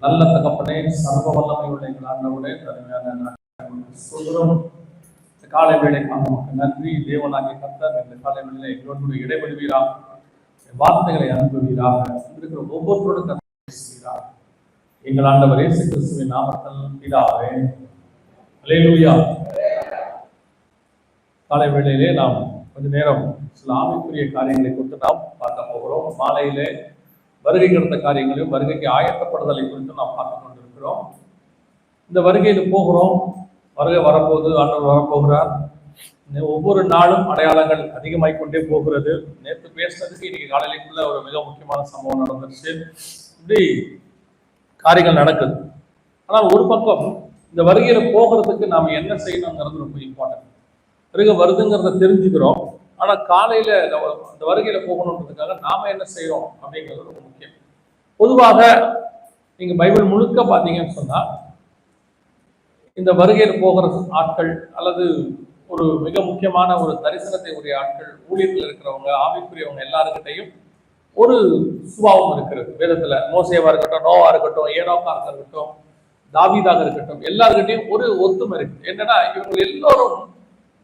நல்ல தகப்பனே, சர்வ வல்லமை உள்ள எங்கள் ஆண்டவரே, தனிமையான சொல்கிறோம். காலை வேளைக்காக நன்றி. தேவனாகிய கர்த்தர் இந்த காலை வேளையில எங்களோடு இடைவெளிவீராக, வார்த்தைகளை அனுப்புவீராக, இருக்கிற ஒவ்வொருவரோடு பேசுவீராக. எங்கள் ஆண்டவர் இயேசு கிறிஸ்துவின் நாமத்தில் பிதாவே, அல்லேலூயா. காலை வேளையிலே நாம் கொஞ்ச நேரம் சில ஆவிக்குரிய காரியங்களை குறித்து நாம் பார்க்க போகிறோம். மாலையிலே வருகை கடந்த காரியங்களையும் வருகைக்கு ஆயத்தப்படுதலை குறித்து நாம் பார்த்து கொண்டிருக்கிறோம். இந்த வருகையில் போகிறோம், வருகை வரப்போகுது, ஆண்டவர் வரப்போகிறார். ஒவ்வொரு நாளும் அடையாளங்கள் அதிகமாகிக் கொண்டே போகிறது. நேற்று பேசுனதுக்கு இன்னைக்கு காலையிலுக்குள்ள ஒரு மிக முக்கியமான சம்பவம் நடந்துருச்சு. இப்படி காரியங்கள் நடக்குது. ஆனால் ஒரு பக்கம் இந்த வருகையில போகிறதுக்கு நாம் என்ன செய்யணுங்கிறது ரொம்ப இம்பார்ட்டன்ட். வருகை வருதுங்கிறத தெரிஞ்சுக்கிறோம். ஆனா காலையில அந்த வருகையில போகணுன்றதுக்காக நாம என்ன செய்யறோம் அப்படிங்கிறது ரொம்ப முக்கியம். பொதுவாக நீங்க பைபிள் முழுக்க பாத்தீங்கன்னு சொன்னா, இந்த வருகையில் போகிற ஆட்கள் அல்லது ஒரு மிக முக்கியமான ஒரு தரிசனத்தை உடைய ஆட்கள், ஊழியத்தில் இருக்கிறவங்க, ஆவிக்குரியவங்க எல்லாருக்கிட்டையும் ஒரு சுபாவம் இருக்கிறது. வேதத்துல மோசேவா இருக்கட்டும், நோவா இருக்கட்டும், ஏனோக்கா இருக்கட்டும், தாவீதாக இருக்கட்டும், எல்லாருக்கிட்டையும் ஒரு ஒத்துமை இருக்கு. என்னன்னா, இவங்க எல்லோரும்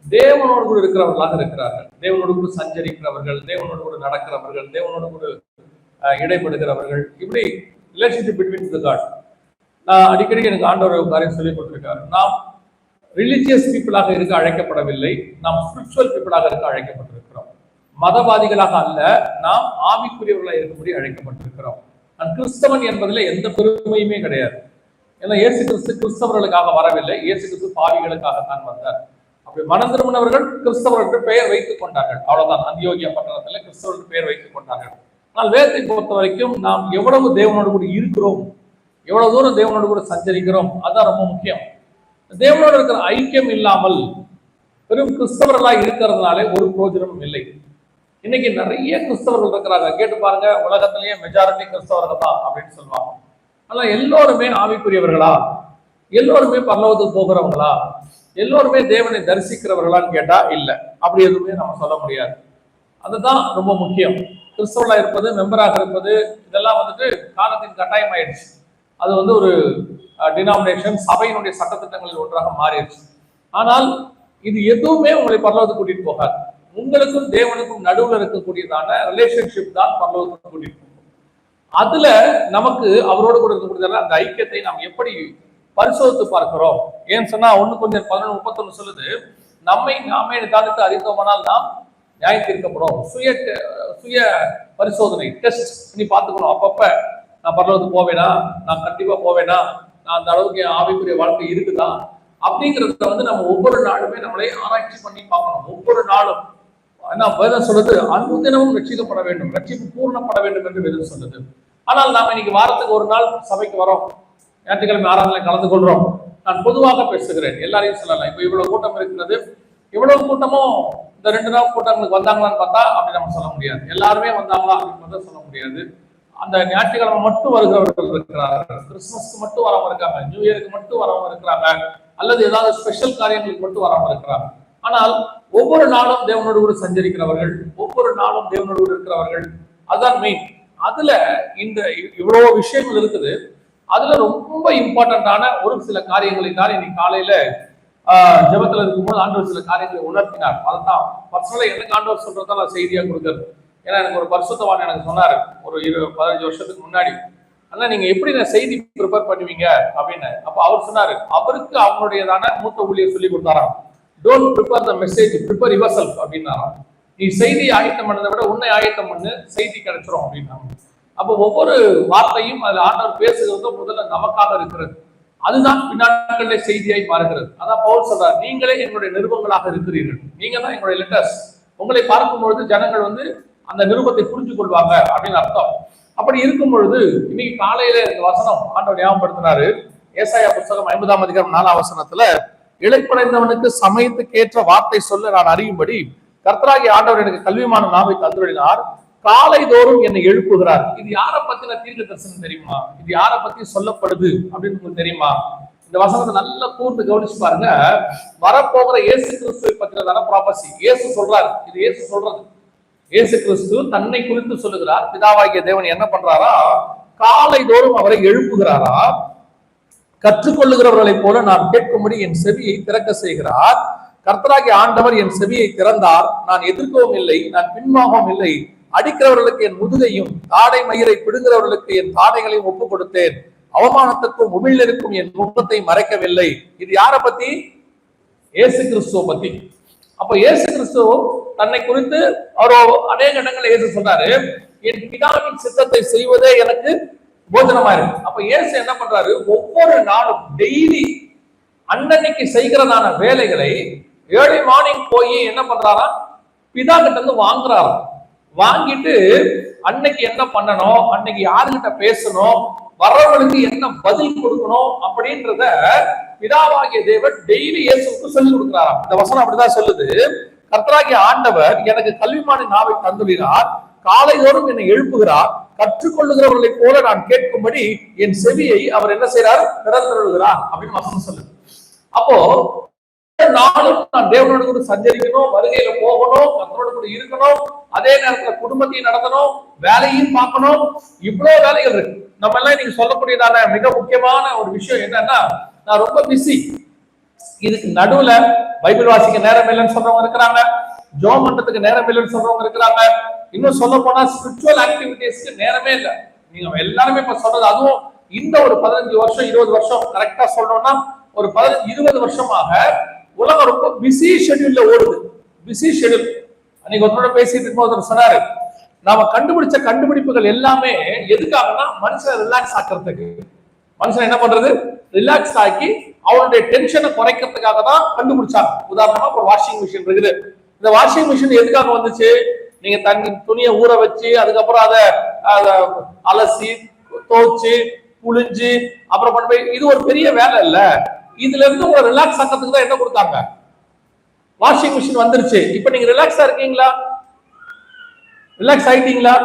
தேவனோடு கூட இருக்கிறவர்களாக இருக்கிறார்கள். தேவனோடு கூட சஞ்சரிக்கிறவர்கள், தேவனோடு கூட நடக்கிறவர்கள், தேவனோடு கூட இடைப்படுகிறவர்கள். இப்படி ரிலேஷன்ஷிப் பிட்வீன் தி காட். நான் அடிக்கடி எனக்கு ஆண்டவர் காரியம் சொல்லிக் கொடுத்திருக்காரு. நாம் ரிலிஜியஸ் பீப்புளாக இருக்க அழைக்கப்படவில்லை, நாம் ஸ்பிரிச்சுவல் பீப்புளாக இருக்க அழைக்கப்பட்டிருக்கிறோம். மதவாதிகளாக அல்ல, நாம் ஆவிக்குரியவர்களாக இருக்கும்படி அழைக்கப்பட்டிருக்கிறோம். கிறிஸ்தவன் என்பதில் எந்த பெருமையுமே கிடையாது. ஏன்னா இயேசு கிறிஸ்து கிறிஸ்தவர்களுக்காக வரவில்லை, இயேசு கிறிஸ்து பாவிகளுக்காகத்தான் வந்தார். அப்படி மனம் திரும்பினவர்கள் கிறிஸ்தவர்களுக்கு பெயர் வைத்துக் கொண்டார்கள், அவ்வளவுதான். அந்தியோகியா பட்டணத்துல கிறிஸ்தவர்களுக்கு பெயர் வைத்துக் கொண்டார்கள். ஆனால் வேதத்தை பொறுத்த வரைக்கும் நாம் எவ்வளவு தேவனோடு கூட இருக்கிறோம், எவ்வளவு தூரம் தேவனோடு கூட சஞ்சரிக்கிறோம், அதுதான் ரொம்ப முக்கியம். தேவனோடு இருக்கிற ஐக்கியம் இல்லாமல் வெறும் கிறிஸ்தவர்களாக இருக்கிறதுனாலே ஒரு பிரயோஜனமும் இல்லை. இன்னைக்கு நிறைய கிறிஸ்தவர்கள் இருக்கிறாங்க, கேட்டு பாருங்க. உலகத்திலேயே மெஜாரிட்டி கிறிஸ்தவர்கள் தான் அப்படின்னு சொல்லுவாங்க. ஆனா எல்லோருமே ஆவிக்குரியவர்களா? எல்லோருமே பரலோகத்துக்கு போகிறவங்களா? எல்லோருமே தேவனை தரிசிக்கிறவர்களான்னு கேட்டா இல்லை. அப்படி எதுவுமே நம்ம சொல்ல முடியாது. அதுதான் ரொம்ப முக்கியம். கிறிஸ்தவர்களா இருப்பது, மெம்பராக இருப்பது, இதெல்லாம் வந்துட்டு காலத்தின் கட்டாயம் ஆயிடுச்சு. அது வந்து ஒரு டினாமினேஷன், சபையினுடைய சட்டத்திட்டங்களில் ஒன்றாக மாறிடுச்சு. ஆனால் இது எதுவுமே உங்களை பரலோகத்துக்கு கூட்டிட்டு போகாது. உங்களுக்கும் தேவனுக்கும் நடுவில் இருக்கக்கூடியதான ரிலேஷன்ஷிப் தான் பரலோகத்துக்கு கூட்டிட்டு போகும். அதுல நமக்கு அவரோடு கூட இருக்கக்கூடியதான அந்த ஐக்கியத்தை நாம் எப்படி பரிசோதித்து பார்க்கிறோம். ஏன்னு சொன்னா 1 சொல்லுது, நம்மை நாமே நிதானித்து அறிந்தோமானால் நாம் நியாயம் தீர்க்கப்படும். சுய பரிசோதனை, டெஸ்ட் பண்ணி பார்த்துக்கணும். அப்பப்ப நான் பரலோகத்துக்கு போவேனா, நான் கண்டிப்பா போவேனா, நான் அந்த அளவுக்கு ஆவிக்குரிய வாழ்க்கை இருக்குதா அப்படிங்கிறத வந்து நம்ம ஒவ்வொரு நாளுமே நம்மளை ஆராய்ச்சி பண்ணி பார்க்கணும். ஒவ்வொரு நாளும் ஏன்னா வேதம் சொல்லுது, அனுதினமும் ரட்சிக்கப்பட வேண்டும், ரட்சிப்பு பூர்ணப்பட வேண்டும் என்று வேதம் சொல்லுது. ஆனால் நாம இன்னைக்கு வாரத்துக்கு ஒரு நாள் சபைக்கு வரோம், ஞாயிற்றுக்கிழமை ஆராதனை கலந்து கொள்றோம். நான் பொதுவாக பேசுகிறேன், எல்லாரையும் சொல்லலாம். இப்ப இவ்வளவு கூட்டம் இருக்கிறது, இவ்வளவு கூட்டமும் இந்த 2 நாள் கூட்டங்களுக்கு வந்தாங்களான்னு பார்த்தா அப்படி நம்ம சொல்ல முடியாது. எல்லாருமே வந்தாங்களா அப்படின்னு சொல்ல முடியாது. அந்த ஞாயிற்றுக்கிழமை மட்டும் வருகிறவர்கள் இருக்கிறார்கள், கிறிஸ்துமஸ்க்கு மட்டும் வரவங்க இருக்காங்க, நியூ இயருக்கு மட்டும் வரவங்க இருக்கிறாங்க, அல்லது ஏதாவது ஸ்பெஷல் காரியங்களுக்கு மட்டும் வரவங்க இருக்கிறாங்க. ஆனால் ஒவ்வொரு நாளும் தேவனோடு கூட சஞ்சரிக்கிறவர்கள், ஒவ்வொரு நாளும் தேவனோடு கூட இருக்கிறவர்கள், அதுதான் மெயின். அதுல இந்த இவ்வளவு விஷயங்கள் இருக்குது. அதுல ரொம்ப இம்பார்ட்டன்டான ஒரு சில காரியங்களை தான் இன்னைக்கு காலையில ஜெபத்துல இருக்கும்போது ஆண்டவர் சில காரியங்களை உணர்த்தினார். அதைத்தான் பர்சனலா எனக்கு ஆண்டவர் சொல்றதா நான் செய்தியா கொடுக்குறது. ஏன்னா எனக்கு ஒரு பரிசுத்தவான் எனக்கு சொன்னாரு ஒரு 15 வருஷத்துக்கு முன்னாடி, ஆனா நீங்க எப்படி நான் செய்தி ப்ரிப்பேர் பண்ணுவீங்க அப்படின்னு. அப்ப அவர் சொன்னாரு, அவருக்கு அவங்களுடையதான மூத்த ஊழியர் சொல்லி கொடுத்தாராம், don't prepare the message, prepare your self அப்படின்னாராம். நீ செய்தி ஆயத்தம் பண்ணதை விட உன்னை ஆயத்தம் பண்ணு, செய்தி கிடைச்சிரும் அப்படின்னாங்க. அப்போ ஒவ்வொரு வார்த்தையும் அதுல ஆண்டவர் பேசுகிறது முதல்ல நமக்காக இருக்கிறது. அதுதான் பின்னாட்களே செய்தியாய் மாறுகிறது. அதான் பவுல் சொல்றார், நீங்களே எங்களுடைய நிருபங்களாக இருக்கிறீர்கள், நீங்க தான் எங்களுடைய லெட்டர்ஸ். உங்களை பார்க்கும் பொழுது ஜனங்கள் வந்து அந்த நிருபத்தை புரிஞ்சு கொள்வாங்க அப்படின்னு அர்த்தம். அப்படி இருக்கும் பொழுது இன்னைக்கு காலையில இந்த வசனம் ஆண்டவர் ஞாபகப்படுத்தினாரு. ஏசாயா புத்தகம் 50ஆம் அதிகாரம் 4ஆம் வசனத்துல, இளைப்படைந்தவனுக்கு சமயத்துக்கு ஏற்ற வார்த்தை சொல்ல நான் அறியும்படி கர்த்தராகிய ஆண்டவர் எனக்கு கல்விமான நாவை தந்துவினார், காலை தோறும் என்னை எழுப்புகிறார். இது யாரை பத்தின தீர்க்க தரிசனம் தெரியுமா? இது யாரை பத்தி சொல்லப்படுது அப்படின்னு உங்களுக்கு தெரியுமா? இந்த வசனத்தை நல்லா கூர்ந்து கவனிச்சு பாருங்க. வரப்போகிற இயேசு கிறிஸ்துவை பற்றின ப்ராபசி இயேசு சொல்றாரு. இது இயேசு சொல்றது. இயேசு கிறிஸ்து தன்னை குறித்து சொல்லுகிறார். பிதாவாகிய தேவன் என்ன பண்றாரா, காலை தோறும் அவரை எழுப்புகிறாரா? கற்றுக்கொள்ளுகிறவர்களைப் போல நான் கேட்கும்படி என் செவியை திறக்க செய்கிறார். கர்த்தராகிய ஆண்டவர் என் செவியை திறந்தார். நான் எதிர்க்கவும் இல்லை, நான் பின்வாகவும் இல்லை. அடிக்கிறவர்களுக்கு என் முதுகையும் தாடை மயிரை பிடுங்கிறவர்களுக்கு என் தாடைகளையும் ஒப்புக் கொடுத்தேன். அவமானத்துக்கும் உமிழ்நெருக்கும் என் முகத்தை மறைக்கவில்லை. இது யார பத்தி? இயேசு கிறிஸ்துவ பத்தி. அப்ப இயேசு கிறிஸ்து தன்னை குறித்து அவர் அநேக இடங்கள்ல இயேசு சொல்றாரு, என் பிதாவின் சித்தத்தை செய்வதே எனக்கு போஜனமா இருக்கு. அப்ப இயேசு என்ன பண்றாரு? ஒவ்வொரு நாளும் டெய்லி அன்னன்னைக்கு செய்கிறதான வேலைகளை ஏர்லி மார்னிங் போய் என்ன பண்றாரா? பிதா கிட்ட இருந்து வாங்குறாராம். வாங்கிட்டு அன்னைக்கு என்ன பண்ணணும், அன்னைக்கு யாருகிட்ட பேசணும், வர்றவங்களுக்கு என்ன பதில் கொடுக்கணும் அப்படின்றத பிதாவாகிய தேவன் டெய்லி இயேசுவுக்கு சொல்லி கொடுக்கிறாராம். இந்த வசனம் அப்படிதான் சொல்லுது. கர்த்தராகிய ஆண்டவர் எனக்கு கல்விமான நாவை தந்துள்ளார். காலை தோறும் என்னை எழுப்புகிறார். கற்றுக்கொள்ளுகிறவர்களைப் போல நான் கேட்கும்படி என் செவியை அவர் என்ன செய்யறார்? திறந்துள்ளார் அப்படின்னு வசனம் சொல்லுது. அப்போ நாளும் நான் தேவனோடு கூட சஞ்சரிக்கணும், வருகையில போகணும், கர்த்தரோடு கூட இருக்கணும், அதே நேரத்துல குடும்பத்தையும் நடத்தணும், வேலையும் பார்க்கணும். இவ்வளவு வேலைகள் இருக்கு. நம்ம எல்லாம் இன்னைக்கு சொல்லக்கூடியதான மிக முக்கியமான ஒரு விஷயம் என்னன்னா, நான் ரொம்ப பிஸி. இதுக்கு நடுவுல பைபிள் வாசிக்க நேரம் இல்லைன்னு சொல்றவங்க இருக்கிறாங்க, ஜோம் பண்றதுக்கு நேரம் இல்லைன்னு சொல்றவங்க இருக்கிறாங்க, இன்னும் சொல்ல போனா ஸ்பிரிச்சுவல் ஆக்டிவிட்டிஸ்க்கு நேரமே இல்லை. நீங்க எல்லாருமே இப்ப சொல்றது, அதுவும் இந்த ஒரு 15 வருஷம் 20 வருஷம் கரெக்டா சொல்லணும்னா ஒரு 15-20 வருஷமாக உலகம் ரொம்ப பிஸி ஷெட்யூல்ல ஓடுது. Busy schedule. அன்னைக்கு ஒருத்தரோட பேசிட்டு இருக்கும்போது சொன்னாரு, நாம கண்டுபிடிச்ச கண்டுபிடிப்புகள் எல்லாமே எதுக்காகனா மனுஷனை ரிலாக்ஸ் ஆக்குறதுக்கு. மனுஷன் என்ன பண்றது? ரிலாக்ஸ் ஆக்கி அவனுடைய டென்ஷனை குறைக்கிறதுக்காக தான் கண்டுபிடிச்சாங்க. உதாரணமா ஒரு வாஷிங் மிஷின் இருக்குது. இந்த வாஷிங் மிஷின் எதுக்காக வந்துச்சு? நீங்க தண்ணி துணியை ஊற வச்சு அதுக்கப்புறம் அதை அலசி துவைச்சு புளிஞ்சு அப்புறம் கொண்டு போய், இது ஒரு பெரிய வேலை இல்ல. இதுல இருந்து உங்களை ரிலாக்ஸ் ஆக்கிறதுக்கு தான் என்ன கொடுத்தாங்க? வாஷிங் மிஷின் வந்துருச்சு. இப்ப நீங்க ரிலாக்ஸா இருக்கீங்களா? ரிலாக்ஸ் ஆயிட்டீங்களா?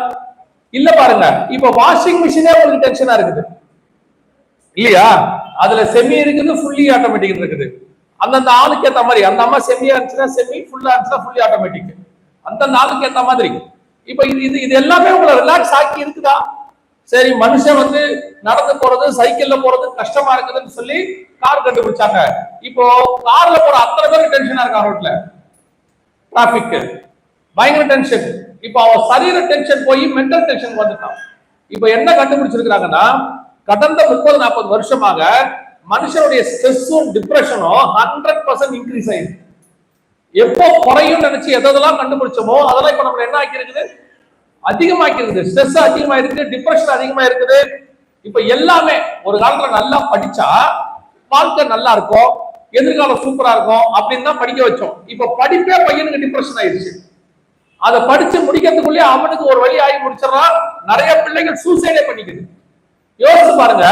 இல்ல பாருங்க, இப்ப வாஷிங் மிஷினே உங்களுக்கு டென்ஷனா இருக்குது இல்லையா? அதுல செமி இருக்குது, ஃபுல்லி ஆட்டோமேட்டிக் இருக்குது. அந்தந்த ஆளுக்கு ஏத்த மாதிரி, அந்த அம்மா செமியா இருந்துச்சுன்னா செமி, ஃபுல்லா இருந்துச்சுன்னா ஃபுல்லி ஆட்டோமேட்டிக். அந்தந்த ஆளுக்கு ஏத்த மாதிரி. இப்ப இது எல்லாமே உங்களை ரிலாக்ஸ் ஆக்கி இருக்குதா? சரி, மனுஷன் நடந்து போறது, சைக்கிள்ல போறது கஷ்டமா இருக்குதுன்னு சொல்லி கார் கண்டுபிடிச்சாங்க. இப்போ கார்ல போற அத்தனை பேருக்கு டென்ஷனா இருக்கா? ரோட்ல டிராபிக் பயங்கர டென்ஷன். இப்ப அவன் சரீர டென்ஷன் போய் மென்டல் டென்ஷன் வந்துட்டான். இப்ப என்ன கண்டுபிடிச்சிருக்காங்கன்னா, கடந்த 30-40 வருஷமாக மனுஷனுடைய ஸ்ட்ரெஸ்ஸும் டிப்ரெஷனும் 100% இன்க்ரீஸ் ஆயிருக்கு. எப்போ குறையும் நினைச்சு எதெல்லாம் கண்டுபிடிச்சோமோ அதெல்லாம் இப்ப நம்ம என்ன ஆக்கி இருக்குது? அதிகமாக்கி இருக்குது. ஸ்ட்ரெஸ் அதிகமா இருக்கு, டிப்ரெஷன் அதிகமா இருக்குது. இப்ப எல்லாமே ஒரு காலத்துல நல்லா படிச்சா வாழ்க்கை நல்லா இருக்கும், எதிர்காலம் சூப்பரா இருக்கும் அப்படின்னு தான் படிக்க வச்சோம். இப்ப படிப்பே பையனுக்கு டிப்ரெஷன் ஆயிடுச்சு. அதை படிச்சு முடிக்கிறதுக்குள்ளே அவனுக்கு ஒரு வழி ஆகி முடிச்சிடறான். நிறைய பிள்ளைகள் சூசைடே பண்ணிக்குது. யோசிச்சு பாருங்க,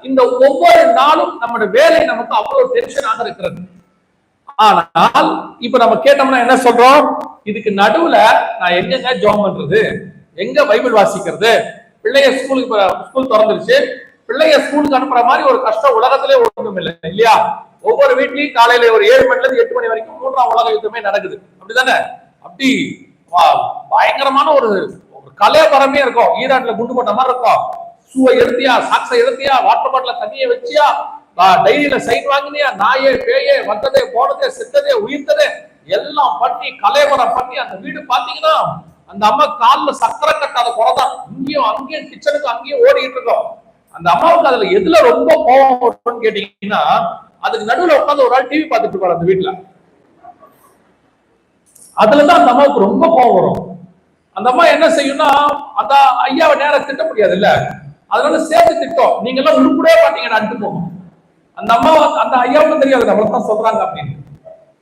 இந்த ஒவ்வொரு நாளும் நம்மளுடைய வேலை நமக்கு அவ்வளவு டென்ஷனாக இருக்கிறது. ஆனால் இப்ப நம்ம கேட்டோம்னா என்ன சொல்றோம்? இதுக்கு நடுவுல நான் எங்க ஜாம் பண்றது, எங்க பைபிள் வாசிக்கிறது, பிள்ளைய ஸ்கூல் திறந்துருச்சு, பிள்ளைய ஸ்கூலுக்கு அனுப்புற மாதிரி ஒரு கஷ்டம் உலகத்திலே ஒன்றும் இல்லை இல்லையா? ஒவ்வொரு வீட்லயும் காலையில ஒரு 7 மணில இருந்து 8 மணி வரைக்கும் 3ஆம் உலக யுத்தமே நடக்குது. அப்படிதானே? அப்படி பயங்கரமான ஒரு கலையபரமே இருக்கும். ஈரான்ல குண்டு போட்ட மாதிரி இருக்கும். ஷூவை எடுத்தியா, சாக்ஸை எடுத்தியா, வாட்டர் பாட்டில தண்ணியை வச்சியா, டைரியில சைன் வாங்கினியா, நாயே பேயே வந்ததே போனதே செத்ததே உயிர்த்ததே எல்லாம் பண்ணி கலையபரம் பண்ணி அந்த வீடு பாத்தீங்கன்னா அந்த அம்மா காலில் சக்கரை கட்டாத குறைதான். இங்கேயும் அங்கேயும் கிச்சனுக்கு அங்கேயும் ஓடிட்டு இருக்கோம். அந்த அம்மாவுக்கு அதுல எதுல ரொம்ப கோபம் வரும்னு கேட்டீங்கன்னா, அதுக்கு நடுவில் உட்காந்து ஒரு ஆள் டிவி பார்த்துட்டு இருப்பாரு அந்த வீட்டுல. அதுலதான் அந்த அம்மாவுக்கு ரொம்ப கோபம் வரும். அந்த அம்மா என்ன செய்யும்னா, அந்த ஐயாவை நேரம் திட்ட முடியாது இல்ல, அதனால சேர்த்து திட்டம், நீங்க எல்லாம் உருப்படியே பாத்தீங்கன்னா அனுப்பு போகும். அந்த அம்மா அந்த ஐயாவுக்கும் தெரியாது அவ்வளவுதான் சொல்றாங்க அப்படின்னு.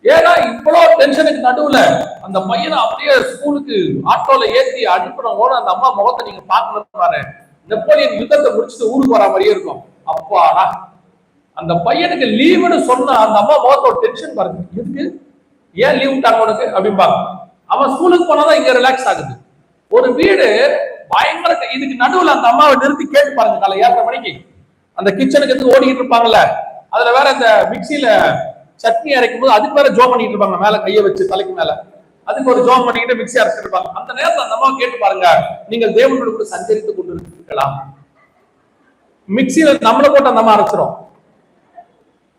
ஏன்னா இவ்வளவு டென்ஷனுக்கு நடுவுல அந்த பையனை அப்படியே ஸ்கூலுக்கு ஆட்டோல ஏற்றி அனுப்பினோட அந்த அம்மா முகத்தை நீங்க பார்க்கணும் பாரு. நெப்போலியன் யுத்தத்தை முடிச்சுட்டு ஊருக்கு வர மாதிரியே இருக்கும். அப்பாடா, அந்த பையனுக்கு லீவுன்னு சொன்ன அந்த அம்மா முகத்தோட டென்ஷன் பாருங்க. எதுக்கு, ஏன் லீவ் விட்டாங்க உனக்கு அப்படிம்பாங்க. அவன் ஸ்கூலுக்கு போனாதான் இங்க ரிலாக்ஸ் ஆகுது. ஒரு வீடு பயங்கர, இதுக்கு நடுவுல அந்த அம்மாவை நிறுத்தி கேட்டு பாருங்க. காலை 7:30 மணிக்கு அந்த கிச்சனுக்கு எதுக்கு ஓடிக்கிட்டு இருப்பாங்கல்ல, அதுல வேற இந்த மிக்சியில சட்னி அரைக்கும் போது அதுக்கு வேற ஜோம் பண்ணிட்டு இருப்பாங்க, மேல கையை வச்சு தலைக்கு மேல அதுக்கு ஒரு ஜோம் பண்ணிக்கிட்டு மிக்சி அரைச்சிட்டு இருப்பாங்க. அந்த நேரத்தில் அந்த அம்மா கேட்டு பாருங்க, நீங்கள் தேவனோடு கூட சஞ்சரித்து கொண்டு இருக்கலாம். மிக்சியில நம்மளை போட்டு நம்ம அரைச்சிரும்.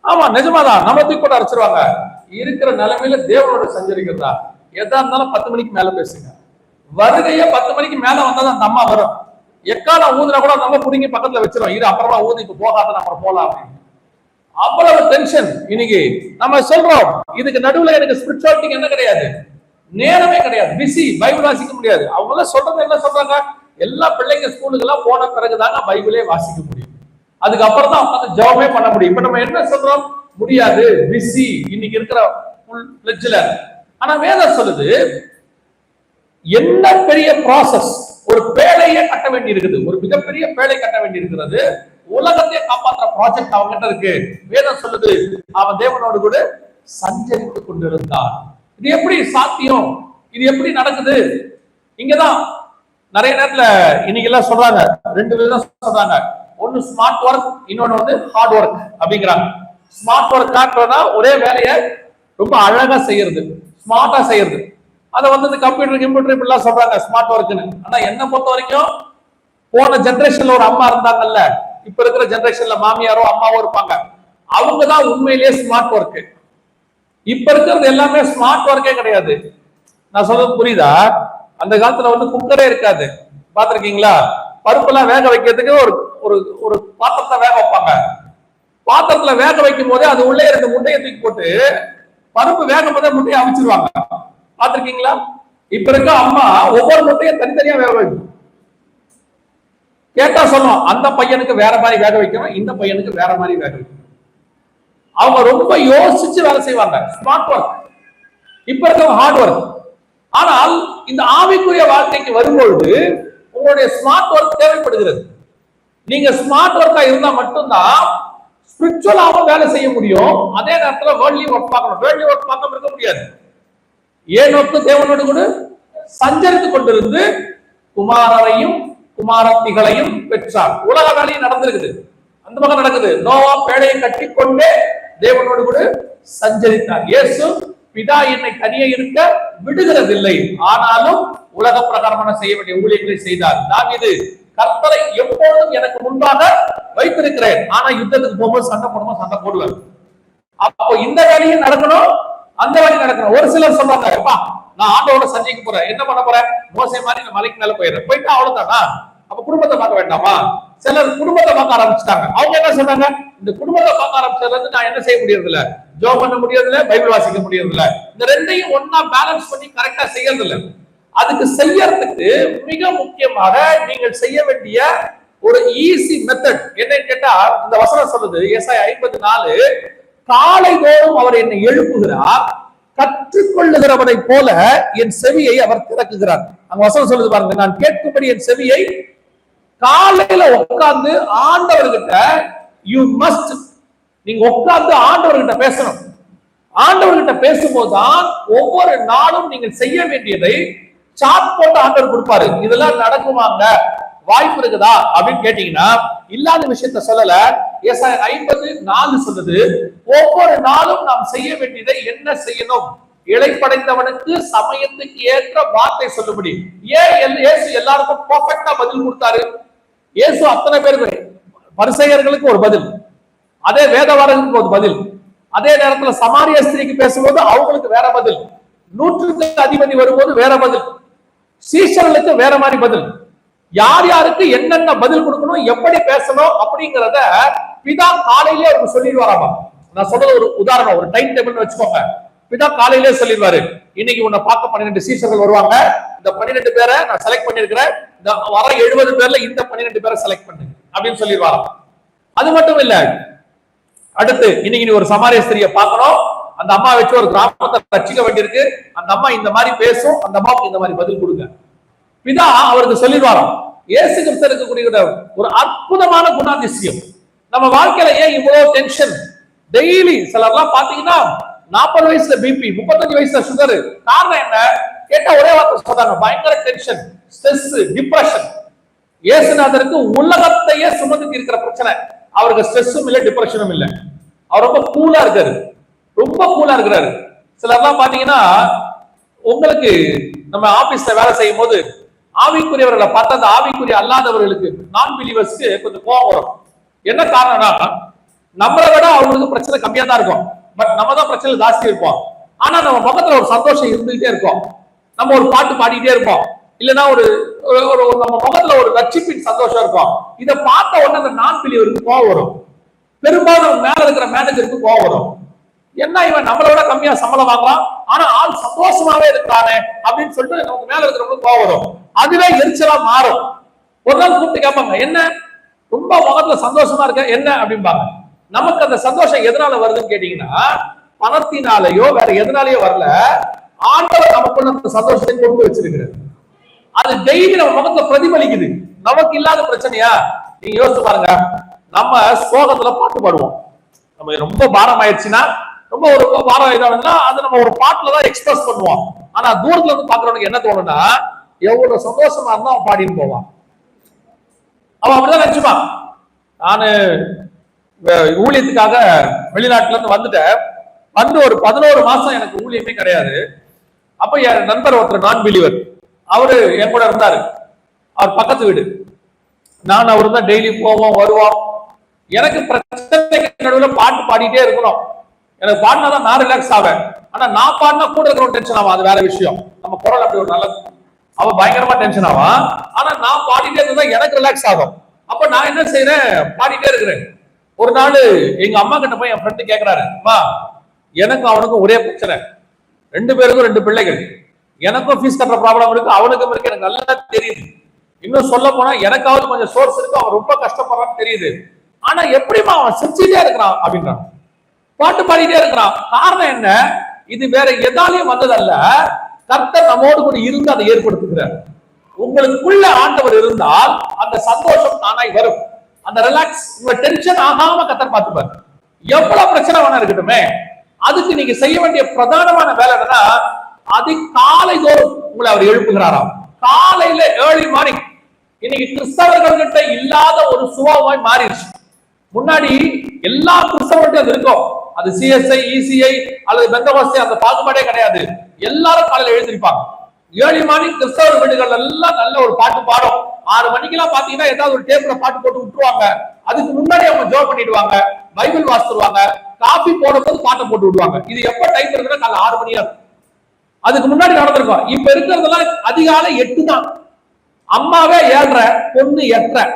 ஆமா நிஜமாதான், நம்ம தூக்கி போட்டு அரைச்சிருவாங்க. இருக்கிற நிலைமையில தேவனோட சஞ்சரிக்கிறதா எதா இருந்தாலும் 10 மணிக்கு மேல பேசுங்க. வருகையே 10 மணிக்கு மேல வந்தாதான் அந்த அம்மா வரும். எக்காலம் ஊதுனா கூட நம்ம புடிங்கி பக்கத்துல வச்சிரும். இது அப்புறமா ஊதி இப்ப போகாத நம்ம போலாம் அப்படின்னு. அவ்வளவு டென்ஷன் இன்னைக்கு நம்ம சொல்றோம். இதுக்கு நடுவுல எனக்கு ஸ்பிரிச்சுவாலிட்டிக்கு என்ன கிடையாது, நேரமே கிடையாது. பிஸி, பைபிள் வாசிக்க முடியாது. அவங்க எல்லாம் சொல்றது என்ன சொல்றாங்க, எல்லா பிள்ளைங்க ஸ்கூலுக்கு எல்லாம் போன பிறகுதாங்க பைபிளே வாசிக்க முடியும். அதுக்கப்புறம் தான் உட்காந்து ஜெபமே பண்ண முடியும். இப்ப நம்ம என்ன சொல்றோம், முடியாது, பிஸி இன்னைக்கு இருக்கிற பிளட்ஜ்ல. ஆனா வேதம் சொல்லுது என்ன பெரிய ப்ராசஸ், ஒரு பேழையே கட்ட வேண்டி இருக்குது, ஒரு மிகப்பெரிய பேழை கட்ட வேண்டி இருக்கிறது. உலகத்தையே காப்பாற்ற ப்ராஜெக்ட் அவங்க கிட்ட இருக்கு. வேதம் சொல்லுது அவன் தேவனோடு கூட சஞ்சரித்துக் கொண்டிருந்தான். இது எப்படி சாத்தியம், இது எப்படி நடக்குது? இங்கதான் நிறைய நேரத்துல இன்னைக்கு எல்லாம் சொல்றாங்க, ரெண்டு விதம் சொல்றாங்க. ஒன்னு ஸ்மார்ட் ஒர்க், இன்னொன்னு வந்து ஹார்ட் ஒர்க் அப்படிங்கிறாங்க. ஸ்மார்ட் ஒர்க் காட்டுறதுனா ஒரே வேலையை ரொம்ப அழகா செய்யறது, ஸ்மார்ட்டா செய்யறது. அதை வந்து இந்த கம்ப்யூட்டர் இப்படிலாம் சொல்றாங்க ஸ்மார்ட் ஒர்க்னு. ஆனா என்ன பொறுத்த வரைக்கும் போன ஜெனரேஷன்ல ஒரு அம்மா இருந்தாங்கல்ல, இப்ப இருக்கிற ஜெனரேஷன்ல மாமியாரோ அம்மாவோ இருப்பாங்க, அவங்கதான் உண்மையிலேயே ஸ்மார்ட் ஒர்க். இப்ப இருக்கிறது எல்லாமே ஸ்மார்ட் ஒர்க்கே கிடையாது. நான் சொல்றது புரியுதா? அந்த காலத்துல வந்து குக்கரே இருக்காது, பாத்திருக்கீங்களா? பருப்பெல்லாம் வேக வைக்கிறதுக்கு ஒரு ஒரு ஒரு பாத்திரத்தை வேக வைப்பாங்க. பாத்திரத்துல வேக வைக்கும் போதே அது உள்ளே இருந்த முட்டையை தூக்கி போட்டு பருப்பு வேகும் போதே முட்டையை அவிச்சிருவாங்க, பாத்திருக்கீங்களா? இப்ப இருக்க அம்மா ஒவ்வொரு முட்டையும் தனித்தனியா வேக வைக்கும். கேட்டா சொல்லுவோம், அந்த பையனுக்கு வேற மாதிரி வேக வைக்கணும், இந்த பையனுக்கு வேற மாதிரி வேக வைக்கணும். அவங்க ரொம்ப யோசிச்சு வேலை செய்வாங்க, ஸ்மார்ட் ஒர்க். இப்ப இருக்க ஹார்ட் ஒர்க். ஆனால் இந்த ஆவிக்குரிய வாழ்க்கைக்கு வரும்பொழுது உங்களுடைய ஸ்மார்ட் ஒர்க் தேவைப்படுகிறது. நீங்க ஸ்மார்ட் ஒர்க்கா இருந்தா மட்டும்தான் ஸ்பிரிச்சுவலாவும் வேலை செய்ய முடியும். அதே நேரத்தில் வேர்ல்ட்லி ஒர்க் பார்க்கணும். வேர்ல்ட்லி ஒர்க் பார்க்காம இருக்க முடியாது. ஏனோக்கு தேவனோடு கூட சஞ்சரித்துக் கொண்டிருந்து குமாரரையும் குமாரத்திகளையும் பெற்றார். உலக வேலையும் நடந்திருக்குது, அந்த பக்கம் நடக்குது. நோவா பேழையை கட்டிக்கொண்டே தேவனோடு கூட சஞ்சரித்தார். இயேசு பிதா என்னை தனியே இருக்க விடுகிறதில்லை, ஆனாலும் உலக பிரகாரமான செய்ய வேண்டிய ஊழியர்களை செய்தார். தாவீது கர்த்தரை எப்பொழுதும் எனக்கு முன்பாக வைத்திருக்கிறேன், ஆனா யுத்தத்துக்கு போகும்போது சண்டை போடும்போது சண்டை போடுவார். அப்போ இந்த வேலையும் நடக்கணும், அந்த வேலையும் நடக்கணும். ஒரு சிலர் சொல்றாங்க, நான் ஆண்டோட சஞ்சரிக்க போறேன், என்ன பண்ண போறேன், மோசே மாதிரி நான் மலைக்கு மேல போயிடுறேன், போயிட்டு அவ்வளவுதானா, அப்ப குடும்பத்தை பார்க்க வேண்டாமா? சிலர் குடும்பத்தை பார்க்க ஆரம்பிச்சுட்டாங்க. அவங்க என்ன சொன்னாங்க, இந்த குடும்பத்தை பார்க்க ஆரம்பிச்சதுல இருந்து நான் என்ன செய்ய முடியறது இல்ல, ஜோப் பண்ண முடியறது இல்ல, பைபிள் வாசிக்க முடியறது இல்ல. இந்த ரெண்டையும் ஒன்னா பேலன்ஸ் பண்ணி கரெக்டா செய்யறது இல்ல. அதுக்கு செய்யறதுக்கு மிக முக்கியமாக நீங்கள் செய்ய வேண்டிய ஒரு ஈஸி மெத்தட் என்னன்னு கேட்டா, இந்த வசனம் சொல்லுது ஏசாயா 54, காலை தோறும் அவர் என்னை எழுப்புகிறார், கற்றுக்கொள்ளுகிறவனை போல என் செவியை அவர் திறக்குகிறார். அங்க வசனம் சொல்லுது பாருங்க, நான் கேட்கும்படி என் செவியை. காலையில உட்கார்ந்து ஆண்டவர்கிட்ட யூ மஸ்ட், நீங்க உட்கார்ந்து ஆண்டவர்கிட்ட பேசணும். ஆண்டவர்கிட்ட பேசும்போதுதான் ஒவ்வொரு நாளும் நீங்கள் செய்ய வேண்டியதை சாட் போட்டு ஆண்டவர் கொடுப்பாரு. இதெல்லாம் நடக்குவாங்க, வாய்ப்பு இருக்குதா அப்படின்னு கேட்டீங்கன்னா, இல்லாத விஷயத்த சொல்லல. ஏசாயா 54 சொல்லுது, ஒவ்வொரு நாளும் நாம் செய்ய வேண்டியதை என்ன செய்யணும், இளைப்படைந்தவனுக்கு சமயத்துக்கு ஏற்ற வார்த்தை சொல்லும்படி. ஏன் இயேசு எல்லாருக்கும் பெர்ஃபெக்ட்டா பதில் கொடுத்தாரு? இயேசு அத்தனை பேருக்கு, பரிசேயர்களுக்கு ஒரு பதில், அதே வேதவாரர்களுக்கு ஒரு பதில், அதே நேரத்தில் சமாரிய ஸ்திரீக்கு பேசும்போது அவங்களுக்கு வேற பதில், 100க்கு அதிபதி வரும்போது வேற பதில், சீஷர்களுக்கு வேற மாதிரி பதில். யார் யாருக்கு என்னென்ன பதில் கொடுக்கணும், எப்படி பேசணும் அப்படிங்கிறத பிதா காலையிலே அவருக்கு சொல்லிடுவாராமா. நான் சொல்றது ஒரு உதாரணம், ஒரு டைம் டேபிள் வச்சுக்கோங்க. பிதா காலையிலே சொல்லிடுவாரு, இன்னைக்கு உன்னை பார்க்க 12 சீஷர்கள் வருவாங்க, இந்த 12 பேரை நான் செலக்ட் பண்ணிருக்கிறேன், இந்த வர 70 பேர்ல இந்த 12 பேரை செலக்ட் பண்ணு அப்படின்னு சொல்லிடுவாராம். அது மட்டும் இல்ல, அடுத்து இன்னைக்கு நீ ஒரு சமாரிய ஸ்திரியை பார்க்கணும், அந்த அம்மா வச்சு ஒரு கிராமத்தை ரட்சிக்க வேண்டியிருக்கு, அந்த அம்மா இந்த மாதிரி பேசும், அந்த அம்மாவுக்கு இந்த மாதிரி பதில் கொடுங்க. பிதா அவருக்கு சொல்லிடுவாராம். இயேசு கிறிஸ்து இருக்கக்கூடிய ஒரு அற்புதமான குணாதிசயம். நம்ம வாழ்க்கையில ஏன் இவ்வளவு டென்ஷன்? டெய்லி சிலர்லாம் பாத்தீங்கன்னா 40 வயசுல பிபி, 35 வயசுல சுகர். காரணம் என்ன கேட்டா ஒரே வார்த்தை சொல்றாங்க, பயங்கர டென்ஷன், ஸ்ட்ரெஸ், டிப்ரெஷன். இயேசுநாதருக்கு உலகத்தையே சுமந்துட்டு இருக்கிற பிரச்சனை, அவருக்கு ஸ்ட்ரெஸ்ஸும் இல்லை, டிப்ரெஷனும் இல்லை. அவர் ரொம்ப கூலா இருக்காரு, ரொம்ப கூலா இருக்கிறாரு. சிலர்லாம் பாத்தீங்கன்னா, உங்களுக்கு நம்ம ஆபீஸ்ல வேலை செய்யும் போது ஆவிக்குரியவர்களை பார்த்தா அந்த ஆவிக்குரிய அல்லாதவர்களுக்கு, நான் பிலீவர்ஸ்க்கு கொஞ்சம் கோபம் வரும். என்ன காரணம்னா நம்மளை விட அவங்களுக்கு பிரச்சனை கம்மியா தான் இருக்கும், பட் நம்ம தான் பிரச்சனை ஜாஸ்தி இருப்போம். ஆனா நம்ம முகத்துல ஒரு சந்தோஷம் இருந்துகிட்டே இருக்கும். நம்ம ஒரு பாட்டு பாடிட்டே இருப்போம், இல்லைன்னா ஒரு நம்ம முகத்துல ஒரு ரட்சிப்பின் சந்தோஷம் இருக்கும். இதை பார்த்த உடனே அந்த நான் பிலிவருக்கு கோவம் வரும். பெரும்பாலும் மேல இருக்கிற மேனேஜருக்கு கோவம் வரும். என்ன இவன் நம்மளை விட கம்மியா சம்பளம் வாங்கலாம், ஆனா ஆள் சந்தோஷமாவே இருக்கானே அப்படின்னு சொல்லிட்டு நமக்கு மேல இருக்கிறவங்க கோவம் வரும். அதுவே எரிச்சலா மாறும். ஒரு நாள் கூப்பிட்டு கேட்பாங்க, என்ன ரொம்ப முகத்துல சந்தோஷமா இருக்க என்ன அப்படிம்பாங்க. நமக்கு அந்த சந்தோஷம் எதனால வருதுன்னு கேட்டீங்கன்னா, பணத்தினாலேயோ வேற எதனாலயோ வரல, ஆண்டவர் நமக்குள்ள அந்த சந்தோஷத்தை கொண்டு வச்சிருக்கிறது. அது டெய்லி நம்ம முகத்துல பிரதிபலிக்குது. நமக்கு இல்லாத பிரச்சனையா? நீங்க யோசிச்சு பாருங்க. நம்ம சோகத்துல பாட்டு பாடுவோம். நம்ம ரொம்ப பாரம் ஆயிடுச்சுன்னா, ரொம்ப ஒரு பாரம் இதானா அது நம்ம ஒரு பாட்டுல தான் எக்ஸ்பிரஸ் பண்ணுவோம். ஆனா தூரத்துல இருந்து பாக்குறவனுக்கு என்ன தோணும்னா, எவ்வளவு சந்தோஷமா இருந்தா அவன் பாடின்னு போவான். அவன் அப்படிதான் நினைச்சுப்பான். நானு ஊழியத்துக்காக வெளிநாட்டுல இருந்து வந்துட்டேன். வந்து ஒரு 11 மாசம் எனக்கு ஊழியமே கிடையாது. அப்ப என் நண்பர் ஒருத்தர் நான் பிலீவர், அவரு என் கூட இருந்தாரு. அவர் பக்கத்து வீடு. நான் அவரு தான் டெய்லி போவோம் வருவோம். எனக்கு பிரச்சனைக்கு நடுவில் பாட்டு பாடிட்டே இருக்கணும். எனக்கு பாடினாதான் நான் ரிலாக்ஸ் ஆவேன். ஆனா நான் பாடினா கூட இருக்கிற டென்ஷன் ஆகும். அது வேற விஷயம். நம்ம குரல் அப்படி ஒரு நல்ல அவன் பயங்கரமா டென்ஷன் ஆவான். ஆனா நான் பாடிட்டே இருந்தா எனக்கு ரிலாக்ஸ் ஆகும். அப்ப நான் என்ன செய்யறேன், பாடிட்டே இருக்கிறேன். ஒரு நாள் எங்க அம்மா கிட்ட போய் என் ஃப்ரெண்டு கேட்கிறாரு, அம்மா எனக்கும் அவனுக்கும் ஒரே பிரச்சனை, 2 பேருக்கும் 2 பிள்ளைகள், எனக்கும் ஃபீஸ் கட்டுற ப்ராப்ளம் இருக்கு, அவனுக்கும் இருக்கு, எனக்கு நல்லா தெரியுது. இன்னும் சொல்ல போனா எனக்காவது கொஞ்சம் சோர்ஸ் இருக்கு, அவன் ரொம்ப கஷ்டப்படுறான்னு தெரியுது. ஆனா எப்படிமா அவன் சிரிச்சுட்டே இருக்கிறான் அப்படின்றான், பாட்டு பாடிட்டே இருக்கிறான். காரணம் என்ன? இது வேற எதாலையும் வந்ததல்ல, கர்த்தர் நம்மோடு கூட இருந்து அதை ஏற்படுத்துகிறார். உங்களுக்குள்ள ஆண்டவர் இருந்தால் அந்த சந்தோஷம் தானாய் வரும். அந்த ரிலாக்ஸ், உங்க டென்ஷன் ஆகாம கர்த்தர் பார்த்துப்பார். எவ்வளவு பிரச்சனை வேணா இருக்கட்டுமே, அதுக்கு நீங்க செய்ய வேண்டிய பிரதானமான வேலை என்னன்னா, காலை தோறும் உங்களை அவர் எழுப்புகிறாராம். காலையில ஏர்லி மார்னிங். இன்னைக்கு கிறிஸ்தவர்கள் கிட்ட இல்லாத ஒரு சுபாவமாய் மாறிடுச்சு. முன்னாடி எல்லா கிறிஸ்தவர்கள்ட்டையும் அது இருக்கும். அது சிஎஸ்ஐ, இசிஐ அல்லது பெந்தகோஸ்தே அந்த பாகுபாடே கிடையாது. எல்லாரும் காலையில எழுந்திருப்பாங்க. ஏர்லி மார்னிங் கிறிஸ்தவர் வீடுகள் எல்லாம் நல்ல ஒரு பாட்டு பாடும். 6 மணிக்கெல்லாம் பாத்தீங்கன்னா ஏதாவது ஒரு டேப்ல பாட்டு போட்டு விட்டுருவாங்க. அதுக்கு முன்னாடி அவங்க ஜோப் பண்ணிடுவாங்க, பைபிள் வாசிடுவாங்க, காபி போடும்போது பாட்டை போட்டு விடுவாங்க. இது எப்ப டைம் இருக்குன்னா காலை 6 மணியா. அதுக்கு முன்னாடி நடந்திருக்கும். இப்ப இருக்கிறதெல்லாம் அதிகாலை 8 தான். அம்மாவே 7:30, பொண்ணு 8:30.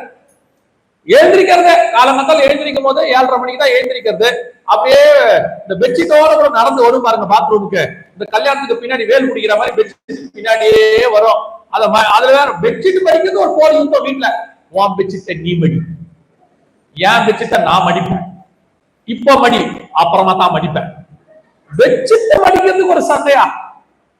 எழுந்திருக்கிறது காலமக்கள் எழுந்திருக்கும் போது 7:30 மணிக்கு தான் எழுந்திருக்கிறது. அப்படியே இந்த பெட்ஷீட்டோட கூட நடந்து வரும் பாருங்க பாத்ரூமுக்கு. இந்த கல்யாணத்துக்கு பின்னாடி வேல் முடிக்கிற மாதிரி பெட்ஷீட் பின்னாடியே வரும். அதுல வேற பெட்ஷீட் மடிக்கிறது ஒரு போலி இருக்கும் வீட்டுல. உன் பெட்ஷீட்டை நீ மடி, ஏன் பெட்ஷீட்டை நான் மடிப்பேன், இப்ப மடி, அப்புறமா தான் மடிப்பேன். பெட்ஷீட்டை மடிக்கிறதுக்கு ஒரு சண்டையா?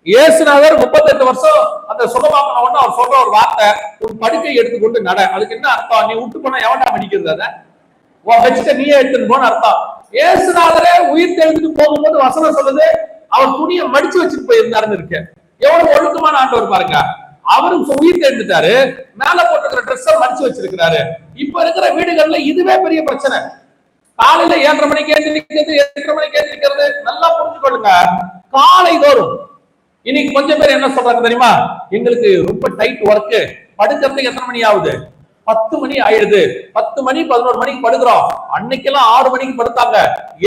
இயேசுநாதர் 38 வருஷம் அந்த சுகமாக்கின உடனே அவர் சொல்ற ஒரு வார்த்தை, உன் படுக்கை எடுத்துக்கொண்டு நட. அதுக்கு என்ன அர்த்தம்? நீ விட்டு போனா எவன்டா மடிக்கிறது? அத உன் பெட்ஷீட்டை நீயே எடுத்துட்டு போன அர்த்தம். இயேசுநாதரே உயிர் தெழுந்துட்டு போகும்போது வசனம் சொல்லுது, அவர் துணியை மடிச்சு வச்சுட்டு போயிருந்தாருன்னு இருக்கு. எவ்வளவு ஒழுக்கமான ஆண்டவர் பாருங்க. அவரும் உயிர் தெழுந்துட்டாரு, மேல போட்டுக்கிற ட்ரெஸ் மடிச்சு வச்சிருக்கிறாரு. இப்ப இருக்கிற வீடுகள்ல இதுவே பெரிய பிரச்சனை. காலையில 7:30 மணிக்கு எழுந்திருக்கிறது, 8:30 மணிக்கு எழுந்திருக்கிறது. நல்லா புரிஞ்சுக்கொள்ளுங்க. காலை தோறும் இன்னைக்கு கொஞ்சம் பேர் என்ன சொல்றாங்க தெரியுமா? எங்களுக்கு ரொம்ப டைட் ஒர்க், படுக்கிறதுக்கு எத்தனை மணி ஆகுது? 10 மணி ஆயிடுது. 10 மணி 11 மணிக்கு படுக்கிறோம். அன்னைக்கெல்லாம் 6 மணிக்கு படுத்தாங்க,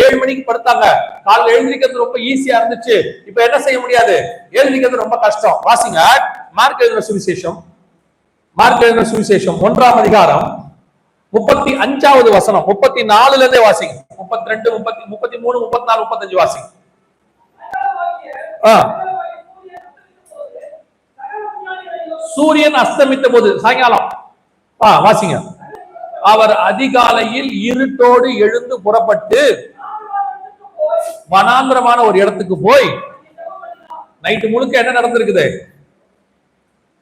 7 மணிக்கு படுத்தாங்க. காலையில் எழுந்திருக்கிறது ரொம்ப ஈஸியா இருந்துச்சு. இப்ப என்ன செய்ய முடியாது, எழுந்திருக்கிறது ரொம்ப கஷ்டம். வாசிங்க மார்க் எழுதின சுவிசேஷம், மார்க் எழுதின சுவிசேஷம் 1ஆம் அதிகாரம் 35வது வசனம். 34ல இருந்தே வாசிங்க. 32, 33, 34, 35 வாசிங்க. சூரியன் அஸ்தமித்த போது, சாயங்காலம் வாசிங்க. அவர் அதிகாலையில் இருட்டோடு எழுந்து புறப்பட்டு வனாந்திரமான ஒரு இடத்துக்கு போய், நைட்டு முழுக்க என்ன நடந்திருக்குது?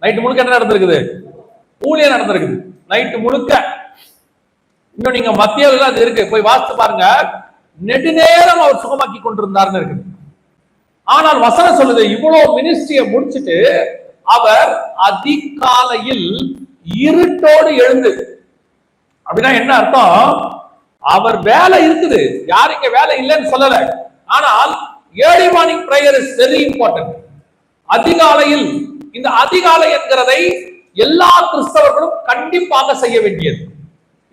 நைட்டு முழுக்க என்ன நடந்திருக்குது? ஊழியம் நடந்திருக்குது நைட்டு முழுக்க. இன்னும் நீங்க மத்தியில அது இருக்கு, போய் வாசித்து பாருங்க. நெடுநேரம் அவர் சுகமாக்கி கொண்டிருந்தார்னு இருக்குது. ஆனால் வசனம் சொல்லுது, இவ்வளவு மினிஸ்ட்ரியை முடிச்சுட்டு அவர் அதிகாலையில் இருட்டோடு எழுந்து. அப்படின்னா என்ன அர்த்தம்? அவர் வேலை இருக்குது, யாரு இங்க வேலை இல்லைன்னு சொல்லல. ஆனால் early morning prayer is very important. அதிகாலையில், இந்த அதிகாலை என்கிறதை எல்லா கிறிஸ்தவர்களும் கண்டிப்பாக செய்ய வேண்டியது.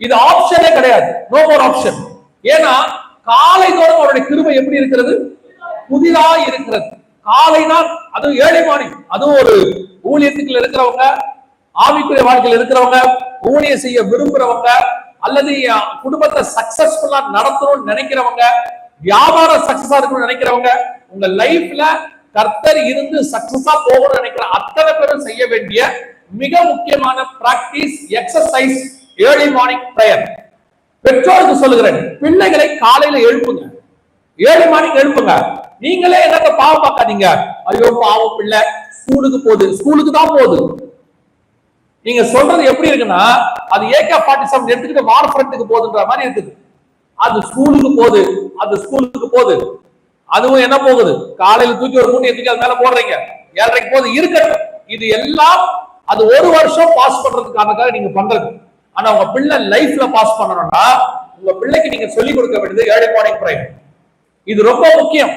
இது ஆப்ஷனே கிடையாது, நோ மோர் ஆப்ஷன். ஏன்னா காலை தோறும் அவருடைய கிருபை எப்படி இருக்கிறது? புதிதா இருக்கிறது. காலைனா அதுவும் ஏழை மார்னிங், அதுவும் ஒரு ஊழியத்துக்குள்ள இருக்கிறவங்க, ஆவிக்குரிய வாழ்க்கையில் இருக்கிறவங்க, ஊழியம் செய்ய விரும்புறவங்க, அல்லது குடும்பத்தை சக்சஸ்ஃபுல்லா நடத்தணும்னு நினைக்கிறவங்க, வியாபாரம் சக்சஸா இருக்கணும்னு நினைக்கிறவங்க, உங்க லைஃப்ல கர்த்தர் இருந்து சக்சஸா போகணும்னு நினைக்கிற அத்தனை பேரும் செய்ய வேண்டிய மிக முக்கியமான practice, exercise early morning prayer. பெற்றோருக்கு சொல்லுகிறேன், பிள்ளைகளை காலையில எழுப்புங்க, ஏர்லி மார்னிங் எழுப்புங்க. நீங்களே என்னங்க பாவம் பார்க்காதீங்க, ஐயோ பாவம் பிள்ளை ஸ்கூலுக்கு போகுது, ஸ்கூலுக்கு தான் போகுது. நீங்க சொல்றது எப்படி இருக்குன்னா, அது AK-47 எடுத்துக்கிட்டு வார் ஃப்ரண்ட்டுக்கு போகுதுன்ற மாதிரி இருக்குது. அது ஸ்கூலுக்கு போகுது, அது ஸ்கூலுக்கு போகுது. அதுவும் என்ன போகுது, காலையில தூக்கி ஒரு மூட்டை தூக்கி அது மேல போடுறீங்க, 7:30 போகுது. இருக்கட்டும், இது எல்லாம் அது ஒரு வருஷம் பாஸ் பண்றதுக்காக நீங்க பண்றது. ஆனா உங்க பிள்ளை லைஃப்ல பாஸ் பண்ணணும்னா உங்க பிள்ளைக்கு நீங்க சொல்லிக் கொடுக்க வேண்டியது ஏர்லி மார்னிங் பிரேயர். இது ரொம்ப முக்கியம்.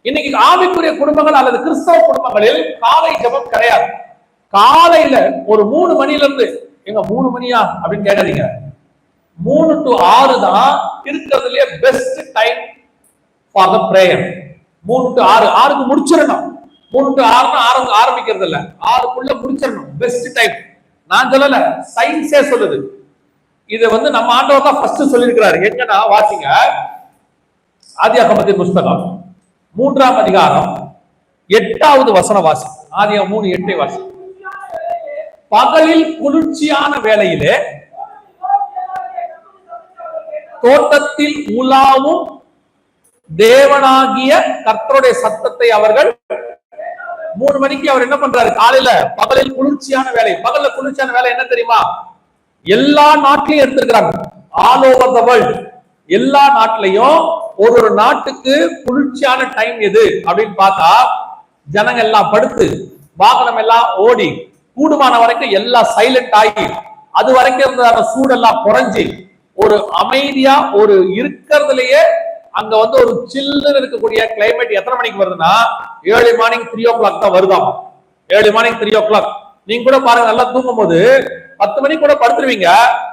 இன்னைக்கு ஆவிக்குரிய குடும்பங்கள் அல்லது கிறிஸ்தவ குடும்பங்களில் காலை ஜெபம் கிடையாது. காலையில ஒரு 3 மணில இருந்து, எங்க 3 மணியா அப்படின்னு கேட்காதீங்க, 3 to 6 தான் இருக்கிறதுலயே best time for the prayer. 3 to 6, 6க்கு முடிச்சிடணும். 3 to 6 ஆரம்பிக்கிறது இல்ல, 6க்குள்ள முடிச்சிடணும், பெஸ்ட் டைம். நான் சொல்லல, சயின்ஸே சொல்லுது. இது நம்ம ஆண்டவர் தான் ஃபர்ஸ்ட் சொல்லியிருக்கிறாரு. எங்கன்னா வாசிங்க, ஆதியாகமத்தின் புஸ்தகம் 3ஆம் அதிகாரம் 8வது வசனம் வாசி. ஆதியாகமம் 3:8 வாசி. பகலில் குளிர்ச்சியான வேளையிலே தோட்டத்தில் உலாவும் தேவனாகிய கர்த்தருடைய சத்தத்தை அவர்கள் 3 மணிக்கு அவர் என்ன பண்றாரு? காலையில பகலில் குளிர்ச்சியான வேலை. பகல்ல குளிர்ச்சியான வேலை என்ன தெரியுமா? எல்லா நாட்டிலையும் எடுத்திருக்கிறாங்க, ஆல் ஓவர் த வேர்ல்ட். எல்லா நாட்டிலையும் ஒரு நாட்டுக்கு குளிர்ச்சியான டைம் எது அப்படின்னு பார்த்தா, ஜனங்க எல்லாம் படுத்து, வாகனம் எல்லாம் ஓடி, கூடுமான வரைக்கும் எல்லாம் சைலண்ட் ஆகி, அது வரைக்கும் இருந்த சூடெல்லாம் குறைஞ்சி, ஒரு அமைதியா ஒரு இருக்கிறதுலயே அங்க ஒரு சில்லுன்னு இருக்கக்கூடிய கிளைமேட் எத்தனை மணிக்கு வருதுன்னா, ஏர்லி மார்னிங் 3 o'clock தான் வருதாமா. Early morning 3 o'clock. நீங்க கூட பாருங்க, நல்லா தூங்கும் போது 10 மணிக்கு கூட படுத்துருவீங்க,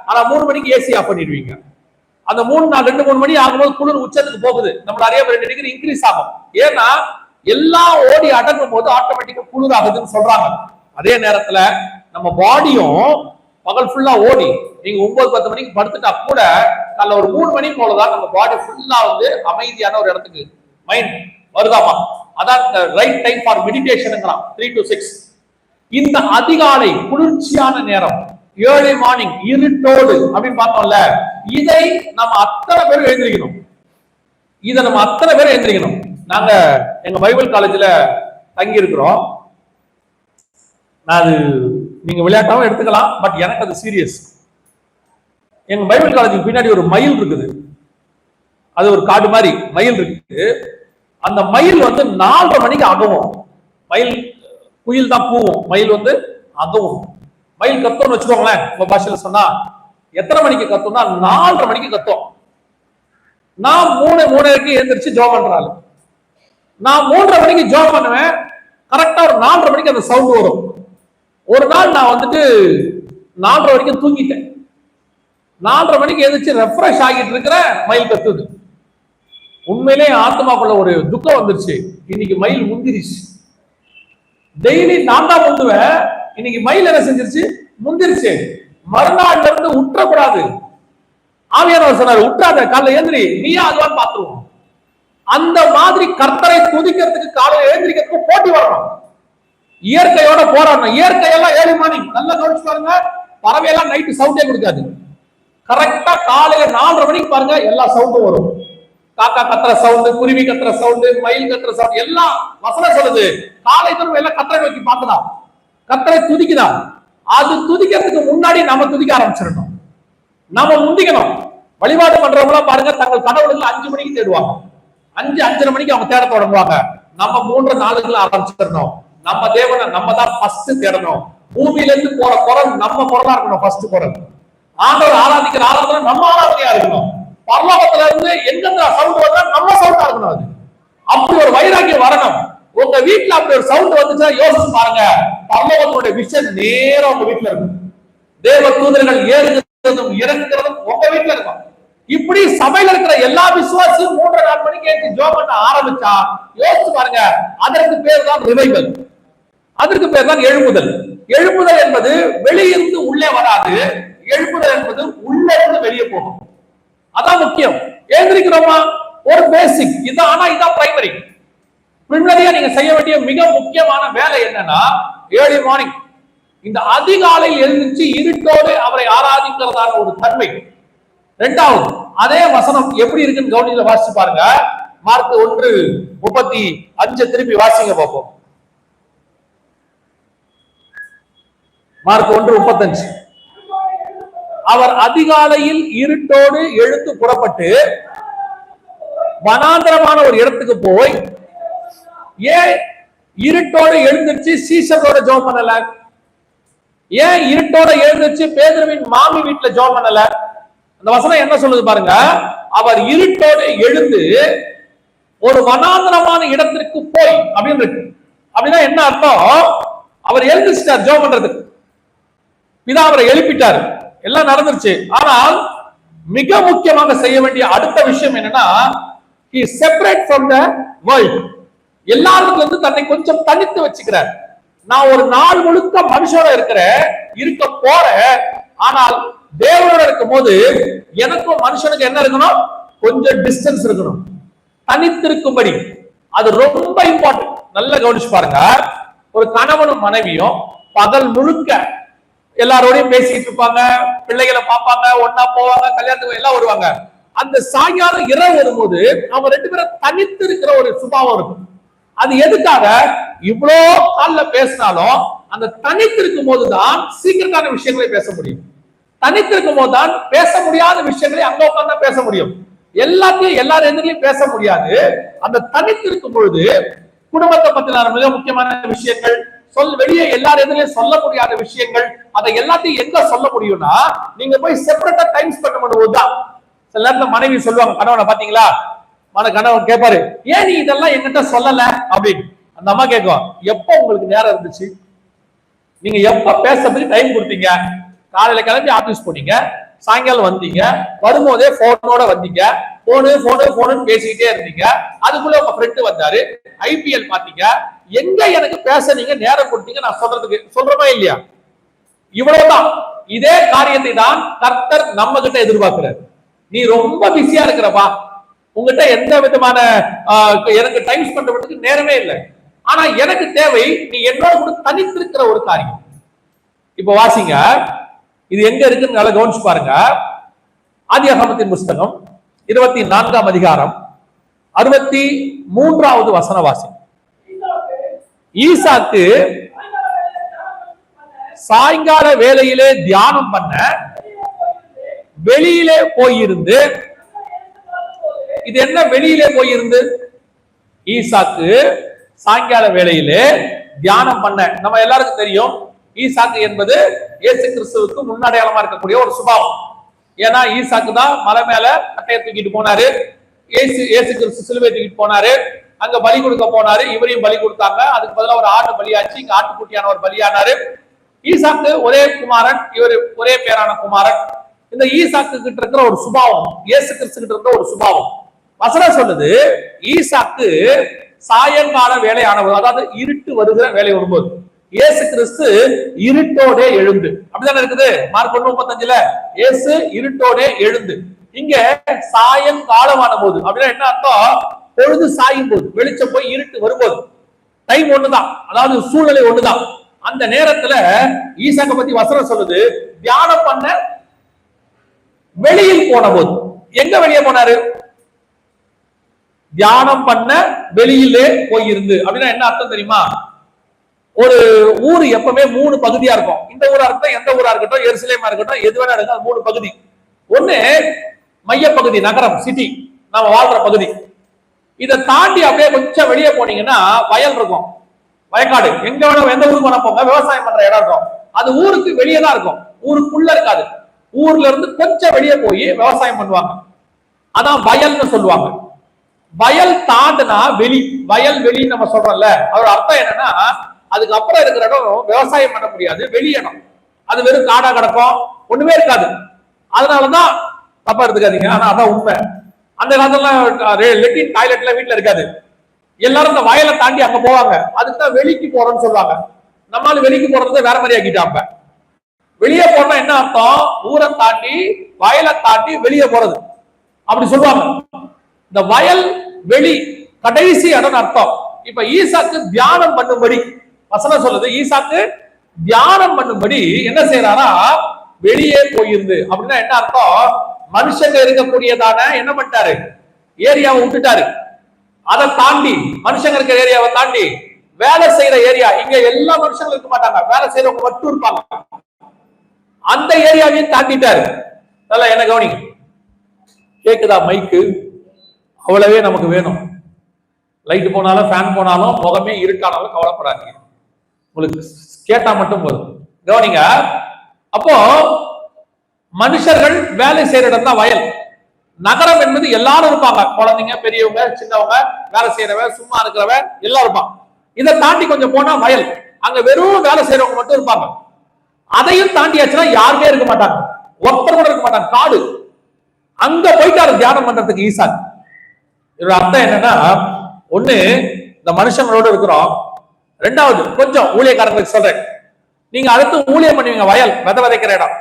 ஆனா 3 மணிக்கு ஏசி ஆஃப் பண்ணிடுவீங்க. அந்த 2-3 மணி ஆகும்போது குளிர் உச்சத்துக்கு போகுது, நம்ம நிறைய 2 டிகிரி இன்க்ரீஸ் ஆகும். ஏன்னா எல்லாம் ஓடி அடங்கும் போது ஆட்டோமேட்டிக்கா குளிர் ஆகுதுன்னு சொல்றாங்க. அதே நேரத்துல நம்ம பாடியும் பகல் ஃபுல்லா ஓடி, நீங்க 9-10 மணிக்கு படுத்துட்டா கூட காலைல ஒரு 3 மணி போலதான் நம்ம பாடி ஃபுல்லா அமைதியான ஒரு இடத்துக்கு மைண்ட் வருதாமா. அதான் right time for meditation. 3 to 6 இந்த அதிகாலை குளிர்ச்சியான நேரம், ஏர்லி மார்னிங் இருட்டோடு அப்படின்னு பார்த்தோம்ல, இதை நம்ம அத்தனை பேரும் எழுந்திருக்கணும். இதை நம்ம அத்தனை பேரும் எழுந்திருக்கணும். நாங்க எங்க பைபிள் காலேஜ்ல தங்கி இருக்கிறோம். நான் அது நீங்க விளையாட்டாவும் எடுத்துக்கலாம், பட் எனக்கு அது சீரியஸ். எங்க பைபிள் காலேஜுக்கு பின்னாடி ஒரு மயில் இருக்குது, அது ஒரு காடு மாதிரி மயில் இருக்கு. அந்த மயில் 4:30 மணிக்கு அகவும். மயில் குயில் தான் பூவும், மயில் அகவும். மயில் கத்தோம்னு வச்சுக்கோங்களேன், உங்க பாஷையில சொன்னா எத்தனை மணிக்கு கத்தோம்னா 4:30 மணிக்கு கத்தோம். நான் 3:30 எழுந்திரிச்சு ஜோம் பண்றாரு. நான் 3:30 மணிக்கு ஜோம் பண்ணுவேன், கரெக்டா ஒரு 4:30 மணிக்கு அந்த சவுண்ட் வரும். ஒரு நாள் நான் 4:30 வரைக்கும் தூங்கிட்டேன். 4:30 மணிக்கு எழுந்திரிச்சு ரெஃப்ரெஷ் ஆகிட்டு இருக்கிற மயில் கத்துது. உண்மையிலே ஆத்மாக்குள்ள ஒரு துக்கம் வந்துருச்சு, இன்னைக்கு மயில் முந்திருச்சு. டெய்லி நான் தான் முந்துவேன், இன்னைக்கு மயில் என்ன செஞ்சிருச்சு? முந்திருச்சு. மறுநாள்ல இருந்து உற்றக்கூடாது. ஆவியானவர் சொன்னாரு, உற்றாத, காலைல எழுந்திரி, நீயா அதுவான்னு பாத்துருவோம். அந்த மாதிரி கர்த்தரை துதிக்கிறதுக்கு காலையில எழுந்திரிக்கிறதுக்கு போட்டி வரணும், இயற்கையோட போராடணும். இயற்கையெல்லாம் ஏர்லி மார்னிங் நல்லா கவனிச்சு பாருங்க, பறவையெல்லாம் நைட்டு சவுண்டே கொடுக்காது. கரெக்டா காலையில 4:30 மணிக்கு பாருங்க, எல்லா சவுண்டும் வரும். காக்கா கத்துற சவுண்டு, குருவி கத்துற சவுண்டு, மயில் கத்துற சவுண்டு, எல்லாம் வசனம் சொல்லுது. காலை தூரம் எல்லாம் கத்தரை நோக்கி பார்த்துதா, கத்தரை துதிக்குதா. அது துதிக்கிறதுக்கு முன்னாடி நம்ம துதிக்க ஆரம்பிச்சிடணும், நம்ம முந்திக்கணும். வழிபாடு பண்றவங்க பாருங்க, தங்கள் கடவுளுக்கு 5 மணிக்கு தேடுவாங்க, 5-5:30 மணிக்கு அவங்க தேட தொடங்குவாங்க. நம்ம 3-4 ஆரம்பிச்சிடணும். நம்ம தேவனை நம்ம தான் ஃபர்ஸ்ட் தேடணும். பூமியில இருந்து போற குரல் நம்ம குரலா இருக்கணும். ஃபர்ஸ்ட் குரல் ஆண்டவர் ஆராதிக்கிற ஆராதனை நம்ம ஆராதனையா இருக்கணும். பரலோகத்துல இருந்து எங்க சவுண்ட் வந்தா நம்ம சவுண்டா இருக்கணும். அது அப்படி ஒரு வைராக்கியம் வரணும். உங்க வீட்டுல அப்படி ஒரு சவுண்ட் வந்துச்சுன்னா யோசிச்சு பாருங்க, பரலோகத்தோட விஷன் நேரம் உங்க வீட்டுல இருக்கும். தேவ தூதர்கள் ஏறுகிறது ஏறுவதும் இறங்குகிறதும் உங்க வீட்டுல இருக்கும். இப்படி சபையில இருக்கிற எல்லா விசுவாசியும் 3-4 மணிக்கு ஜெபம் பண்ண ஆரம்பிச்சா யோசிச்சு பாருங்க, அதற்கு பேர் தான் ரிவைவல், அதற்கு பேர் தான் எழுப்புதல். எழுப்புதல் என்பது வெளியிருந்து உள்ளே வராது, எழுப்புதல் என்பது உள்ள இருந்து வெளியே போகும். அதான் முக்கியம். எழுந்திருக்கிறோமா ஒரு பேசிக் இதான், ஆனா இதான் பிரைமரி. பின்னணியா நீங்க செய்ய வேண்டிய மிக முக்கியமான வேலை என்னன்னா, ஏர்லி மார்னிங் இந்த அதிகாலையில் எழுந்திருச்சு இருட்டோடு அவரை ஆராதிக்கிறதான ஒரு தன்மை. இரண்டாவது, அதே வசனம் எப்படி இருக்குன்னு கவனில வாசிச்சு பாருங்க. மார்க் 1:35 திருப்பி வாசிங்க பார்ப்போம். மார்க் 1:35. அவர் அதிகாலையில் இருட்டோடு எழுந்து புறப்பட்டு வனாந்தரமான ஒரு இடத்துக்கு போய், ஏன் இருட்டோடு எழுந்திருச்சு சீசரோட ஜெபம் பண்ணல? ஏன் இருட்டோட எழுந்திருச்சு பேதுருவின் மாமி வீட்டுல ஜெபம் பண்ணல? அந்த வசனம் என்ன சொல்லுது பாருங்க. அவர் இருட்டோடு எழுந்து ஒரு வனாந்தரமான இடத்திற்கு போய் அப்படின்னு இருக்கு. அப்படின்னா என்ன அர்த்தம்? அவர் எழுந்திருச்சார் ஜெபம் பண்றதுக்கு, பிதா அவரை எழுப்பிட்டார், எல்லாம் நடந்துருச்சு. ஆனால் மிக முக்கியமாக செய்ய வேண்டிய அடுத்த விஷயம் என்னன்னா, he separate from the world. எல்லாருக்கும் இருந்து தன்னை கொஞ்சம் தனித்து வச்சுக்கிறார். நான் ஒரு நாள் முழுக்க மனுஷோட இருக்க போறேன், ஆனால் தேவனோட இருக்கும் போது எனக்கும் மனுஷனுக்கு என்ன இருக்கணும்? கொஞ்சம் டிஸ்டன்ஸ் இருக்கணும், தனித்திருக்கும்படி. அது ரொம்ப இம்பார்ட்டன்ட். நல்லா கவனிச்சு பாருங்க. ஒரு கணவனும் மனைவியும் பகல் முழுக்க எல்லாரோடையும் பேசிட்டு இருப்பாங்க, பிள்ளைகளை பார்ப்பாங்க, ஒன்னா போவாங்க, கல்யாணத்துக்கு எல்லாம் வருவாங்க. அந்த சாயங்காலம் இரவு வரும்போது அவங்க 2 பேரும் தனித்து இருக்கிற ஒரு சுபாவம் இருக்கும். அது எதுக்காக? இவ்வளோ கால்ல பேசினாலும் அந்த தனித்திருக்கும் போதுதான் சீக்கிரட்டான விஷயங்களை பேச முடியும். தனித்திருக்கும் போதுதான் பேச முடியாத விஷயங்களை அங்க உட்கார்ந்தா பேச முடியும். எல்லாத்தையும் எல்லாரும் எதிரிலையும் பேச முடியாது. அந்த தனித்திருக்கும் பொழுது குடும்பத்தை பத்தின மிக முக்கியமான விஷயங்கள், வெளியே எல்லாரும் எதிரிலையும் சொல்ல முடியாத விஷயங்கள், அதை எல்லாத்தையும் எங்க சொல்ல முடியும்னா நீங்க போய் செப்பரேட்டா டைம் ஸ்பெண்ட் பண்ணும்போதுதான். சில நேரத்துல மனைவி சொல்லுவாங்க, கணவனை பாத்தீங்களா, கணவன் கேட்பாரு, ஏன் நீ இதெல்லாம் என்கிட்ட சொல்லல அப்படின்னு. அந்த அம்மா கேட்கும், எப்ப உங்களுக்கு நேரம் இருந்துச்சு? நீங்க எப்ப பேசுறதுக்கு டைம் கொடுத்தீங்க? காலையில கிளம்பி ஆபீஸ் போனீங்க, சாயங்காலம் வந்தீங்க, வரும்போதே போனோட வந்தீங்க, போனு பேசிக்கிட்டே இருந்தீங்க, அதுக்குள்ள உங்க ஃப்ரெண்டு வந்தாரு, ஐபிஎல் பாத்தீங்க, எங்க எனக்கு பேச நீங்க நேரம் கொடுத்தீங்க நான் சொல்றதுக்கு? சொல்றமா இல்லையா? இவ்வளவுதான். இதே காரியத்தை தான் கர்த்தர் நம்ம கிட்ட எதிர்பார்க்கிறார். நீ ரொம்ப பிஸியா இருக்கிறப்பா, உங்ககிட்ட எந்த விதமான எனக்கு டைம் ஸ்பெண்ட் பண்றதுக்கு நேரமே இல்லை. ஆனா எனக்கு தேவை நீ என்னோட கூட தனித்திருக்கிற ஒரு காரியம். இப்ப வாசிங்க, இது எங்க இருக்குன்னு நல்லா கவனிச்சு பாருங்க. ஆதியாகமத்தின் புஸ்தகம் 24ஆம் அதிகாரம் 63வது வசன வாசி. ஈசாக்கு சாயங்கால வேளையிலே தியானம் பண்ண வெளியிலே போயிருந்து. இது என்ன வெளியிலே போயிருந்து? ஈசாக்கு சாயங்கால வேளையிலே தியானம் பண்ண. நம்ம எல்லாருக்கும் தெரியும், ஈசாக்கு என்பது இயேசு கிறிஸ்துவுக்கு முன்னடையாளமா இருக்கக்கூடிய ஒரு சுபாவம். ஏன்னா ஈசாக்கு தான் மலை மேல கட்டையை தூக்கிட்டு போனாரு, இயேசு கிறிஸ்து சிலுவை தூக்கிட்டு போனாரு, அங்க பலி கொடுக்க போனாரு, இவரையும் பலி கொடுத்தாங்க. அதுக்கு பதிலாக ஒரு ஆட்டு பலியாச்சு, இங்க ஆட்டுக்குட்டியானவர் பலியானாரு. ஈசாக்கு ஒரே குமாரன், இவர் ஒரே பேரான குமாரன். இந்த ஈசாக்கு கிட்ட இருக்கிற ஒரு சுபாவம் இயேசு கிறிஸ்து கிட்ட இருக்கிற ஒரு சுபாவம். வசனம் சொல்லுது, ஈசாக்கு சாயங்கால வேலையானவர், அதாவது இருட்டு வருகிற வேலை வரும்போது, இயேசு கிறிஸ்து இருட்டோடே எழுந்து. அப்படிதானே இருக்குது மார்க் 1:35. இயேசு இருட்டோடே எழுந்து. இங்க சாயங்காலமான போது அப்படின்னா என்ன அர்த்தம்? பொழுது சாயும் போது, வெளிச்சம் போய் இருட்டு வரும்போது. டைம் ஒண்ணுதான், அதாவது சூழ்நிலை ஒண்ணுதான். அந்த நேரத்துல ஈசாக்க பத்தி வசனம் சொல்லுது, தியானம் பண்ண வெளியில் போன போது. எங்க வெளியே போனாரு? தியானம் பண்ண வெளியிலே போயிருந்து. அப்படின்னா என்ன அர்த்தம் தெரியுமா? ஒரு ஊர் எப்பவுமே 3 பகுதியா இருக்கும். இந்த ஊரா இருக்கட்டும், எந்த ஊரா இருக்கட்டும், எருசலேமா இருக்கட்டும், எது வேணா இருக்கும், 3 பகுதி. ஒண்ணு மையப்பகுதி, நகரம், சிட்டி, நாம வாழ்ற பகுதி. இதை தாண்டி அப்படியே கொஞ்சம் வெளியே போனீங்கன்னா வயல் இருக்கும், வயக்காடு. எங்க வேணா எந்த ஊருக்கு வேணா போங்க, விவசாயம் பண்ற இடம் இருக்கும். அது ஊருக்கு வெளியே தான் இருக்கும், ஊருக்குள்ள இருக்காது. ஊர்ல இருந்து கொஞ்சம் வெளியே போய் விவசாயம் பண்ணுவாங்க, அதான் வயல்னு சொல்லுவாங்க. வயல் தாண்டுனா வெளி, வயல் வெளி நம்ம சொல்றோம்ல, அதோட அர்த்தம் என்னன்னா அதுக்கப்புறம் இருக்கிற இடம் விவசாயம் பண்ண முடியாது, வெளியிடம். அது வெறும் காடா கிடக்கும், ஒண்ணுமே இருக்காது. அதனாலதான் தப்பா எடுத்துக்காதீங்க, ஆனா அதான் உண்மை. அந்த காலத்துல லெட்டின் டாய்லெட்ல வீட்டுல இருக்காது, எல்லாரும் இந்த வயலை தாண்டி அங்க போவாங்க. அதுக்குதான் வெளிக்கு போறோம்னு சொல்லுவாங்க. நம்மளால வெளிக்கு போறது வேற மாதிரி ஆக்கிட்டாங்க. வெளியே போனா என்ன அர்த்தம்? ஊரை தாண்டி வயலை தாண்டி வெளியே போறது அப்படி சொல்லுவாங்க. இந்த வயல் வெளி கடைசி இடம் அர்த்தம். இப்ப ஈசாக்கு தியானம் பண்ணும்படி வசனம் சொல்லுது, ஈசாக்கு தியானம் பண்ணும்படி என்ன செய்யறாரா? வெளியே போயிருந்து. அப்படின்னா என்ன அர்த்தம்? மனுஷங்க இருக்கக்கூடியதான என்ன பண்ணிட்டாரு? ஏரியாவை விட்டுட்டாரு. அதை தாண்டி மனுஷங்க இருக்கிற ஏரியாவை தாண்டி வேலை செய்யற ஏரியா, இங்க எல்லா மனுஷங்களும் இருக்க மாட்டாங்க, வேலை செய்யறவங்க மட்டும் இருப்பாங்க, அந்த ஏரியாவையும் தாண்டிட்டாரு. நல்லா என்ன கவனிங்க. கேக்குதா மைக்கு? அவ்வளவே நமக்கு வேணும். லைட் போனாலும் ஃபேன் போனாலும் முகமே இருட்டானாலும் கவலைப்படாதீங்க, உங்களுக்கு கேட்டா மட்டும் போதும். கவனிங்க. அப்போ மனுஷர்கள் வேலை செய்யற இடம் தான் வயல். நகரம் என்பது எல்லாரும் இருப்பாங்க, குழந்தைங்க, பெரியவங்க, சின்னவங்க, வேலை செய்யறவன், சும்மா இருக்கிறவன் எல்லாம் இருப்பான். இதை தாண்டி கொஞ்சம் போனா வயல், அங்க வெறும் வேலை செய்யறவங்க மட்டும் இருப்பாங்க. அதையும் தாண்டியாச்சுன்னா யாருமே இருக்க மாட்டாங்க, ஒருத்தர் கூட இருக்க மாட்டாங்க, காடு. அங்க போயிட்டாரு தியானம் பண்றதுக்கு ஈசாக்கு. இதோட அர்த்தம் என்னன்னா, ஒண்ணு இந்த மனுஷங்களோட இருக்கிறோம், ரெண்டாவது கொஞ்சம் ஊழியக்காரங்களுக்கு சொல்றேன், நீங்க அடுத்து ஊழியம் பண்ணுவீங்க, வயல் விதை விதைக்கிற இடம்,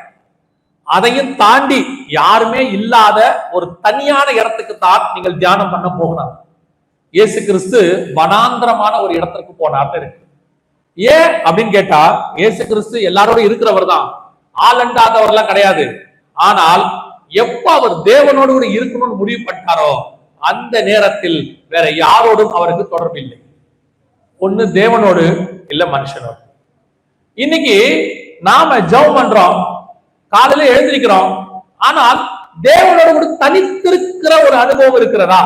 அதையும் தாண்டி யாருமே இல்லாத ஒரு தனியான இடத்துக்கு தான் நீங்கள் தியானம் பண்ண போகணும். இயேசு கிறிஸ்து வனாந்திரமான ஒரு இடத்திற்கு போனார்னு இருக்கு. ஏன் அப்படின்னு கேட்டா, இயேசு கிறிஸ்து எல்லாரோட இருக்கிறவர் தான், ஆளண்டாதவர்லாம் கிடையாது. ஆனால் எப்ப அவர் தேவனோடு கூட இருக்கணும்னு முடிவு பண்ணாரோ அந்த நேரத்தில் வேற யாரோடும் அவருக்கு தொடர்பு இல்லை. ஒண்ணு தேவனோடு, இல்ல மனுஷனோடு. இன்னைக்கு நாம ஜெபம் பண்றோம், காலையில எழுந்திருக்கிறோம், ஆனால் தேவனோட கூட தனித்திருக்கிற ஒரு அனுபவம் இருக்கிறதா?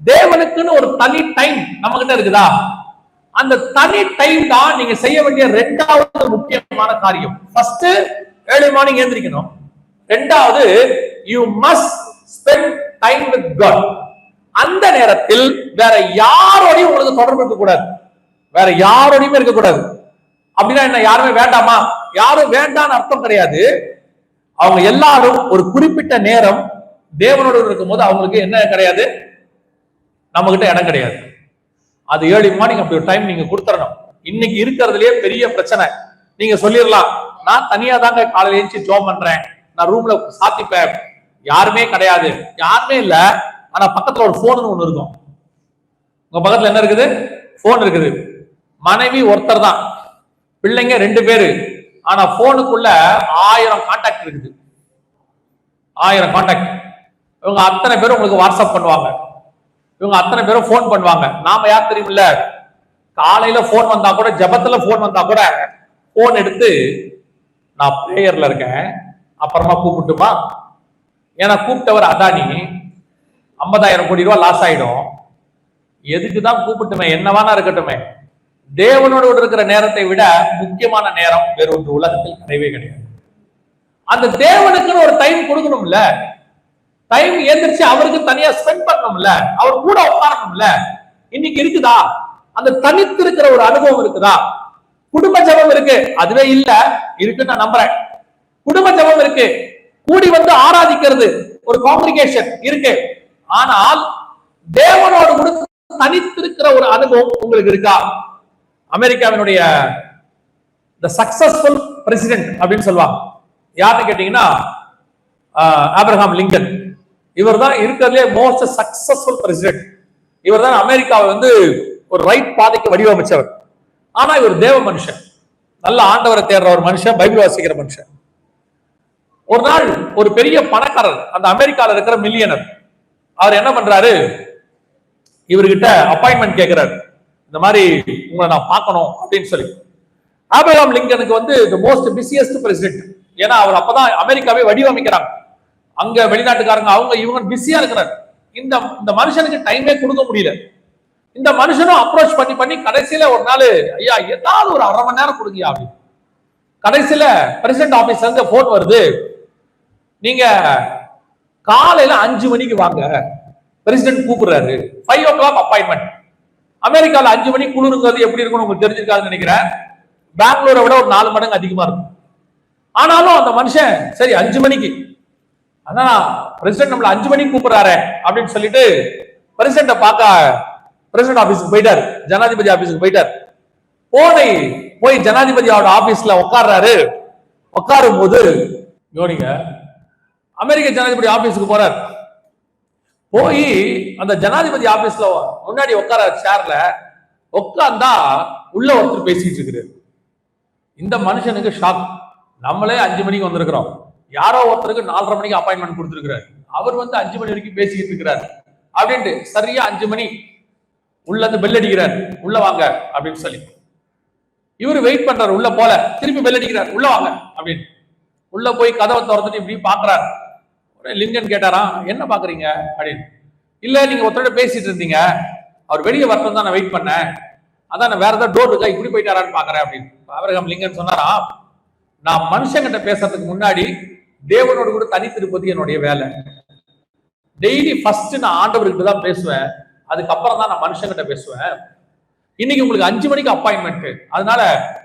தேவனுக்குன்னு ஒரு தனி டைம் நம்ம கிட்ட இருக்குதா? அந்த தனி டைம் தான் நீங்க செய்ய வேண்டிய ரெண்டாவது முக்கியமான காரியம். ஃபர்ஸ்ட் ஏர்லி மார்னிங் எழுந்திருக்கணும். ரெண்டாவது, you must spend time with God. அந்த நேரத்தில் வேற யாரோடையும் உங்களுக்கு தொடர்பு இருக்க கூடாது, வேற யாரோடையுமே இருக்கக்கூடாது. அப்படின்னா என்ன? யாருமே வேண்டாமா? யாரும் வேண்டான்னு அர்த்தம் கிடையாது. அவங்க எல்லாரும் ஒரு குறிப்பிட்ட நேரம் தேவனோடு இருக்கும் போது அவங்களுக்கு என்ன கிடையாது? நம்ம கிட்ட இடம் கிடையாது. அது ஏர்லி மார்னிங் அப்படி ஒரு டைம் நீங்க கொடுத்துடணும். இன்னைக்கு இருக்கிறதுலயே பெரிய பிரச்சனை. நீங்க சொல்லிடலாம், நான் தனியா தாங்க காலையில எழுந்து ஜெபம் பண்றேன், நான் ரூம்ல சாத்திப்பேன், யாருமே கிடையாது. யாருமே இல்ல, ஆனா பக்கத்துல ஒரு போன் ஒண்ணு இருக்கும். உங்க பக்கத்துல என்ன இருக்குது? போன் இருக்குது. மனைவி ஒருத்தர் தான், பிள்ளைங்க 2 பேரு, ஆனா போனுக்குள்ள 1000 கான்டாக்ட் இருக்குது. 1000 கான்டாக்ட். இவங்க அத்தனை பேரும் உங்களுக்கு வாட்ஸ்அப் பண்ணுவாங்க, இவங்க அத்தனை பேரும் போன் பண்ணுவாங்க. நாம யார் தெரியுமில்ல? காலையில போன் வந்தா கூட, ஜபத்துல போன் வந்தா கூட போன் எடுத்து, நான் பிரேயர்ல இருக்கேன், அப்புறமா கூப்பிட்டுமா? ஏன்னா கூப்பிட்டவர் அதானி, 50,000 கோடி ரூபாய் லாஸ் ஆயிடும். எதுக்குதான் கூப்பிட்டுமே, என்னவானா இருக்கட்டுமே. தேவனோடு இருக்கிற நேரத்தை விட முக்கியமான நேரம் வேற ஒன்று உலகத்தில் கிடையவே கிடையாது. அந்த தேவனுக்குன்னு ஒரு டைம் கொடுக்கணும்ல, டைம் எந்திரிச்சு அவருக்கு தனியா ஸ்பெண்ட் பண்ணணும்ல, அவர் கூட உட்காரணும்ல. இன்னைக்கு இருக்குதா? அந்த தனித்து இருக்கிற ஒரு அனுபவம் இருக்குதா? குடும்ப ஜபம் இருக்கு, அதுவே இல்ல, இருக்குன்னு நான் நம்புறேன். குடும்ப ஜபம் இருக்கு, கூடி வந்து ஆராதிக்கிறது ஒரு காம்ப்ளிகேஷன் இருக்கு, ஆனால் தேவனோடு கூட தனித்திருக்கிற ஒரு அனுபவம் உங்களுக்கு இருக்கா? அமெரிக்காவினுடைய சக்சஸ்ஃபுல் பிரசிடென்ட் அப்படின்னு சொல்லுவாங்க, யாருன்னு கேட்டீங்கன்னா ஆபிரகாம் லிங்கன். இவர் தான் இருக்கிறதுலே மோஸ்ட் சக்சஸ்ஃபுல் பிரசிடென்ட். இவர் தான் அமெரிக்காவை வந்து ஒரு ரைட் பாதைக்கு வடிவமைச்சவர். ஆனா இவர் தேவ மனுஷன், நல்ல ஆண்டவரை தேடுற ஒரு மனுஷன், பைபிள் வாசிக்கிற மனுஷன். ஒரு நாள் ஒரு பெரிய பணக்காரர், அந்த அமெரிக்காவில் இருக்கிற மில்லியனர், அவர் என்ன பண்றாரு, இவர்கிட்ட அப்பாயின்மெண்ட் கேட்கிறாரு, இந்த மாதிரி உங்களை நான் பார்க்கணும் அப்படின்னு சொல்லி. ஆபிரகாம் லிங்கனுக்கு வந்து மோஸ்ட் பிஸியஸ்ட் பிரசிடென்ட். ஏன்னா அவர் அப்பதான் அமெரிக்காவே வடிவமைக்கிறாங்க. அங்க வெளிநாட்டுக்காரங்க அவங்க இவங்க பிஸியா இருக்கிறார். இந்த மனுஷனுக்கு டைமே கொடுக்க முடியல. இந்த மனுஷனும் அப்ரோச் பண்ணி கடைசியில ஒரு நாள், ஐயா ஏதாவது ஒரு 1/2 மணி நேரம் கொடுங்க அப்படின்னு. கடைசியில பிரசிடென்ட் ஆபீஸ்ல இருந்து போன் வருது, நீங்க காலையில 5 மணிக்கு வாங்க, பிரசிடென்ட் கூப்பிடுறாரு, 5 o'clock அப்பாயின்மெண்ட். அமெரிக்கால 5 மணிக்கு குளிருங்கிறது எப்படி இருக்குன்னு உங்களுக்கு தெரிஞ்சிருக்காதுன்னு நினைக்கிறேன். பெங்களூரை விட ஒரு 4 மடங்கு அதிகமா இருக்கும். ஆனாலும் அந்த மனுஷன் சரி 5 மணிக்கு அதான் பிரசிடென்ட் நம்மள 5 மணிக்கு கூப்பிடுறாரு அப்படின்னு சொல்லிட்டு பிரசிடென்ட பார்க்க பிரசிடென்ட் ஆபீஸுக்கு போயிட்டார், ஜனாதிபதி ஆபீஸுக்கு போயிட்டார். போய் ஜனாதிபதியோட ஆபீஸ்ல உட்கார்றாரு. உட்காரும் போது யோனிங்க அமெரிக்க ஜனாதிபதி ஆபீஸுக்கு போறார். போய் அந்த ஜனாதிபதி ஆபீஸ்ல முன்னாடி உட்கார சேர்ல உட்கார்ந்தா உள்ள ஒருத்தர் பேசிட்டு இருக்கிறார். இந்த மனுஷனுக்கு ஷாக். நம்மளே 5 மணிக்கு வந்திருக்கிறோம், யாரோ ஒருத்தருக்கு 4:30 மணிக்கு அப்பாயின்மெண்ட் கொடுத்திருக்கிறார், அவர் 5 மணி வரைக்கும் பேசிட்டு இருக்கிறார் அப்படின்ட்டு. சரியா 5 மணி உள்ள இருந்து பெல் அடிக்கிறார், உள்ள வாங்க அப்படின்னு சொல்லி. இவரு வெயிட் பண்றாரு, உள்ள போல. திருப்பி பெல் அடிக்கிறார், உள்ள வாங்க அப்படின்னு. உள்ள போய் கதவை திறந்துட்டு இப்படி பாக்குறாரு. லிங்கன் கேட்டாராம், என்ன பாக்குறீங்க அப்படின்னு. இல்ல நீங்க ஒருத்தரோட பேசிட்டு இருந்தீங்க, அவர் வெளியே வரட்டும் தான் நான் வெயிட் பண்ணேன், அதான் நான் வேற ஏதாவது டோர் இருக்கா இப்படி போயிட்டாரான்னு பாக்குறேன் அப்படின்னு. ஆபிரகாம் லிங்கன் சொன்னாராம், நான் மனுஷங்கிட்ட பேசுறதுக்கு முன்னாடி தேவனோடு கூட தனித்திருப்பது என்னுடைய வேலை. டெய்லி ஃபர்ஸ்ட் நான் ஆண்டவர்கிட்ட தான் பேசுவேன், அதுக்கப்புறம் தான் நான் மனுஷங்கிட்ட பேசுவேன். இன்னைக்கு உங்களுக்கு 5 மணிக்கு அப்பாயின்மெண்ட், அதனால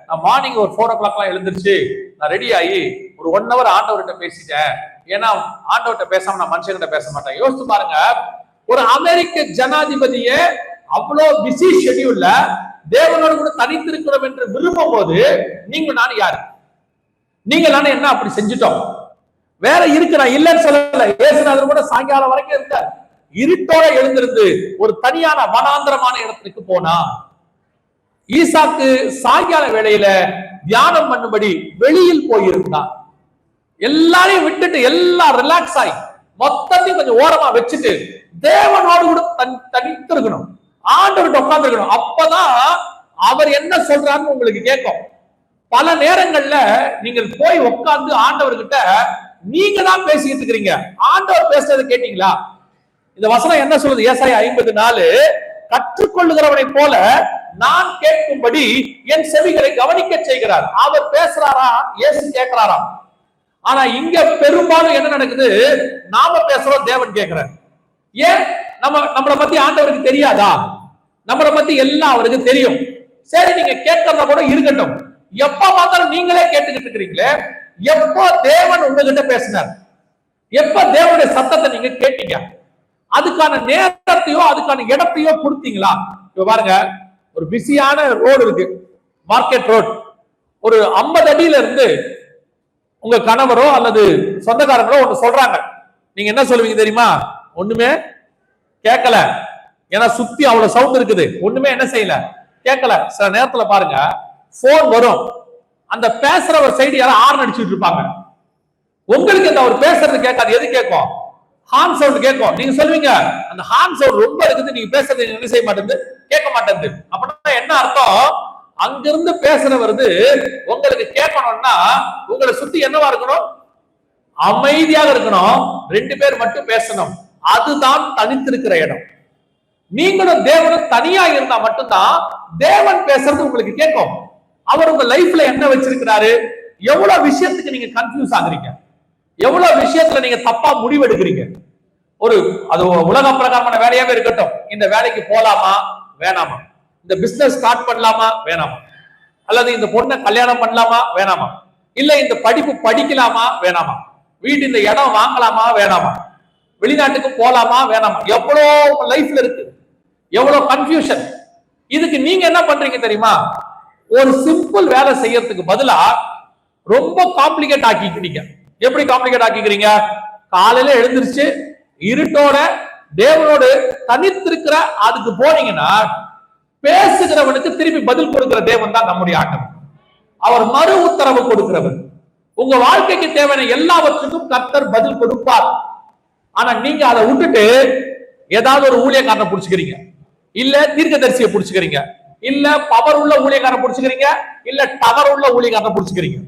நான் மார்னிங் ஒரு 4 o'clock எழுந்திருச்சு நான் ரெடி ஆகி ஒரு 1 hour ஆண்டவர்கிட்ட பேசிட்டேன். ஏன்னா ஆண்டவர்கிட்ட பேசாம நான் மனுஷங்கிட்ட பேச மாட்டேன். யோசிச்சு பாருங்க, ஒரு அமெரிக்க ஜனாதிபதியே அவ்வளோ பிஸி ஷெட்யூல்ல தேவனோடு கூட தனித்திருக்கிறோம் என்று விரும்பும் போது நீங்க நானும் யாரு? நீங்க நானும் என்ன அப்படி செஞ்சுட்டோம்? வேற இருக்கு, நான் இல்லைன்னு சொல்லல. இயேசுநாதர் கூட சாயங்காலம் வரைக்கும் இருந்தார். இருட்டோட எழுந்திருந்து ஒரு தனியான வனாந்திரமான இடத்துக்கு போனா. ஈசாக்கு சாயங்கால வேளையில தியானம் பண்ணும்படி வெளியில் போயிருந்தான். எல்லாரையும் விட்டுட்டு எல்லாம் ரிலாக்ஸ் ஆகி மொத்தத்தையும் கொஞ்சம் ஓரமா வச்சுட்டு தேவனோடு கூட தனித்திருக்கணும், ஆண்டவர்கிட்ட உட்கார்ந்து இருக்கணும். அப்பதான் அவர் என்ன சொல்றாருன்னு உங்களுக்கு கேட்கும். பல நேரங்கள்ல நீங்கள் போய் உட்கார்ந்து ஆண்டவர்கிட்ட நீங்க தான் பேசிட்டு இருக்கிறீங்க, ஆண்டவர் பேசுறதை கேட்டீங்களா? இந்த வசனம் என்ன சொல்லுது? ஏசாயா 50:4, கற்றுக்கொள்ளுகிறவனை போல நான் கேட்கும்படி என் செவிகளை கவனிக்க செய்கிறார். அவர் பேசுறாரா, இயேசு கேட்கிறாரா? ஆனா இங்க பெரும்பாலும் என்ன நடக்குது? நாம பேசுறோம், தேவன் கேட்கிறார். ஏன்? நம்மளை பத்தி ஆண்டவருக்கு தெரியாதா? நம்மளை பத்தி எல்லாம் அவருக்கு தெரியும். சரி, நீங்க கேட்கறத கூட இருக்கட்டும், எப்ப பார்த்தாலும் நீங்களே கேட்டுக்கிட்டு இருக்கிறீங்களே, எப்போ தேவன் உங்ககிட்ட பேசினார்? எப்ப தேவனுடைய சத்தத்தை நீங்க கேட்டீங்க? அதுக்கான நேரத்தையோ அதுக்கான இடத்தையோ கொடுத்தீங்களா? இப்ப பாருங்க, ஒரு பிஸியான ரோடு இருக்கு, மார்க்கெட் ரோட். ஒரு 50 அடியில இருந்து உங்க கணவரோ அல்லது சொந்தக்காரங்களோ ஒண்ணு சொல்றாங்க, நீங்க என்ன சொல்லுவீங்க தெரியுமா? ஒண்ணுமே கேட்கல. ஏன்னா சுத்தி அவ்வளவு சவுண்ட் இருக்குது, ஒண்ணுமே என்ன செய்யல, கேட்கல. சில நேரத்துல பாருங்க, போன் வரும், அந்த பேசுறவர் சைடு யாரும் ஹார்ன் அடிச்சுட்டு இருப்பாங்க. உங்களுக்கு அந்த அவர் பேசுறது கேட்காது. எது கேட்கும்? ஹார்ன் சவுண்ட் கேட்கும். நீங்க சொல்லுவீங்க, அந்த ஹார்ன் சவுண்ட் ரொம்ப இருக்குது, நீங்க பேசுறது என்ன செய்ய மாட்டேங்குது, கேட்க மாட்டேங்குது. அப்படின்னா என்ன அர்த்தம்? அங்கிருந்து பேசுறவருது உங்களுக்கு கேட்கணும்னா உங்களை சுத்தி என்னவா இருக்கணும்? அமைதியாக இருக்கணும். 2 பேர் மட்டும் பேசணும். அதுதான் தனித்திருக்கிற இடம். நீங்களும் தேவனும் தனியா இருந்தா மட்டும்தான் தேவன் பேசுறது உங்களுக்கு கேட்கும். அவர் உங்க லைஃப்ல என்ன வச்சிருக்கிறாரு, எவ்வளவு விஷயத்துக்கு நீங்க கன்ஃபியூஸ் ஆகுறீங்க, எவ்வளவு விஷயத்துல நீங்க தப்பா முடிவெடுக்கிறீங்க. அது உலக பிரகாரமான வேலையாவே இருக்கட்டும், இந்த வேலைக்கு போலாமா வேணாமா, இந்த பிசினஸ் ஸ்டார்ட் பண்ணலாமா வேணாமா, அல்லது இந்த பொண்ணை கல்யாணம் பண்ணலாமா வேணாமா, இல்ல இந்த படிப்பு படிக்கலாமா வேணாமா, வீட்டு இந்த இடம் வாங்கலாமா வேணாமா, வெளிநாட்டுக்கு போலாமா வேணாமா, எவ்வளவு லைஃப்ல இருக்கு, எவ்வளவு கன்ஃபியூஷன். இதுக்கு நீங்க என்ன பண்றீங்க தெரியுமா? ஒரு சிம்பிள் வேலை செய்யறதுக்கு பதிலா ரொம்ப காம்ப்ளிகேட் ஆக்கிக்கிறீங்க. எப்படி காம்ப்ளிகேட் ஆக்கிக்கிறீங்க? காலையில எழுந்திருச்சு இருட்டோட தேவனோடு தனித்திருக்கிற அதுக்கு போனீங்கன்னா, பேசுகிறவனுக்கு திருப்பி பதில் கொடுக்கிற தேவன் தான் நம்முடைய ஆண்டவர். அவர் மறு உத்தரவு கொடுக்கிறவர். உங்க வாழ்க்கைக்கு தேவையான எல்லாவற்றுக்கும் கர்த்தர் பதில் கொடுப்பார். ஆனா நீங்க அதை விட்டுட்டு ஏதாவது ஒரு ஊழியக்காரனை புடிச்சுக்கிறீங்க, இல்ல தீர்க்கதரிசியை புடிச்சுக்கிறீங்க, இல்ல பவர் உள்ள ஊழியக்காரனை புடிச்சுக்கிறீங்க, இல்ல டவர் உள்ள ஊழியக்காரனை புடிச்சுக்கிறீங்க.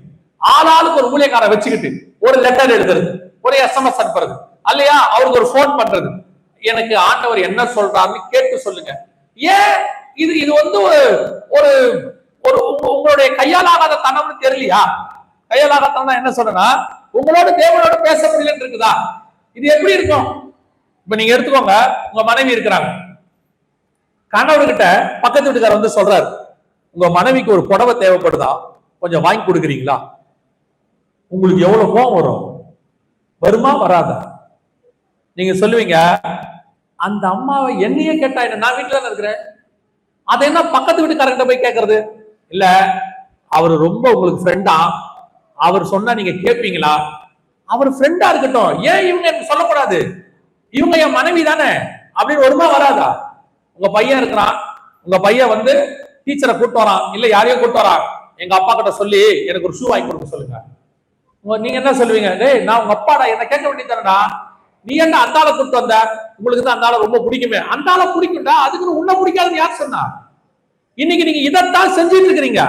ஆளாளுக்கு ஒரு ஊழியக்காரனை வச்சுக்கிட்டு ஒரு லெட்டர் எழுதுறது, ஒரு SMS அனுப்புறது, அல்லையா அவருக்கு ஒரு போன் பண்றது. எனக்கு ஆண்டவர் என்ன சொல்றாருன்னு கேட்டு சொல்லுங்க. ஏன் இது வந்து ஒரு ஒரு உங்களுடைய கையாலாகாத தனம்னு தெரியலையா? கையாலாகாத தனம் என்ன சொல்றேன்னா, உங்களோட தேவனோட பேச முடியலன்னு இருக்குதா? இது எப்படி இருக்கும்? இப்ப நீங்க எடுத்துக்கோங்க, உங்க மனைவி இருக்கிறாங்க, கணவர்கிட்ட பக்கத்து வீட்டுக்காரர் வந்து சொல்றாரு, உங்க மனைவிக்கு ஒரு புடவை தேவைப்படுதா, கொஞ்சம் வாங்கி கொடுக்குறீங்களா? உங்களுக்கு எவ்வளவு கோபம் வரும்? வருமா வராதா? நீங்க சொல்லுவீங்க, அந்த அம்மாவை என்னையே கேட்டா என்ன, நான் வீட்டுல தானே இருக்கிறேன், அதை என்ன பக்கத்து வீட்டுக்காரங்கிட்ட போய் கேட்கறது? இல்ல, அவர் ரொம்ப உங்களுக்கு ஃப்ரெண்டா, அவர் சொன்னா நீங்க கேட்பீங்களா? அவர் ஃப்ரெண்டா இருக்கட்டும், ஏன் இவங்க எனக்கு சொல்லக்கூடாது, இவங்க என் மனைவி தானே அப்படின்னு வருமா வராதா? உங்க பையன் இருக்கிறான், உங்க பையன் வந்து டீச்சரை கூட்டு வரான், இல்ல யாரையும் கூட்டு வரான், எங்க அப்பா கிட்ட சொல்லி எனக்கு ஒரு ஷூ வாங்கி கொடுக்க சொல்லுங்க. நீங்க என்ன சொல்லுவீங்க? டேய், நான் உங்க அப்பாடா, என்ன கேட்க வேண்டியதானடா, நீ என்ன அந்த ஆளை கூட்டு வந்த, உங்களுக்கு தான் அந்த ஆளை ரொம்ப பிடிக்குமே. அந்த ஆளை பிடிக்கும்டா, அதுக்குன்னு உன்ன பிடிக்காதுன்னு யார் சொன்னா? இன்னைக்கு நீங்க இதைத்தான் செஞ்சுட்டு இருக்கிறீங்க.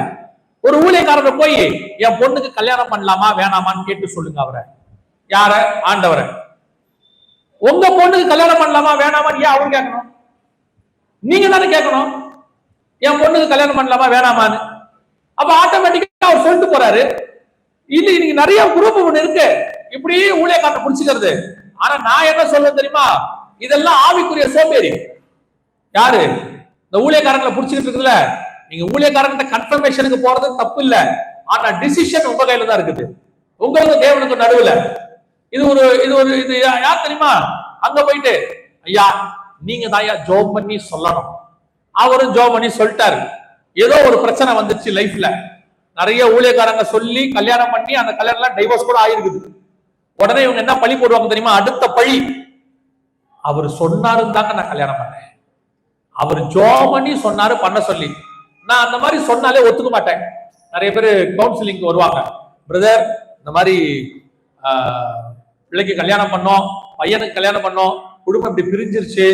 ஒரு ஊழியக்காரரை போய் என் பொண்ணுக்கு கல்யாணம் பண்ணலாமா வேணாமான்னு கேட்டு சொல்லுங்க. அவரை யார? ஆண்டவரை. உங்க பொண்ணுக்கு கல்யாணம் பண்ணலாமா வேணாமான்னு ஏன் அவரு கேட்கணும்? நீங்க தானே கேட்கணும், என் பொண்ணுக்கு கல்யாணம் பண்ணலாமா வேணாமான்னு. அப்ப ஆட்டோமேட்டிக்கா அவர் சொல்லிட்டு போறாரு. இல்ல, இன்னைக்கு நிறைய குரூப் ஒண்ணு இருக்கு இப்படி ஊழியக்காரனை பிடிச்சிக்கிறது. ஆனா நான் என்ன சொல்றேன் தெரியுமா? இதெல்லாம் ஆவிக்குரிய சோம்பேறி. யாரு? இந்த ஊழியக்காரங்களை பிடிச்சிட்டு இருக்குதுல. நீங்க ஊழியக்காரங்கிட்ட கன்ஃபர்மேஷனுக்கு போறது தப்பு இல்ல, ஆனா டிசிஷன் உங்க கையில தான் இருக்குது, உங்களுக்கு தேவனுக்கு நடுவுல. இது யார் தெரியுமா? அங்க போயிட்டு, ஐயா நீங்க தான் ஜோம் பண்ணி சொல்லணும். அவரும் ஜோம் பண்ணி சொல்லிட்டாரு. ஏதோ ஒரு பிரச்சனை வந்துச்சு லைஃப்ல, நிறைய ஊழியக்காரங்க சொல்லி கல்யாணம் பண்ணி அந்த கல்யாணம் டைவோர்ஸ் கூட ஆயிருக்குது. உடனே இவங்க என்ன பழி போடுவாங்க தெரியுமா? அடுத்த பழி, அவர் சொன்னாரு தாங்க நான் கல்யாணம் பண்ணேன், அவர் ஜோம் பண்ணி சொன்னாரு பண்ண சொல்லி. நான் அந்த மாதிரி சொன்னாலே ஒத்துக்க மாட்டேன். நிறைய பேர் கவுன்சிலிங் வருவாங்க, பிரதர் இந்த மாதிரி பிள்ளைக்கு கல்யாணம் பண்ணோம், பையனுக்கு கல்யாணம் பண்ணோம், குடும்பம் இப்படி பிரிஞ்சிருச்சு,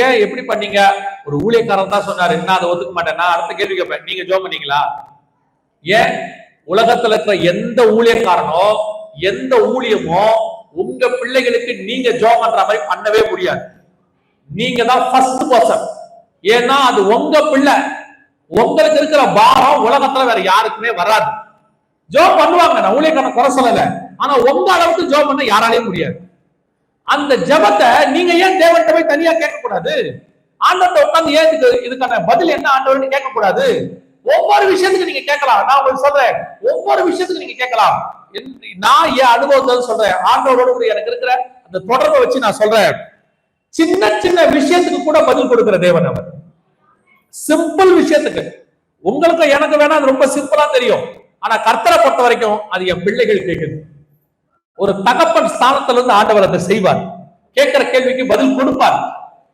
ஏன் எப்படி பண்ணீங்க? ஒரு ஊழியக்காரன் தான் சொன்னாரு. நான் அதை ஒத்துக்க மாட்டேன். நான் அடுத்த கேள்வி கேட்பேன், நீங்க ஜோம் பண்ணீங்களா? ஏன் உலகத்துல இருக்கிற எந்த ஊழியக்காரனோ எந்த ஊழியமோ உங்க பிள்ளைகளுக்கு நீங்க ஜோம் பண்ற மாதிரி பண்ணவே முடியாது. நீங்க தான் ஃபர்ஸ்ட் பர்சன். ஏன்னா அது உங்க பிள்ளை, உங்களுக்கு இருக்கிற பாரம் உலகத்துல வேற யாருக்குமே வராது. ஜோம் பண்ணுவாங்க, நான் ஊழியக்காரன் குறை சொல்லல, ஆனா உங்க அளவுக்கு ஜோம் பண்ண யாராலையும் முடியாது. அந்த ஜபத்தை நீங்க ஏன் தேவன்கிட்ட போய் தனியா கேட்க கூடாது? ஆண்டவர்கிட்ட உட்கார்ந்து ஏன் இதுக்கான பதில் என்ன ஆண்டவர்னு கேட்க கூடாது? ஒவ்வொரு விஷயத்துக்கு நீங்க கேட்கலாம். நான் உங்களுக்கு சொல்றேன், ஒவ்வொரு விஷயத்துக்கு நீங்க கேட்கலாம். நான் என் அனுபவத்தை சொல்றேன், ஆண்டவரோடு எனக்கு இருக்கிற அந்த தொடர்பை வச்சு நான் சொல்றேன். சின்ன சின்ன விஷயத்துக்கு கூட பதில் கொடுக்கிற தேவன் அவர். சிம்பிள் விஷயத்துக்கு உங்களுக்கு எனக்கு வேணா அது ரொம்ப சிம்பிளா தெரியும், ஆனா கர்த்தரை பொறுத்த வரைக்கும் அது என் பிள்ளைகள் கேட்குது. ஒரு தகப்பன் ஸ்தானத்துல இருந்து ஆண்டவர் அதை செய்வார், கேட்கிற கேள்விக்கு பதில் கொடுப்பார்.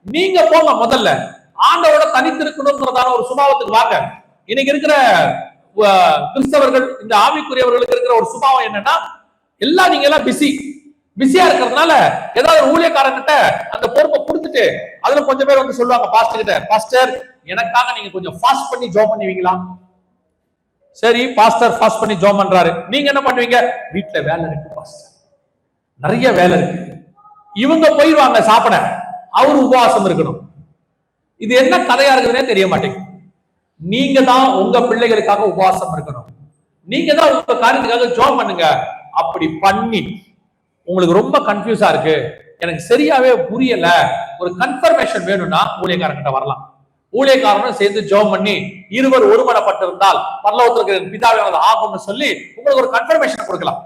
நீங்க போங்க, முதல்ல ஆண்டவரோட தனித்திருக்கணும்ன்றதான ஒரு சுபாவத்துக்கு வாங்க. இன்னைக்கு இருக்கிற கிறிஸ்தவர்கள், இந்த ஆவிக்குரியவர்களுக்கு இருக்கிற ஒரு சுபாவம் என்னன்னா, எல்லாம் நீங்க எல்லாம் பிஸியா இருக்கிறதுனால ஏதாவது ஊழியக்காரங்கிட்ட அந்த பொறுப்பை கொடுத்துட்டு அதுல கொஞ்சம் பேர் வந்து சொல்லுவாங்க பாஸ்டர் கிட்ட, பாஸ்டர் எனக்காக நீங்க கொஞ்சம் ஃபாஸ்ட் பண்ணி ஜோம் பண்ணுவீங்களா? சரி, பாஸ்டர் ஃபாஸ்ட் பண்ணி ஜோம் பண்றாரு, நீங்க என்ன பண்ணுவீங்க? வீட்டுல வேலை இருக்கு பாஸ்டர், நிறைய வேலை இருக்கு. இவங்க போயிடுவாங்க சாப்பிட, அவரு உபவாசம் இருக்கணும். இது என்ன கதையா இருக்குதுன்னே தெரிய மாட்டேங்குது. நீங்க தான் உங்க பிள்ளைகளுக்காக உபவாசம் இருக்கணும், நீங்க தான் உங்க காரியத்துக்காக ஜோம் பண்ணுங்க. அப்படி பண்ணி உங்களுக்கு ரொம்ப கன்ஃபியூஸா இருக்கு, எனக்கு சரியாவே புரியல, ஒரு கன்ஃபர்மேஷன் வேணும்னா ஊழியக்காரங்கிட்ட வரலாம். ஊழியக்காரனும் சேர்ந்து ஜோம் பண்ணி இருவர் ஒருமனப்பட்டிருந்தால் பரலோகத்திற்கு பிதாவே ஆகும்னு சொல்லி உங்களுக்கு ஒரு கன்ஃபர்மேஷன் கொடுக்கலாம்.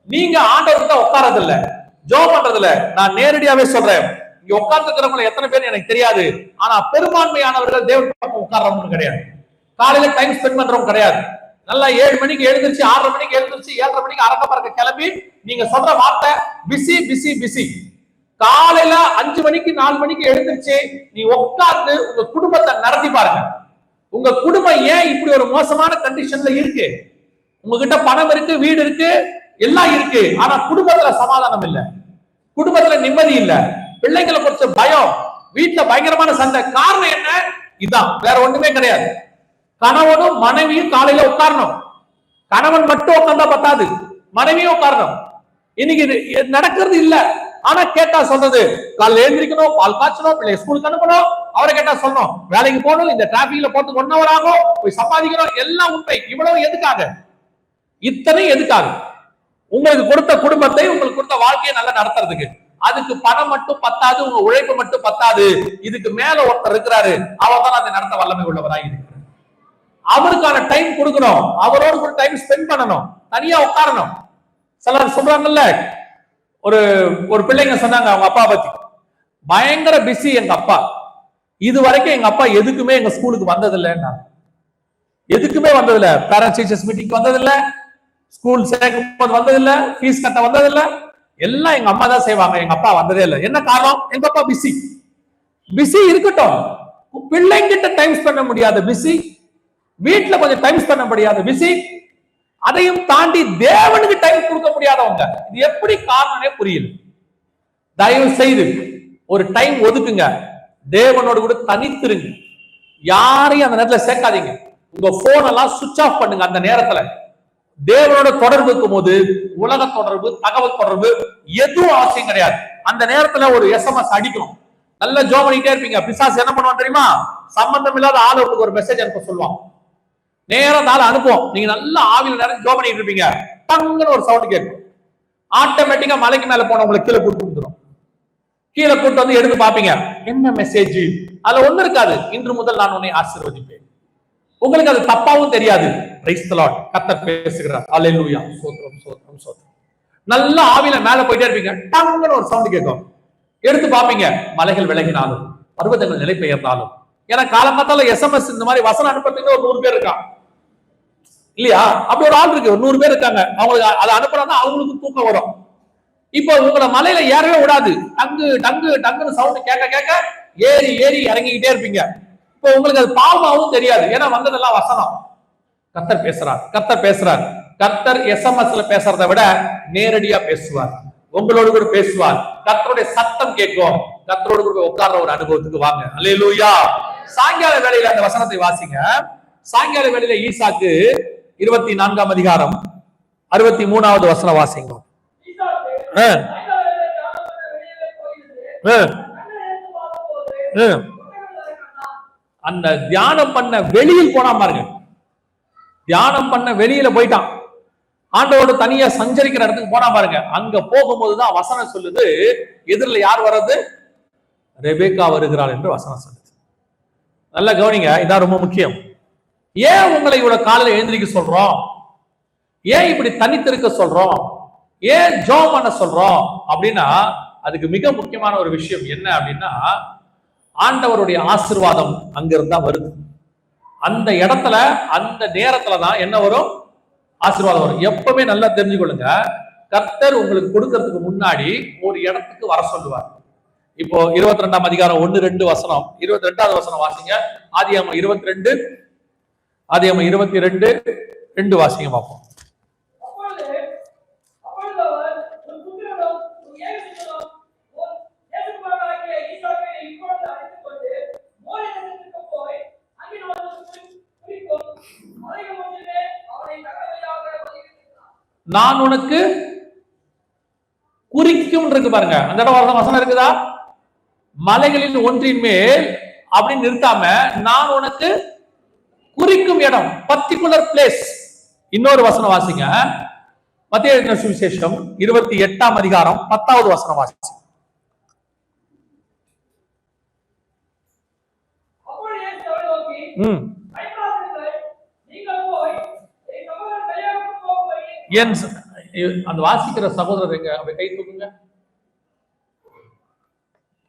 நீங்க ஆண்டவர்கிட்ட உட்காரது இல்ல, ஜோம் பண்றது இல்ல. நான் நேரடியாவே சொல்றேன், இங்க உட்கார்ந்து இருக்கிறவங்க எத்தனை பேர் எனக்கு தெரியாது, ஆனா பெரும்பான்மையானவர்கள் தேவன் பக்கம் உட்கார்றவங்க கிடையாது, காலையில டைம் ஸ்பெண்ட் பண்றவங்க கிடையாது. நல்லா 7 மணிக்கு எழுந்திருச்சு, 6:30 மணிக்கு எழுந்திருச்சு, 7:30 மணிக்கு அரக்க பறக்க கிளம்பி நீங்க சொல்ற வார்த்தை பிஸி பிஸி பிஸி. காலையில 5 மணிக்கு 4 மணிக்கு எழுந்திருச்சு நீ உட்கார்ந்து உங்க குடும்பத்தை நடத்தி பாருங்க. உங்க குடும்பம் ஏன் இப்படி ஒரு மோசமான கண்டிஷன்ல இருக்கு? உங்ககிட்ட பணம் இருக்கு, வீடு இருக்கு, எல்லாம் இருக்கு, ஆனா குடும்பத்துல சமாதானம் இல்ல, குடும்பத்துல நிம்மதி இல்ல, பிள்ளைங்களை குறிச்ச பயம், வீட்டுல பயங்கரமான சண்டை. காரணம் என்ன? இதான், வேற ஒண்ணுமே கிடையாது. கணவனும் மனைவியும் காலையில உட்காரணும். கணவன் மட்டும் உட்கார்ந்தா பத்தாது, மனைவியும் உட்காரணும். இன்னைக்கு நடக்கிறது இல்ல. ஆனா கேட்டா சொல்றது, காலையில எழுந்திரிக்கணும், பால் காய்ச்சணும், பிள்ளை ஸ்கூலுக்கு அனுப்பணும், அவரை கேட்டா சொல்லணும் வேலைக்கு போகணும், இந்த டிராபிக்ல போட்டு 1 hour ஆகும், போய் சம்பாதிக்கணும், எல்லாம் உண்மை. இவ்வளவு எதுக்காக? இத்தனை எதுக்காக? உங்களுக்கு கொடுத்த குடும்பத்தை, உங்களுக்கு கொடுத்த வாழ்க்கையை நல்லா நடத்துறதுக்கு. அதுக்கு பணம் மட்டும் பத்தாது, உங்க உழைப்பு மட்டும் பத்தாது, இதுக்கு மேல ஒருத்தர் இருக்கிறாரு, அவர் தான் அதை நடத்த வல்லமை உள்ளவராக இருக்கிறார். அவருக்கான டைம் கொடுக்கணும், அவரோடு கூட டைம் ஸ்பெண்ட் பண்ணணும், தனியா உட்காரணும். சிலர் சொல்றாங்கல்ல, ஒரு ஒரு பிள்ளைங்க சொன்னாங்க அவங்க அப்பா பத்தி, பயங்கர பிஸி எங்க அப்பா, இது வரைக்கும் எங்க அப்பா எதுக்குமே எங்க ஸ்கூலுக்கு வந்ததில்லைன்னா, எதுக்குமே வந்ததில்ல, பேரண்ட்ஸ் டீச்சர்ஸ் மீட்டிங் வந்ததில்ல, ஸ்கூல் சேர்க்கும் போது வந்ததில்ல, ஃபீஸ் கட்ட வந்ததில்ல, எல்லாம் எங்க அம்மா தான் செய்வாங்க, எங்க அப்பா வந்ததே இல்லை. என்ன காரணம்? எங்க அப்பா பிஸி. பிஸி இருக்கட்டும், பிள்ளைங்கிட்ட டைம் ஸ்பெண்ட் பண்ண முடியாத பிஸி, வீட்டுல கொஞ்சம் டைம் ஸ்பெண்ட் பண்ண முடியாத பிஸி, அதையும் தாண்டி தேவனுக்கு டைம் கொடுக்க முடியாதவங்க. இது எப்படி காரணமே புரியல. தயவு செய்து ஒரு டைம் ஒதுக்குங்க, தேவனோடு கூட தனித்திருங்க, யாரையும் அந்த நேரத்துல சேர்க்காதீங்க. உங்க போன் எல்லாம் சுவிட்ச் ஆஃப் பண்ணுங்க. அந்த நேரத்துல தேவனோட தொடர்பு இருக்கும் போது உலக தொடர்பு, தகவல் தொடர்பு எதுவும் அவசியம் கிடையாது. அந்த நேரத்துல ஒரு எஸ்எம்எஸ் அடிக்கணும், நல்ல ஜோம் பண்ணிட்டே இருப்பீங்க. பிசாசு என்ன பண்ணுவான் தெரியுமா? சம்பந்தம் இல்லாத ஆளுக்கு ஒரு மெசேஜ் அனுப்ப சொல்லுவான். நேரம் நாள் அனுப்புவோம், நீங்க நல்ல ஆவியில நேரம் ஜோம் பண்ணிட்டு இருப்பீங்க, டங்குன்னு ஒரு சவுண்ட் கேட்கும். ஆட்டோமேட்டிக்கா மலைக்கு மேல போனவங்களுக்கு கீழே கூட்டு வந்துடும். கீழே கூட்டு வந்து எடுத்து பாப்பீங்க, என்ன மெசேஜ்? அதுல ஒண்ணு இருக்காது, இன்று முதல் நான் உன்னை ஆசீர்வதிப்பேன். உங்களுக்கு அது தப்பாவும் தெரியாது. பிரைஸ் தி லார்ட், கர்த்தர் பேசுகிறார். அல்லேலூயா, ஸ்தோத்திரம் ஸ்தோத்திரம் ஸ்தோத்திரம். நல்ல ஆவியில மேல போயிட்டே இருப்பீங்க, டங்குன்னு ஒரு சவுண்ட் கேட்கும். எடுத்து பாப்பீங்க, மலைகள் விலகினாலும் பர்வதங்கள் நிலை பெயர்ந்தாலும். ஏன்னா காலங்காத்தால எஸ்எம்எஸ் இந்த மாதிரி வசனம் அனுப்புறதுக்கு ஒரு 100 பேர் இருக்கான் இல்லையா? அப்படி ஒரு ஆள் இருக்கு, ஒரு 100 பேர் இருக்காங்க. அவங்களுக்கு அதை அனுப்புறாங்க, அவங்களுக்கு தூக்கம் வரும். இப்போ உங்களை மலையில ஏறவே விடாது, டங்கு டங்கு டங்குன்னு சவுண்ட் கேட்க கேட்க ஏறி ஏறி இறங்கிக்கிட்டே இருப்பீங்க. இப்போ உங்களுக்கு அது பாவமாவும் தெரியாது, ஏன்னா வந்ததெல்லாம் வசனம். கர்த்தர் பேசுறார், கர்த்தர் பேசுறார். கர்த்தர் எஸ்எம்எஸ்ல பேசுறதை விட நேரடியா பேசுவார், உங்களோடு கூட பேசுவார். கர்த்தருடைய சத்தம் கேட்கும், கர்த்தரோடு கூட உட்கார்ற ஒரு அனுபவத்துக்கு வாங்க. அல்லேலூயா. சாயங்கால வேளையில அந்த வசனத்தை வாசிங்க. சாயங்கால வேளையில ஈசாக்கு 24ஆம் அதிகாரம் 63வது வசனம் வாசிங்க. அந்த தியானம் பண்ண வெளியில் போனா பாருங்க, தியானம் பண்ண வெளியில போயிட்டான், ஆண்டோடு தனியா சஞ்சரிக்கிற இடத்துக்கு போனா பாருங்க. அங்க போகும்போதுதான் வசனம் சொல்லுது, எதிரில் யார் வர்றது? ரெபேக்கா வருகிறாள் என்று வசனம் சொல்லுது. நல்ல கவனிங்க, இதான் ரொம்ப முக்கியம். ஏன் உங்களை இவ்வளவு காலையில எழுந்திரிக்க சொல்றோம்? ஏன் இப்படி தனித்திருக்க சொல்றோம்? ஏன் ஜெபம் பண்ண சொல்றோம் அப்படின்னா, அதுக்கு மிக முக்கியமான ஒரு விஷயம் என்ன அப்படின்னா, ஆண்டவருடைய ஆசீர்வாதம் அங்கிருந்தா வருது. அந்த இடத்துல அந்த நேரத்துலதான் என்ன வரும்? ஆசீர்வாதம் வரும். எப்பவுமே நல்லா தெரிஞ்சுக்கொள்ளுங்க, கர்த்தர் உங்களுக்கு கொடுக்கறதுக்கு முன்னாடி ஒரு இடத்துக்கு வர சொல்லுவார். இப்போ 22ஆம் அதிகாரம் 1-2 வசனம், 22வது வசனம் வாசிங்க. ஆதியாகமம் 22, ஆதியாகமம் 22:2 வாசிங்க பார்ப்போம். நான் உனக்கு குறிக்கும் இருக்கு பாருங்க, அந்த இடம் வசனம் இருக்குதா? மலைகளின் ஒன்றின் மேல் அப்படின்னு நிறுத்தாம, நான் உனக்கு குறிக்கும் இடம், பர்டிகுலர் பிளேஸ். இன்னொரு வசனம் வாசிங்க, மத்தேயு எழுதின சுவிசேஷம் 28ஆம் அதிகாரம் 10வது வசனம் வாசிங்க. அந்த வாசிக்கிற சகோதரர் எங்க? கை தூக்குங்க,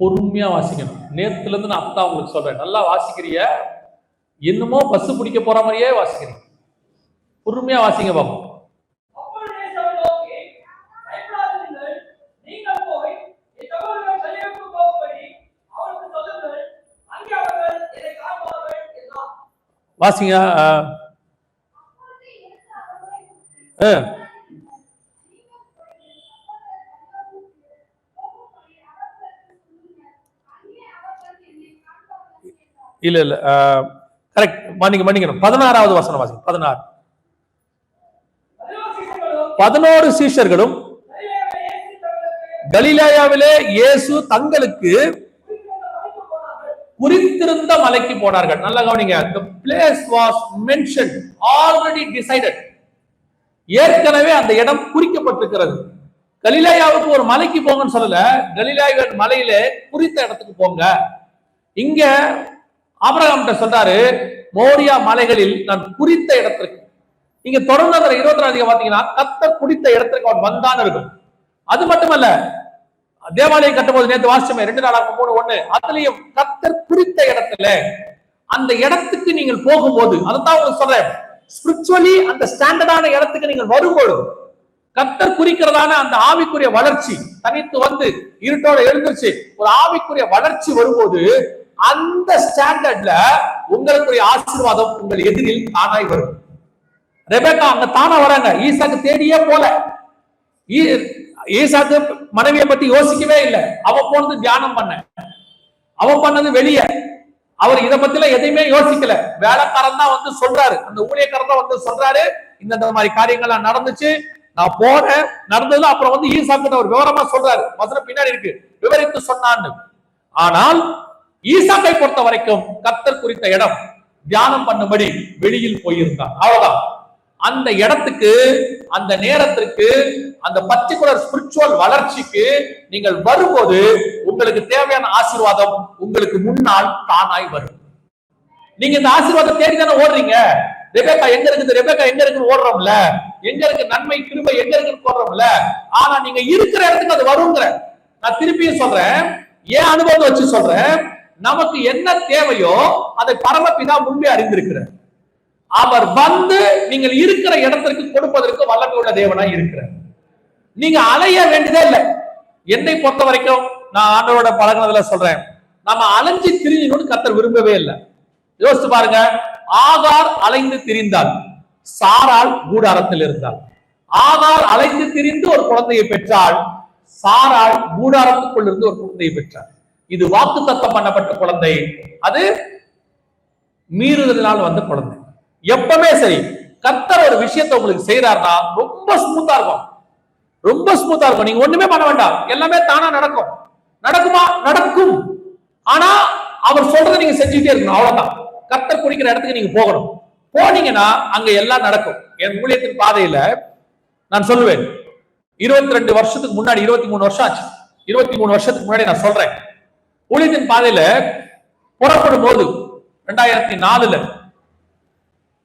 பொறுமையா வாசிக்கணும். நேத்துல இருந்து நான் அப்பதான் உங்களுக்கு சொல்றேன், நல்லா வாசிக்கிறிய, என்னமோ பஸ் பிடிக்க போற மாதிரியே வாசிக்கிறீங்க. பொறுமையா வாசிங்க பாப்போம். வாசிங்க. இல்ல இல்ல, கரெக்ட், மன்னிக்கணும். 16வது வசனம் வாசிங்க. 16. 11 சீஷர்களும் கலிலேயாவிலே இயேசு தங்களுக்கு குறித்திருந்த மலைக்கு போனார்கள். நல்லா கவனிங்க, the place was mentioned, already decided. ஏற்கனவே அந்த இடம் குறிக்கப்பட்டிருக்கிறது. கலிலேயாவுக்கு ஒரு மலைக்கு போங்கன்னு சொல்லல, கலிலேயாவின் மலையில குறித்த இடத்துக்கு போங்க. இங்க ஆபிரகாம் சொல்றாரு, மோரியா மலைகளில் நான் குறித்த இடத்திற்கு. இங்க தொடர்ந்து அந்த 22 பாத்தீங்கன்னா, கர்த்தர் குறித்த இடத்திற்கு அவன் வந்தான் இருக்கும். அது மட்டுமல்ல, தேவாலயம் கட்டும்போது நேற்று வாசிச்சமே 2 நாளாகமம் 3:1 அதுலயும் கர்த்தர் குறித்த இடத்துல அந்த இடத்துக்கு நீங்கள் போகும்போது, அதான் உங்களுக்கு சொல்றேன், ஸ்பிரிச்சுவலி அந்த ஸ்டாண்டர்டான இடத்துக்கு நீங்கள் வரும்போது கர்த்தர் குறிக்கிறதான அந்த ஆவிக்குரிய வளர்ச்சி தனித்து வந்து இருட்டோட எழுந்துச்சு ஒரு ஆவிக்குரிய வளர்ச்சி வரும்போது அந்த ஸ்டாண்டர்ட்ல உங்களுக்குரிய ஆசீர்வாதம் உங்கள் எதிரில் தானாய் வரும். ரெபெக்கா அங்க தானா வராங்க, ஈசாக்கு தேடியே போல. ஈசாக்கு மனைவியை பத்தி யோசிக்கவே இல்லை. அவன் போனது தியானம் பண்ண, அவன் பண்ணது வெளியே. அவர் இதை பத்தி எல்லாம் எதையுமே யோசிக்கல. வேலைக்காரன் தான் வந்து சொல்றாரு, அந்த ஊழியக்காரன் தான் வந்து சொல்றாரு, இந்த மாதிரி காரியங்கள்லாம் நடந்துச்சு, நான் போனேன், நடந்ததுல. அப்புறம் வந்து ஈசாக்கு அவர் விவரமா சொல்றாரு, வசனம் பின்னாடி இருக்கு, விவரித்து சொன்னான்னு. ஆனால் ஈசாக்கை பொறுத்த வரைக்கும் கர்த்தர் குறித்த இடம் தியானம் பண்ணும்படி வெளியில் போயிருந்தான். அவ்வளவுதான். அந்த இடத்துக்கு, அந்த நேரத்திற்கு, அந்த பர்டிகுலர் ஸ்பிரிச்சுவல் வளர்ச்சிக்கு நீங்கள் வரும்போது உங்களுக்கு தேவையான ஆசீர்வாதம் உங்களுக்கு முன்னால் தானாய் வரும். நீங்க இந்த ஆசீர்வாதம் தேடி தானே ஓடுறீங்க. ரெபெக்கா எங்க இருக்குது, ரெபெக்கா எங்க இருக்குன்னு ஓடுறோம்ல, எங்க இருக்கு நன்மை கிருபை எங்க இருக்குன்னு ஓடுறோம்ல. ஆனா நீங்க இருக்கிற இடத்துக்கு அது வருங்கிற. நான் திருப்பியும் சொல்றேன், ஏன் அனுபவத்தை வச்சு சொல்றேன், நமக்கு என்ன தேவையோ அதை பரமபிதா முன்பே அறிந்திருக்கிறார். அவர் வந்து நீங்கள் இருக்கிற இடத்திற்கு கொடுப்பதற்கு வல்லமை உள்ள தேவனாய் இருக்கிறார். நீங்க அலைய வேண்டியதே இல்லை. என்னை பொறுத்த வரைக்கும் நான் ஆண்டவரோட பழகினதுல சொல்றேன், நம்ம அலைஞ்சு திரிஞ்சணும்னு கர்த்தர் விரும்பவே இல்லை. யோசிச்சு பாருங்க, ஆகார் அலைந்து திரிந்தாள், சாராள் கூடாரத்தில் இருந்தாள். ஆகார் அலைந்து திரிந்து ஒரு குழந்தையை பெற்றாள், சாராள் கூடாரத்துக்குள் இருந்து ஒரு குழந்தையை பெற்றாள். இது வாக்குத்தத்தம் பண்ணப்பட்ட குழந்தை, அது மீறுதலினால் வந்த குழந்தை. எப்பவுமே சரி, கர்த்தர் ஒரு விஷயத்தை உங்களுக்கு செய்யறாருன்னா ரொம்ப ஸ்மூத்தா இருக்கும், ரொம்ப ஸ்மூத்தா இருக்கும். நீங்க ஒண்ணுமே பண்ண வேண்டாம், எல்லாமே தானா நடக்கும். நடக்குமா? நடக்கும். ஆனா அவர் சொல்றதை நீங்க செஞ்சுட்டே இருக்கணும், அவ்வளவுதான். கர்த்தர் குறிக்கிற இடத்துக்கு நீங்க போகணும். போனீங்கன்னா அங்க எல்லாம் நடக்கும். என் ஊழியத்தின் பாதையில நான் சொல்லுவேன், 22 வருஷத்துக்கு முன்னாடி, 23 வருஷம் ஆச்சு, 23 வருஷத்துக்கு முன்னாடி நான் சொல்றேன், ஊழியத்தின் பாதையில புறப்படும் போது 2004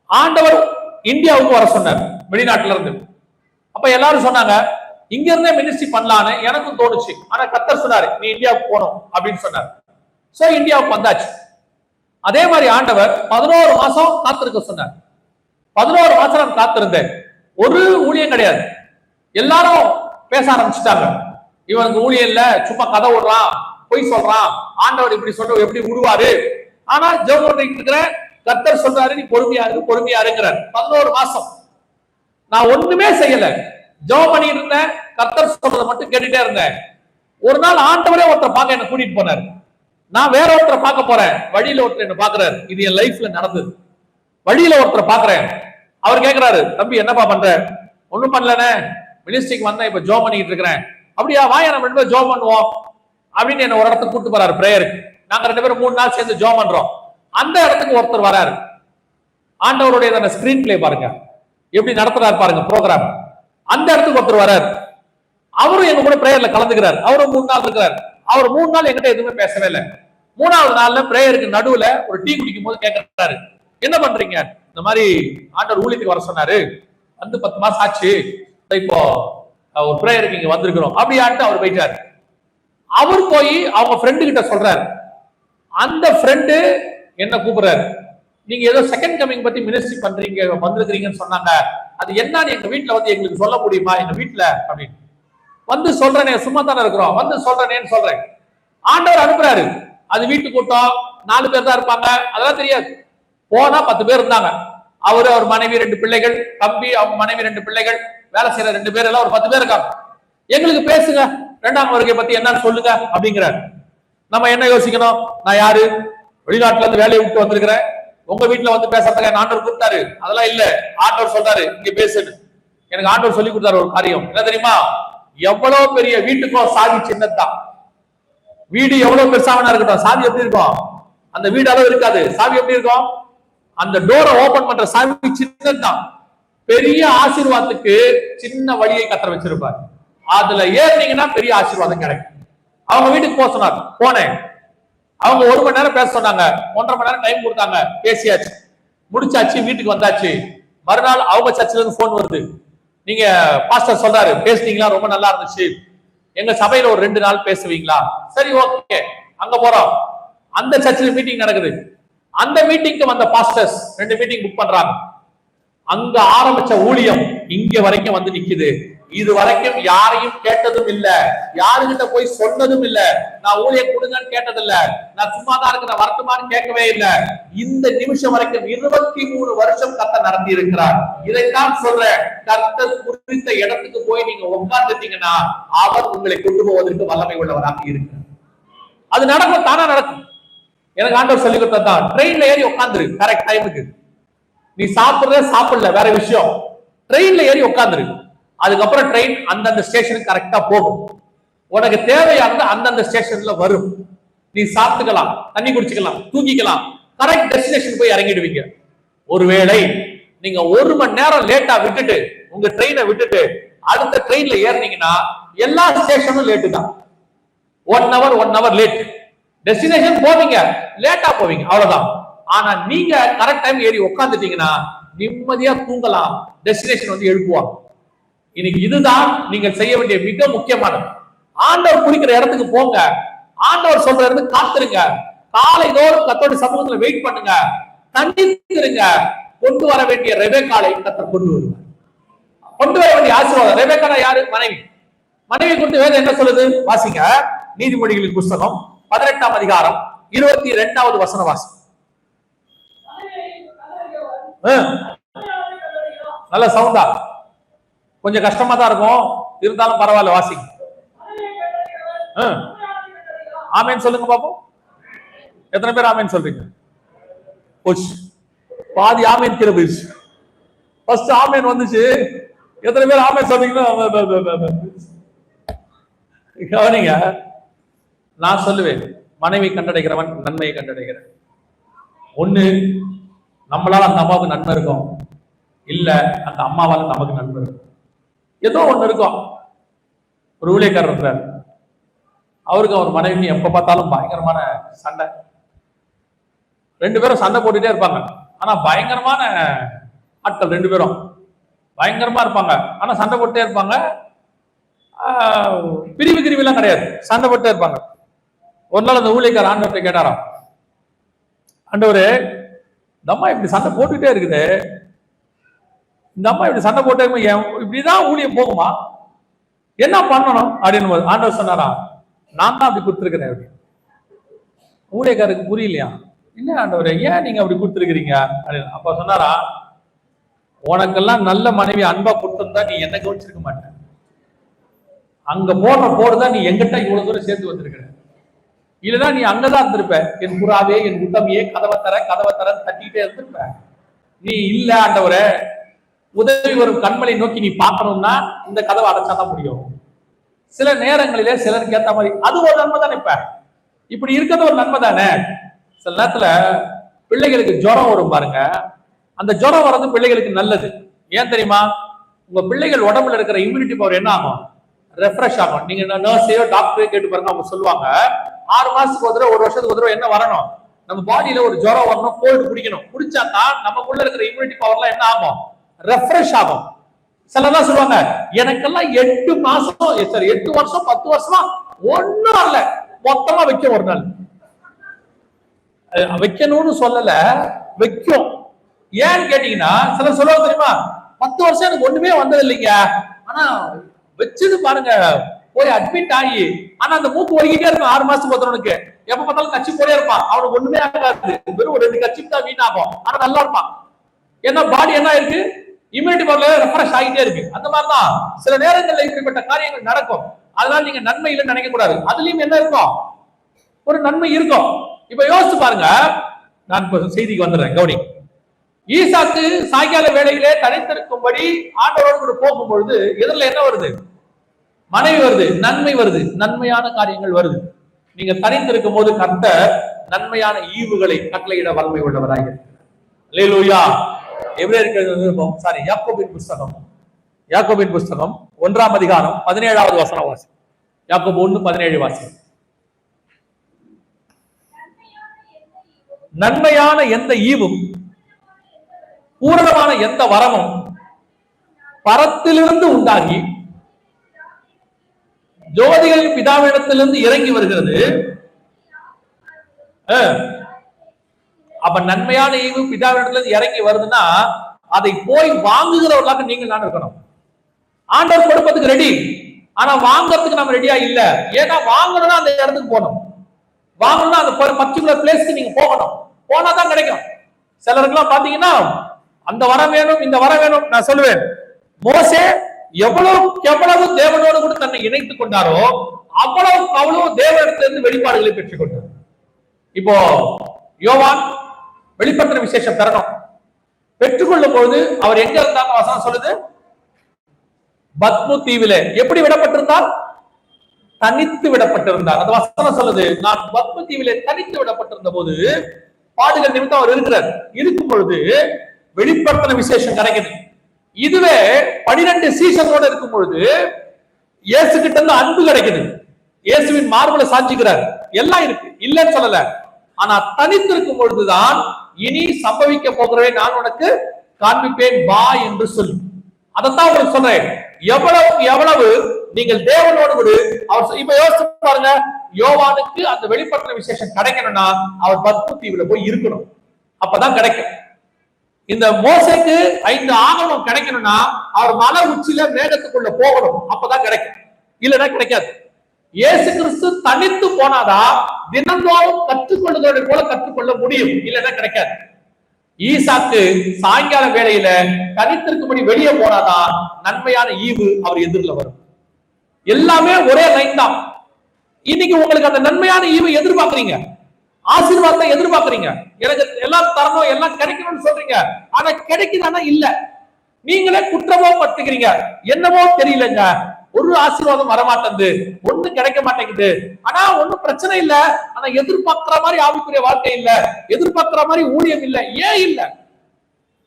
ஆண்டவர் இந்தியாவுக்கு வர சொன்னார், வெளிநாட்டுல இருந்து. அப்ப எல்லாரும் சொன்னாங்க இங்க இருந்தே மினிஸ்ட்ரி பண்ணலான்னு எனக்கும் தோணுச்சு. ஆனா கர்த்தர் சொன்னாரு நீ இந்தியாவுக்கு போகணும் அப்படின்னு சொன்னார். சோ இந்தியாவுக்கு வந்தாச்சு. அதே மாதிரி ஆண்டவர் 11 மாசம் காத்திருக்க சொன்னார். 11 மாசம் நான் காத்திருந்தேன். ஒரு ஊழியம் கிடையாது. எல்லாரும் பேச ஆரம்பிச்சுட்டாங்க, இவனுக்கு ஊழியம் இல்ல, சும்மா கதை விடுறான், பொய் சொல்றான், ஆண்டவர் இப்படி சொல்ற எப்படி விடுவாரு. ஆனா ஜெபம் பண்ணிட்டு இருக்கிற, கர்த்தர் சொல்றாரு நீ பொறுமையாரு பொறுமையாருங்கிறார். 11 மாசம் நான் ஒண்ணுமே செய்யல, ஜெபம் பண்ணிட்டு இருந்தேன், கர்த்தர் சொல்றதை மட்டும் கேட்டுட்டே இருந்தேன். ஒரு நாள் ஆண்டவரே ஒருத்தர் பார்க்க என்ன கூட்டிட்டு போனார். நான் வேற ஒருத்தரை பார்க்க போறேன், வழியில ஒருத்தர் என்ன பாக்குறாரு. இது என் லைஃப்ல நடந்தது. வழியில ஒருத்தரை பாக்குறேன், அவர் கேட்கிறாரு, தம்பி என்னப்பா பண்ற? ஒண்ணும் பண்ணலனே, மினிஸ்ட்ரிக்கு வந்தேன், இப்ப ஜெபம் பண்ணிட்டு இருக்கிறேன். அப்படியா, வாயா நம்ம 2 பேரும் ஜெபம் பண்ணுவோம் அப்படின்னு என்ன ஒரு இடத்துக்கு கூட்டு போறாரு பிரேயருக்கு. நாங்க 2 பேரும் 3 நாள் சேர்ந்து ஜெபம் பண்றோம். அந்த இடத்துக்கு ஒருத்தர் வராரு. ஆண்டவருடைய ஸ்கிரீன் பிளே பாருங்க, எப்படி நடத்துறாரு பாருங்க ப்ரோக்ராம். அந்த இடத்துக்கு ஒருத்தர் வராரு, அவரும் எங்க கூட பிரேயர்ல கலந்துக்கிறார். அவரும் 3 நாள் இருக்கிறார். அவர் 3 நாள் என்கிட்ட எதுவுமே பேசவே இல்லை. 3ஆவது நாள்ல பிரேயருக்கு நடுவுல ஒரு டீ குடிக்கும் போது கேட்கிறாரு, என்ன பண்றீங்க? இந்த மாதிரி ஆண்டவர் ஊழியத்துக்கு வர சொன்னாரு, வந்து 10 மாசம் ஆச்சு, இப்போ ஒரு பிரேயருக்கு இங்க வந்திருக்கிறோம் அப்படியாட்டு அவர் போயிட்டாரு. அவர் போய் அவங்க ஃப்ரெண்டு கிட்ட சொல்றாரு. அந்த ஃப்ரெண்டு என்ன கூப்பிடுறாரு, நீங்க ஏதோ செகண்ட் கமிங் பத்தி மினிஸ்ட்ரி பண்றீங்க வந்திருக்கிறீங்கன்னு சொன்னாங்க, அது என்னன்னு எங்க வீட்டுல வந்து எங்களுக்கு சொல்ல முடியுமா எங்க வீட்டுல அப்படின்னு. வந்து சொல்றேனே, சும்மா தானே இருக்கிறோம், வந்து சொல்றேனேன்னு சொல்றேன். ஆண்டவர் அனுப்புறாரு. அது வீட்டு கூட்டம் 4 பேர் தான் இருப்பாங்க, அதெல்லாம் தெரியாது. போனா 10 பேர் இருந்தாங்க. அவரு, அவர் மனைவி, 2 பிள்ளைகள், தம்பி, அவங்க மனைவி, 2 பிள்ளைகள், வேலை செய்யற 2 பேர், எல்லாம் ஒரு 10 பேர் இருக்காங்க. எங்களுக்கு பேசுங்க, 2ஆம் வருகை பத்தி என்னன்னு சொல்லுங்க அப்படிங்கிறார். நம்ம என்ன யோசிக்கணும், நான் யாரு, வெளிநாட்டுல இருந்து வேலையை விட்டு வந்திருக்கிறேன், உங்க வீட்டுல வந்து பேசுறதுக்கு ஆண்டவர் கூப்பிட்டாரு? அதெல்லாம் இல்ல, ஆண்டவர் சொல்றாரு இங்க பேசுன்னு. எனக்கு ஆண்டவர் சொல்லி கொடுத்தாரு ஒரு காரியம், என்ன தெரியுமா? எவ்வளவு பெரிய வீட்டுக்கும் சாவி சின்னதான். வீடு எவ்வளவு பெருசாவனா இருக்கட்டும், சாவி எப்படி இருக்கும்? அந்த வீடு அளவு இருக்காது, சாவி எப்படி இருக்கும்? அந்த டோரை ஓபன் பண்ற சாவி சின்னதான். பெரிய ஆசீர்வாதத்துக்கு சின்ன வழியை கத்தர வச்சிருப்பார். அதுல ஏறினீங்கன்னா பெரிய ஆசீர்வாதம் கிடைக்கும். அவங்க வீட்டுக்கு போக சொன்னார், போனேன். அவங்க 1 மணி நேரம் பேச சொன்னாங்க, 1.5 மணி நேரம் டைம் கொடுத்தாங்க, பேசியாச்சு, முடிச்சாச்சு, வீட்டுக்கு வந்தாச்சு. மறுநாள் அவங்க சர்ச்சில இருந்து போன் வருது, நீங்க பாஸ்டர் சொல்றாரு பேசுனீங்களா, ரொம்ப நல்லா இருந்துச்சு, எங்க சபையில ஒரு 2 நாள் பேசுவீங்களா? சரி, ஓகே. அங்க போறோம். அந்த சர்ச்சில் மீட்டிங் நடக்குது. அந்த மீட்டிங்க்கு வந்த பாஸ்டர்ஸ் 2 மீட்டிங் புக் பண்றாங்க. அங்க ஆரம்பிச்ச ஊழியம் இங்க வரைக்கும் வந்து நிக்குது. இது வரைக்கும் யாரையும் கேட்டதும் இல்ல, யாருகிட்ட போய் சொன்னதும் இல்ல, நான் ஊழியம் கொடுங்கன்னு கேட்டது இல்ல, நான் சும்மா தான் இருக்கிற வரட்டுமான்னு கேட்கவே இல்ல. இந்த நிமிஷம் வரைக்கும் 23 வருஷம் கர்த்தர் நடத்தி இருக்கிறார். இதைத்தான் சொல்றேன், கர்த்தர் குறித்த இடத்துக்கு போய் நீங்க உட்கார்ந்துட்டீங்கன்னா அவர் உங்களை கொண்டு போவதற்கு வல்லமை உள்ளவராக இருக்கிறார். அது நடக்கும், தானா நடக்கும். எனக்கு ஆண்டவர் சொல்லி கொடுத்ததான், ட்ரெயின்ல ஏறி உட்காந்துரு கரெக்ட் டைமுக்கு. நீ சாப்பிடுறத சாப்பிடல வேற விஷயம், ட்ரெயின்ல ஏறி உட்காந்துரு. அதுக்கப்புறம் ட்ரெயின் அந்தந்த ஸ்டேஷனுக்கு கரெக்டா போகும். உனக்கு தேவையானது அந்தந்த ஸ்டேஷன்ல வரும். நீ சாப்பிட்டுக்கலாம், தண்ணி குடிச்சுக்கலாம், தூங்கிக்கலாம், கரெக்ட் டெஸ்டினேஷன் போய் இறங்கிடுவீங்க. ஒருவேளை நீங்க 1 மணி நேரம் லேட்டா விட்டுட்டு உங்க ட்ரெயினை விட்டுட்டு அடுத்த ட்ரெயின்ல ஏறினீங்கன்னா எல்லா ஸ்டேஷனும் லேட்டு தான். 1 hour லேட். டெஸ்டினேஷன் போவீங்க, லேட்டா போவீங்க, அவ்வளவுதான். ஆனா நீங்க கரெக்ட் டைம் ஏறி உட்காந்துட்டீங்கன்னா நிம்மதியா தூங்கலாம். டெஸ்டினேஷன் வந்து எழுப்புவாங்க. இன்னைக்கு இதுதான் நீங்கள் செய்ய வேண்டிய மிக முக்கியமானது. ஆண்டவர் குறிக்கிற இடத்துக்கு போங்க, ஆண்டவர் சொல்ற இடத்துக்கு காத்துருங்க, காலை தோறும் கர்த்தருடைய சமூகத்துல வெயிட் பண்ணுங்க, தண்டித்திருங்க. கொண்டு வர வேண்டிய ரெபெக்காளை கர்த்தர் கொண்டு வருவார். கொண்டு வர வேண்டிய ஆசீர்வாதம். ரெபெக்கா யாரு? மனைவி. மனைவி குறித்து வேதம் என்ன சொல்லுது? வாசிங்க. நீதிமொழிகளின் புஸ்தகம் 18ஆம் அதிகாரம் 22வது வசனம் வாசி. நல்ல சவுண்டா, கொஞ்சம் கஷ்டமா தான் இருக்கும், இருந்தாலும் பரவாயில்ல, வாசிங்க. ஆமேன் சொல்லுங்க பாப்போம். எத்தனை பேர் ஆமேன் சொல்றீங்க? பாதி ஆமேன் கீழே போயிடுச்சு. ஃபர்ஸ்ட் ஆமேன் வந்துச்சு, எத்தனை பேர் ஆமேன் சொல்றீங்கன்னா கவனிங்க. நான் சொல்லுவேன், மனைவி கண்டடைகிறவன் நன்மையை கண்டடைகிறேன். ஒண்ணு, நம்மளால அந்த அம்மாவுக்கு நன்மை இருக்கும், இல்ல அந்த அம்மாவால நமக்கு நன்மை இருக்கும். ஏதோ ஒண்ணு இருக்கும். ஒரு ஊழியக்காரர் இருக்கிறார், அவருக்கு அவர் மனைவி எப்ப பார்த்தாலும் பயங்கரமான சண்டை. 2 பேரும் சண்டை போட்டுட்டே இருப்பாங்க. ஆனா பயங்கரமான ஆட்கள், 2 பேரும் பயங்கரமா இருப்பாங்க. ஆனா சண்டை போட்டுட்டே இருப்பாங்க. பிரிவு கிரிவெல்லாம் கிடையாது, சண்டை போட்டுட்டே இருப்பாங்க. ஒரு நாள் அந்த ஊழியக்காரர் ஆண்டவர்கிட்ட கேட்டாராம், ஆண்டவரே, இந்த அம்மா இப்படி சண்டை போட்டுட்டே இருக்குது, இந்த அம்மா இப்படி சண்டை போட்டே இப்படிதான் ஊழியம் போகுமா, என்ன பண்ணணும் அப்படின்னு ஆண்டவர் சொன்னாராம், நான் தான் அப்படி கொடுத்துருக்கிறேன் அப்படி. ஊழியக்காரருக்கு புரியலையா, என்ன ஆண்டவரே ஏன் நீங்க அப்படி கொடுத்துருக்கிறீங்க அப்படின்னு. அப்ப சொன்னாரா, உனக்கெல்லாம் நல்ல மனைவி அன்பா கொடுத்திருந்தா நீ என்ன கவனிச்சிருக்க மாட்டேன், அங்க போடுதான் நீ எங்கிட்ட இவ்வளவு தூரம் சேர்த்து வந்திருக்கிற, இல்லைன்னா நீ அங்கதான் இருந்திருப்ப, என் புறாவே என் உத்தமியே கதவை தர தட்டிக்கிட்டே இருந்திருப்ப. நீ இல்ல ஆண்டவரே, உதவி வரும் கண்மலை நோக்கி நீ பார்க்கணும்னா இந்த கதவை அடைச்சாதான் முடியும். சில நேரங்களிலே சிலருக்கு ஏத்த மாதிரி அது ஒரு நன்மை தானே. இப்படி இருக்கிறது ஒரு நன்மை தானே. சில நேரத்துல பிள்ளைகளுக்கு ஜுரம் வரும் பாருங்க, அந்த ஜுரம் வர்றது பிள்ளைகளுக்கு நல்லது. ஏன் தெரியுமா? உங்க பிள்ளைகள் உடம்புல இருக்கிற இம்யூனிட்டி பவர் என்ன ஆகும்? ரெஃப்ரெஷ் ஆகும். நீங்க நர்ஸையோ டாக்டரையோ கேட்டு பாருங்க, அவங்க சொல்லுவாங்க 6 மாசத்துக்கு ஒரு தடவை 1 வருஷத்துக்கு ஒரு தடவை என்ன வரணும், நம்ம பாடியில ஒரு ஜுரம் வரணும், கோல்டு குடிக்கணும். குடிச்சாதான் நமக்குள்ள இருக்கிற இம்யூனிட்டி பவர்லாம் என்ன ஆகும்? ரெஃப்ரெஷ் ஆகும். சிலதான் சொல்லுவாங்க, எனக்கெல்லாம் 8 மாசம் 8 வருஷம் 10 வருஷமா ஒண்ணும் வரல, மொத்தமா வைக்கும். ஒரு நாள் வைக்கணும்னு சொல்லல, வைக்கும். ஏன்னு கேட்டீங்கன்னா சில சொல்லுவாங்க தெரியுமா, 10 வருஷம் எனக்கு ஒண்ணுமே வந்தது இல்லைங்க, ஆனா வச்சது பாருங்க போய் அட்மிட் ஆகி, ஆனா அந்த மூக்கு ஒழுகிட்டே இருக்கும் 6 மாசத்துக்கு ஒருத்தவனுக்கு. எப்ப பார்த்தாலும் கட்சி போட்டே இருப்பான், அவனுக்கு ஒண்ணுமே ஆகாது, வெறும் ஒரு 2 கட்சி தான் வீணாகும், ஆனா நல்லா இருப்பான். ஏன்னா பாடி என்ன இருக்கு, இம்யூனிட்டி பவர் ரெஃப்ரெஷ் ஆகிட்டே இருக்கு. அந்த மாதிரிதான் சில நேரங்களில் இப்படிப்பட்ட காரியங்கள் நடக்கும். அதனால நீங்க நன்மை இல்லைன்னு நினைக்க கூடாது, அதுலயும் என்ன இருக்கும், ஒரு நன்மை இருக்கும். இப்ப யோசிச்சு பாருங்க, நான் இப்ப செய்திக்கு வந்துடுறேன், கவுனி. ஈசாக்கு சாயங்கால வேளையிலே தனித்திருக்கும்படி ஆண்டவரோடு கூட போகும்பொழுது எதிரில் என்ன வருது? மனைவி வருது, நன்மை வருது, நன்மையான காரியங்கள் வருது. நீங்க தனித்திருக்கும் போது கர்த்தர் நன்மையான ஈவுகளை கட்டளையிட வல்லமை உள்ளவராக இருக்கிறார். அல்லேலூயா. யாக்கோபின் புஸ்தகம் 1ஆம் அதிகாரம் 17வது வசனம் வாசி. யாக்கோபு 1:17 வாசி. நன்மையான எந்த ஈவும் பூரணமான எந்த வரமும் பரத்திலிருந்து உண்டாகி ஜோதிகள் பிதாவிடத்திலிருந்து இறங்கி வருகிறது. அப்ப நன்மையான ஈவு பிதாவிடத்திலிருந்து இறங்கி வருதுன்னா அதை போய் வாங்குகிறவர்களாக நீங்கள் நான் இருக்கணும். ஆண்டவர் கொடுப்பதுக்கு ரெடி, ஆனா வாங்கறதுக்கு நம்ம ரெடியா இல்ல. ஏன்னா வாங்கணும்னா அந்த இடத்துக்கு போகணும், வாங்கணும்னா அந்த பர்டிகுலர் பிளேஸ்க்கு நீங்க போகணும், போனாதான் கிடைக்கும். சிலருக்குலாம் பாத்தீங்கன்னா அந்த வரம் வேணும் இந்த வரம் வேணும். நான் சொல்லுவேன், மோசே எவ்வளவு தேவனோடு கூட தன்னை இணைத்துக் கொண்டாரோ அவ்வளவு தேவனிடத்திலிருந்து வெளிப்பாடுகளை பெற்றுக் கொண்டார். இப்போ யோவான் வெளிப்படுத்தின விசேஷம் பெறணும், பெற்றுக்கொள்ளும் பொழுது அவர் எங்க இருந்தாங்க வசனம் சொல்லுது, பத்மு தீவிலே. எப்படி விடப்பட்டிருந்தார்? தனித்து விடப்பட்டிருந்தார். அந்த வசனம் சொல்லுது, நான் பத்மு தீவிலே தனித்து விடப்பட்டிருந்த போது பாடுகள் நிமித்தம் அவர் இருக்கிறார். இருக்கும் பொழுது வெளிப்படுத்தின விசேஷம் கிடைக்குது. இதுவே 12 சீசனோட இருக்கும் பொழுது இயேசு கிட்ட இருந்து அன்பு கிடைக்குது, இயேசுவின் மார்புல சாஞ்சிக்கிறார், எல்லாம் இருக்கு, இல்லன்னு சொல்லல. ஆனா தனித்து இருக்கும் பொழுதுதான் இனி சம்பவிக்க போகிறவே நான் உனக்கு காண்பிப்பேன் வா என்று சொல்லி. அதைத்தான் உங்களுக்கு சொல்றேன். எவ்வளவு நீங்கள் தேவனோடு கூட அவர். இப்ப யோசிச்சு பாருங்க, யோவானுக்கு அந்த வெளிப்படுத்தின விசேஷம் கிடைக்கணும்னா அவர் பத்மு தீவுல போய் இருக்கணும், அப்பதான் கிடைக்கும். இந்த மோசேக்கு 5 ஆகமம் கிடைக்கணும்னா அவர் மலை உச்சியில மேகத்துக்குள்ள போகணும், அப்பதான் கிடைக்கும், இல்லைன்னா கிடைக்காது. இயேசு கிறிஸ்து தனித்து போனாதான் தினந்தோறும் கற்றுக்கொள்ளுதலை போல கற்றுக்கொள்ள முடியும், இல்லைன்னா கிடைக்காது. ஈசாக்கு சாயங்கால வேளையில தனித்திருக்கும்படி வெளியே போனாதான் நன்மையான ஈவு அவர் எதிரில் வரும். எல்லாமே ஒரே லைன் தான். இன்னைக்கு உங்களுக்கு அந்த நன்மையான ஈவை எதிர்பார்க்கறீங்க, ஆசீர்வாதத்தை எதிர்பார்க்கறீங்க, எனக்கு எல்லாம் தரணும் எல்லாம் கிடைக்கணும்னு சொல்றீங்க, ஆனா கிடைக்குதானா இல்ல. நீங்களே குற்றமோ பட்டுக்கிறீங்க, என்னமோ தெரியலங்க, ஒரு ஆசீர்வாதம் வரமாட்டேங்குது, ஒண்ணு கிடைக்க மாட்டேங்குது. ஆனா ஒண்ணும் பிரச்சனை இல்ல, ஆனா எதிர்பார்க்கிற மாதிரி ஆவிக்குரிய வாழ்க்கை இல்ல, எதிர்பார்க்கிற மாதிரி ஊழியம் இல்ல. ஏன் இல்ல?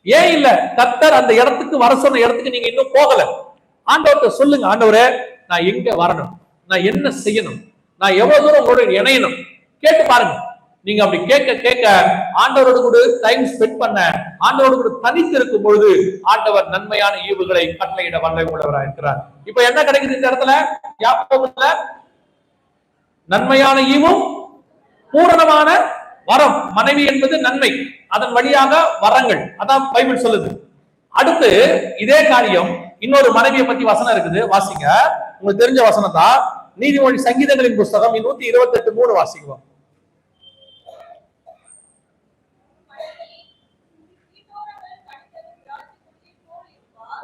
ஏன் இல்ல? கர்த்தர் அந்த இடத்துக்கு வர சொன்ன இடத்துக்கு நீங்க இன்னும் போகல. ஆண்டவர்கிட்ட சொல்லுங்க, ஆண்டவரே நான் எங்க வரணும், நான் என்ன செய்யணும், நான் எவ்வளவு தூரம் உங்களோட இணையணும் கேட்டு பாருங்க. நீங்க அப்படி கேட்க ஆண்டவரோடு கூட டைம் ஸ்பெண்ட் பண்ண, ஆண்டவரோடு கூட தனித்து இருக்கும் பொழுது ஆண்டவர் நன்மையான ஈவுகளை கட்டளையிட வல்லமை உள்ளவராக இருக்கிறார். இப்ப என்ன கிடைக்குது இந்த இடத்துல? யாக்கோபுல நன்மையான ஈவும் பூரணமான வரம். மனைவி என்பது நன்மை, அதன் வழியாக வரங்கள், அதான் பைபிள் சொல்லுது. அடுத்து இதே காரியம் இன்னொரு மனைவியை பத்தி வசனம் இருக்குது, வாசிங்க. உங்களுக்கு தெரிஞ்ச வசனம் தான், நீதிமொழி சங்கீதங்களின் புஸ்தகம் 128:3 வாசிக்குவோம்.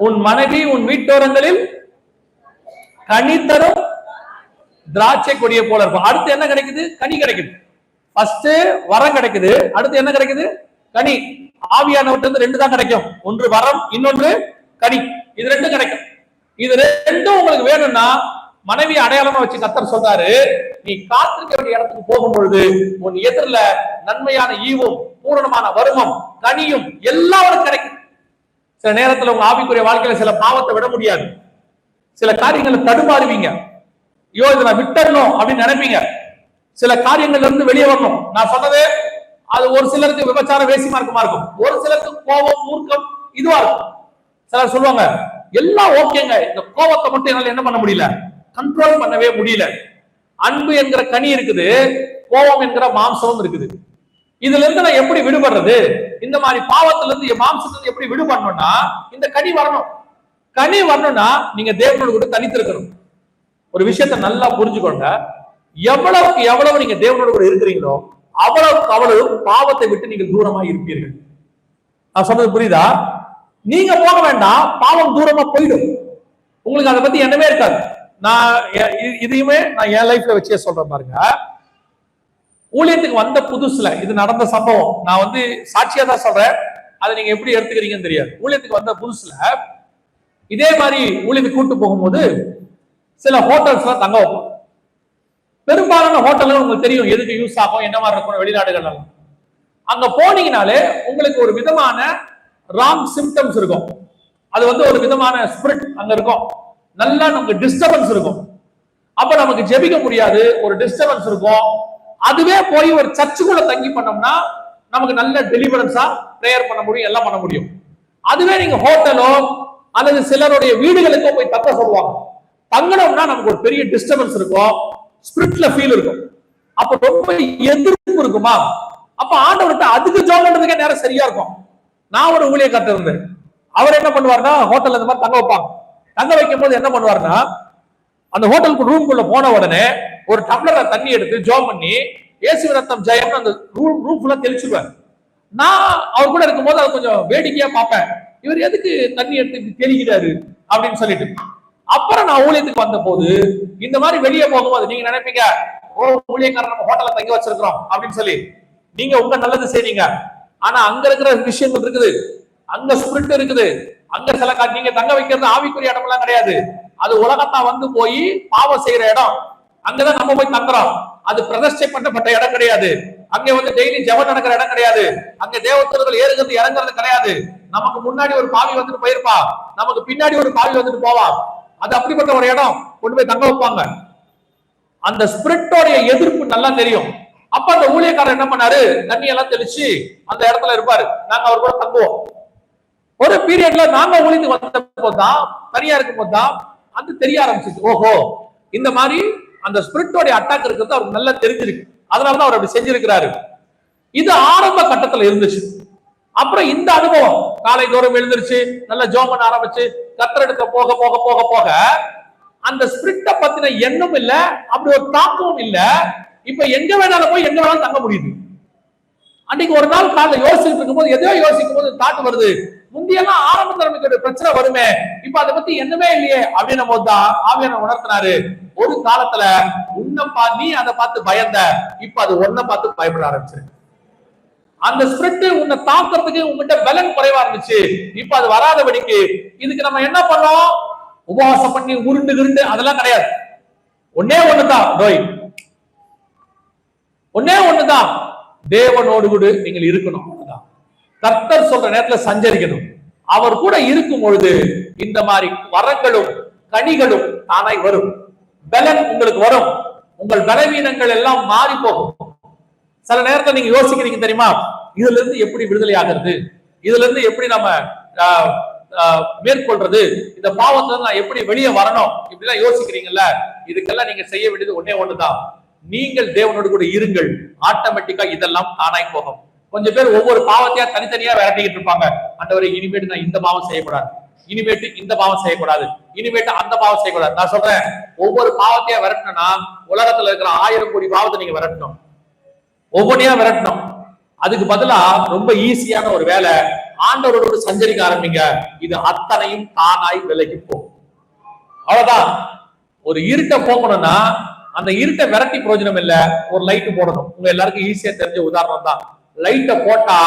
உன் மனைவி உன் வீட்டோரங்களில் கனி தரும் திராட்சை கொடியை போல இருக்கும். அடுத்து என்ன கிடைக்குது? கனி கிடைக்குது. ஃபர்ஸ்ட் வரம் கிடைக்குது, அடுத்து என்ன கிடைக்குது? கனி. ஆவியானவர்கிட்ட 2 தான் கிடைக்கும், ஒன்று வரம், இன்னொன்று கனி. இது 2 கிடைக்கும். இது 2 உங்களுக்கு வேணும்னா மனைவி அடையாளமா வச்சு கர்த்தர் சொல்றாரு, நீ காத்திருக்க வேண்டிய இடத்துக்கு போகும் பொழுது உன் எதிரில நன்மையான ஈவும் பூரணமான வருமம் கனியும் எல்லாம் கிடைக்கும். சில நேரத்துல உங்க ஆவிக்குரிய வாழ்க்கையில சில பாவத்தை விட முடியாது, சில காரியங்களை தடுமாறுவீங்க, ஐயோ இதை நான் விட்டணும் அப்படின்னு நினைப்பீங்க. சில காரியங்கள்ல இருந்து வெளியே வரணும். நான் சொன்னது அது ஒரு சிலருக்கு விபச்சார வேசி மார்க்கமா இருக்கும், ஒரு சிலருக்கு கோபம் மூர்க்கம் இதுவா இருக்கும். சிலர் சொல்லுவாங்க எல்லாம் ஓகேங்க, இந்த கோபத்தை மட்டும் என்னால என்ன பண்ண முடியல, கண்ட்ரோல் பண்ணவே முடியல. அன்பு என்கிற கனி இருக்குது, கோபம் என்கிற மாம்சமும் இருக்குது. இதுல இருந்து நான் எப்படி விடுபடுறது? இந்த மாதிரி பாவத்துல இருந்து மாம்சத்துல எப்படி விடுபடணும்னா இந்த கனி வரணும். கனி வரணும்னா நீங்க தேவனோடு கூட தனித்திருக்கணும். ஒரு விஷயத்த நல்லா புரிஞ்சுக்கோங்க, எவ்வளவுக்கு எவ்வளவு நீங்க தேவனோடு கூட இருக்கிறீங்களோ அவ்வளவுக்கு அவ்வளவு பாவத்தை விட்டு நீங்கள் தூரமா இருப்பீர்கள். நான் சொன்னது புரியுதா? நீங்க போக வேண்டாம், பாவம் தூரமா போயிடும், உங்களுக்கு அதை பத்தி என்னவே இருக்காது. நான் இதையுமே நான் என் லைஃப்ல வச்சே சொல்றேன் பாருங்க. ஊழியத்துக்கு வந்த புதுசுல இது நடந்த சம்பவம், நான் சாட்சியா தான் சொல்றேன், அதை நீங்க எப்படி எடுத்துக்கிறீங்கன்னு தெரியாது. ஊழியத்துக்கு வந்த புதுசுல இதே மாதிரி ஊழியத்துக்கு கூட்டு போகும்போது சில ஹோட்டல்ஸ்ல தங்க வைப்போம். பெரும்பாலான ஹோட்டல்கள் உங்களுக்கு தெரியும் எதுக்கு யூஸ் ஆகும், என்ன மாதிரி இருக்கும், வெளிநாடுகள். அங்க போனீங்கனாலே உங்களுக்கு ஒரு விதமான ராங் சிம்டம்ஸ் இருக்கும். அது ஒரு விதமான ஸ்பிரிட் அங்க இருக்கும், நல்லா நமக்கு டிஸ்டர்பன்ஸ் இருக்கும். அப்ப நமக்கு ஜெபிக்க முடியாது, ஒரு டிஸ்டர்பன்ஸ் இருக்கும். அதுவே போய் ஒரு சர்ச்சுக்குள்ள தங்கி பண்ணோம்னா நமக்கு நல்ல டெலிவரன்ஸா பிரேயர் பண்ண முடியும், எல்லாம் பண்ண முடியும். அதுவே நீங்க ஹோட்டலோ அல்லது சிலருடைய வீடுகளுக்கோ போய் தங்க சொல்லுவாங்க, தங்கணும்னா நமக்கு ஒரு பெரிய டிஸ்டர்பன்ஸ் இருக்கும், ஸ்பிரிட்ல ஃபீல் இருக்கும், அப்ப ரொம்ப எதிர்ப்பு இருக்குமா? அப்ப ஆண்டவர்கிட்ட அதுக்கு ஜெபம் பண்றதுக்கே நேரம் சரியா இருக்கும். நான் ஒரு ஊழியக்காரர் இருந்தேன். அவர் என்ன பண்ணுவாருன்னா ஹோட்டல்ல இந்த மாதிரி தங்க வைப்பாங்க. தங்க வைக்கும் போது என்ன பண்ணுவாருன்னா அந்த ஹோட்டலுக்கு ரூம்குள்ள போன உடனே ஒரு டம்ளர்ல தண்ணி எடுத்து ஜெபம் பண்ணி இயேசு ரத்தம் ஜெயம் அந்த ரூம் ஃபுல்லா தெளிச்சுடுவார். நான் அவர் கூட இருக்கும்போது அது கொஞ்சம் வேடிக்கையா பார்ப்பேன், இவர் எதுக்கு தண்ணி எடுத்து இப்படி தெளிக்கிறாரு அப்படின்னு சொல்லிட்டு. அப்புறம் நான் ஊழியத்துக்கு வந்த போது இந்த மாதிரி வெளியே போகும்போது நீங்க நினைப்பீங்க, ஓ ஊழியக்காரர் நம்ம ஹோட்டல்ல தங்கி வச்சிருக்கிறோம் அப்படின்னு சொல்லி நீங்க உங்க நல்லது செய்றீங்க. ஆனா அங்க இருக்கிற விஷயங்கள் இருக்குது, அங்க ஸ்பிரிட் இருக்குது, அங்க சில நீங்க தங்க வைக்கிறது ஆவிக்குரிய இடம் எல்லாம் கிடையாது. அது உலகத்தான் வந்து போய் பாவம் செய்யற இடம். அங்கதான் நம்ம போய் தங்குறோம். அது பிரதிஷ்டை பண்ணப்பட்ட இடம் கிடையாது. அங்க வந்து டெய்லி ஜெபம் நடக்கிற இடம் கிடையாது. அங்க தேவதூதர்கள் ஏறுகிறது இறங்குறது கிடையாது. நமக்கு முன்னாடி ஒரு பாவி வந்துட்டு போயிருப்பா, நமக்கு பின்னாடி ஒரு பாவி வந்துட்டு போவா. அது அப்படிப்பட்ட ஒரு இடம் கொண்டு போய் தங்க வைப்பாங்க. அந்த ஸ்பிரிட்டோடைய எதிர்ப்பு நல்லா தெரியும். அப்ப அந்த ஊழியக்காரர் என்ன பண்ணாரு, தண்ணி எல்லாம் தெளிச்சு அந்த இடத்துல இருப்பாரு. நாங்க அவர் கூட தங்குவோம். ஒரு பீரியட்ல நாங்க ஊழியத்துக்கு வந்த போதுதான், தனியா இருக்கும் போதுதான் அது தெரிய ஆரம்பிச்சிச்சு. ஓஹோ, இந்த மாதிரி அந்த ஸ்பிரிட்டோடைய அட்டாக் இருக்கிறது அவருக்கு நல்லா தெரிஞ்சிருக்கு. அதனாலதான் அவர் அப்படி செஞ்சிருக்கிறாரு. இது ஆரம்ப கட்டத்துல இருந்துச்சு. அப்புறம் இந்த அனுபவம் காலை தோறும் எழுந்திருச்சு நல்ல ஜெபம் பண்ண ஆரம்பிச்சு கர்த்தர் எடுக்க போக போக போக போக அந்த ஸ்பிரிட்ட பத்தின எண்ணம் இல்ல, அப்படி ஒரு தாக்கமும் இல்ல. இப்ப எங்க வேணாலும் போய் எங்க வேணாலும் தங்க முடியுது. அன்னைக்கு ஒரு நாள் காலைல யோசிச்சுட்டு இருக்கும் போது எதையோ யோசிக்கும் போது தாட்டு வருது, முந்தியெல்லாம் ஆரம்ப தலைமைக்கு பிரச்சனை வருமே, இப்ப அதை பத்தி என்னமே இல்லையே அப்படின்னும் போதுதான் ஆவியான உணர்த்தினாரு. ஒரு காலத்துல உன்னை நீ அதை பார்த்து பயந்த, இப்ப அது ஒன்ன பார்த்து பயப்பட ஆரம்பிச்சிரு. அந்த ஸ்பிரிட் உன்னை தாக்குறதுக்கு உங்ககிட்ட பலன் குறைவா இருந்துச்சு, இப்ப அது வராதபடிக்கு. இதுக்கு நம்ம என்ன பண்ணோம், உபவாசம் பண்ணி உருண்டு அதெல்லாம் கிடையாது. ஒன்னே ஒண்ணுதான் நோய், ஒன்னே ஒண்ணுதான், தேவனோடு கூட நீங்கள் இருக்கணும். கர்த்தர் சொல்ற நேரத்துல சஞ்சரிக்கணும். அவர் கூட இருக்கும் பொழுது இந்த மாதிரி வரங்களும் கனிகளும் தானாய் வரும். பலன் உங்களுக்கு வரும். உங்கள் பலவீனங்கள் எல்லாம் மாறி போகும். சில நேரத்துல நீங்க யோசிக்கிறீங்க தெரியுமா, இதுல இருந்து எப்படி விடுதலை ஆகிறது, இதுல இருந்து எப்படி நம்ம மேற்கொள்றது, இந்த பாவத்துல நான் எப்படி வெளியே வரணும், இப்படிலாம் யோசிக்கிறீங்கல்ல. இதுக்கெல்லாம் நீங்க செய்ய வேண்டியது ஒன்னே ஒண்ணுதான், நீங்கள் தேவனோடு கூட இருங்கள். ஆட்டோமேட்டிக்கா இதெல்லாம் தானாய் போகும். கொஞ்சம் பேர் ஒவ்வொரு பாவத்தையா தனித்தனியா விரட்டிக்கிட்டு இருப்பாங்க. ஆண்டவரே இனிமேட்டு நான் இந்த பாவம் செய்யக்கூடாது, இனிமேட்டு இந்த பாவம் செய்யக்கூடாது, இனிமேட்டு அந்த பாவம் செய்யக்கூடாது. நான் சொல்றேன், ஒவ்வொரு பாவத்தையா விரட்டணும்னா உலகத்துல இருக்கிற 1000 கோடி பாவத்தை நீங்க விரட்டணும், ஒவ்வொன்றையா விரட்டணும். அதுக்கு பதிலா ரொம்ப ஈஸியான ஒரு வேலை, ஆண்டவரோடு சஞ்சரிக்க ஆரம்பிங்க. இது அத்தனையும் தானாய் விலகி போகும். அவ்வளவுதான். ஒரு இருட்டை போகணும்னா அந்த இருட்டை விரட்டி பிரயோஜனம் இல்ல, ஒரு லைட் போடணும். உங்க எல்லாருக்கும் ஈஸியா தெரிஞ்ச உதாரணம் தான், லைட்டை போட்டா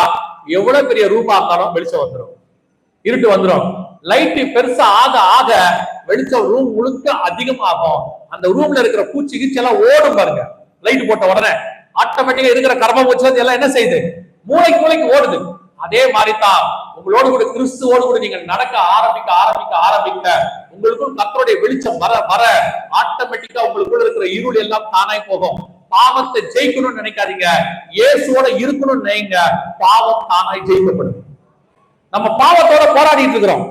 எவ்வளவு பெரிய ரூபா ஆக்காலும் வெளிச்சம் வந்துடும், இருட்டு வந்துடும். லைட்டு பெருசா ஆக ஆக வெளிச்சம் ரூம் முழுக்க அதிகமாகும். அந்த ரூம்ல இருக்கிற பூச்சி கீச்சி எல்லாம் ஓடும் பாருங்க. லைட் போட்ட உடனே ஆட்டோமேட்டிக்கா இருக்கிற கர்ம பூச்சி எல்லாம் என்ன செய்யுது, மூளைக்கு ஓடுது. அதே மாதிரிதான் உங்களோடு கூட கிறிஸ்துவோடு கூட நீங்கள் நடக்க ஆரம்பிக்க உங்களுக்கும் கர்த்தருடைய வெளிச்சம் வர வர ஆட்டோமேட்டிக்கா உங்களுக்குள்ள இருக்கிற இருள் எல்லாம் தானாய் போகும். பாவத்தை ஜெயிக்கணும்னு நினைக்காதீங்க, இயேசுவோட இருக்கணும்னு நினைங்க. பாவம் தானாய் ஜெயிக்கப்படும். நம்ம பாவத்தோட போராடிட்டு இருக்கிறோம்,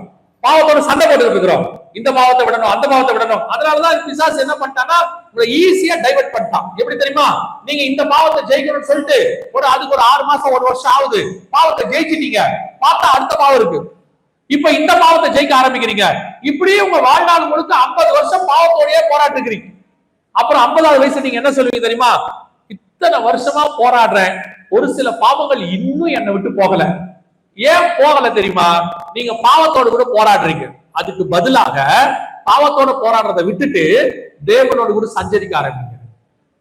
பாவத்தோட சண்டை போட்டுட்டு இருக்கிறோம். இந்த பாவத்தை விடணும், அந்த பாவத்தை விடணும். அதனாலதான் பிசாசு என்ன பண்ணிட்டான்னா உங்களை ஈஸியா டைவர்ட் பண்ணிட்டான். எப்படி தெரியுமா, நீங்க இந்த பாவத்தை ஜெயிக்கணும்னு சொல்லிட்டு அதுக்கு ஒரு 6 மாசம் 1 வருஷம் ஆகுது, பாவத்தை ஜெயிச்சிட்டீங்க, பார்த்தா அடுத்த பாவம் இருக்கு. இப்ப இந்த பாவத்தை ஜெயிக்க ஆரம்பிக்கிறீங்க. இப்படியே உங்க வாழ்நாள் முழுக்க 50 வருஷம் பாவத்தோடயே போராட்டு இருக்கிறீங்க. அப்புறம் 50வது வயசு நீங்க என்ன சொல்லுவீங்க தெரியுமா, இத்தனை வருஷமா போராடுறேன், ஒரு சில பாவங்கள் இன்னும் என்னை விட்டு போகல. ஏன் போகல தெரியுமா, நீங்க பாவத்தோடு கூட போராடுறீங்க. அதுக்கு பதிலாக பாவத்தோட போராடுறதை விட்டுட்டு தேவனோடு கூட சஞ்சரிக்க ஆரம்பிங்க,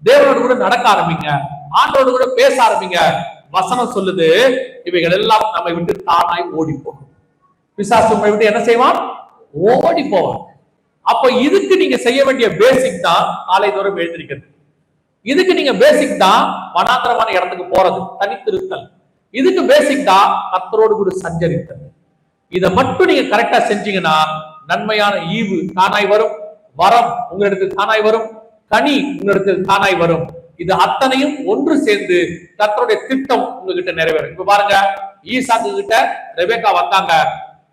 தேவனோடு கூட நடக்க ஆரம்பிங்க, ஆண்டோடு கூட பேச ஆரம்பிங்க. வசனம் சொல்லுது, இவைகள் எல்லாம் நம்மை விட்டு தானாய் ஓடி போகும். பிசாசு உங்களை விட்டு என்ன செய்வான், ஓடி போவான். அப்ப இதுக்கு நீங்க செய்ய வேண்டிய பேசிக் தான் காலை தோறும் எழுந்திருக்கிறது. இதுக்கு நீங்க பேசிக் தான் வனாந்தரமான இடத்துக்கு போறது, தனித்திருத்தல். இதுக்கு பேசிக் தான் கர்த்தரோடு கூட சஞ்சரித்தல். இதை மட்டும் நீங்க கரெக்டா செஞ்சீங்கன்னா நன்மையான ஈவு தானாய் வரும், வரம் உங்களிடத்தில் தானாய் வரும், கனி உங்களிடத்தில் தானாய் வரும். இது அத்தனையும் ஒன்று சேர்ந்து கர்த்தருடைய திட்டம் உங்ககிட்ட நிறைவேறும். இப்ப பாருங்க, ஈசாக்கு கிட்ட ரெபேக்கா வந்தாங்க,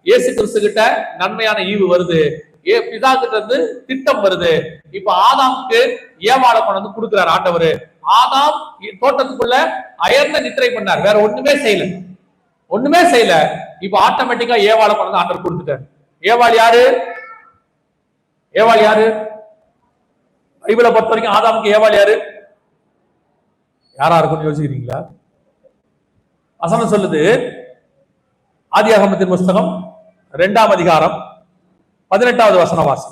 இயேசு கிறிஸ்து கிட்ட நன்மையான ஈவு வருது. பிதாக்கிட்ட இருந்து திட்டம் வருது. இப்ப ஆதாமுக்கு ஏவாளை கொண்டு வந்து கொடுக்கிறார் ஆண்டவர். ஆதாம் தோட்டத்துக்குள்ள அயர்ந்த நித்திரை பண்ணார், வேற ஒண்ணுமே செய்யல. இப்ப ஆட்டோமேட்டிக்கா ஏவாளை கொண்டு வந்து ஆண்டவர் கொடுத்துட்டார். ஏவாள் யாரு? பைபிளை பொறுத்த வரைக்கும் ஆதாமுக்கு ஏவாள் யாரு? யாரா இருக்கும்னு யோசிக்கிறீங்களா? வசனம் சொல்லுது, ஆதியாகமத்தின் புஸ்தகம் 2ஆம் அதிகாரம் 18வது வசனம் வாசி.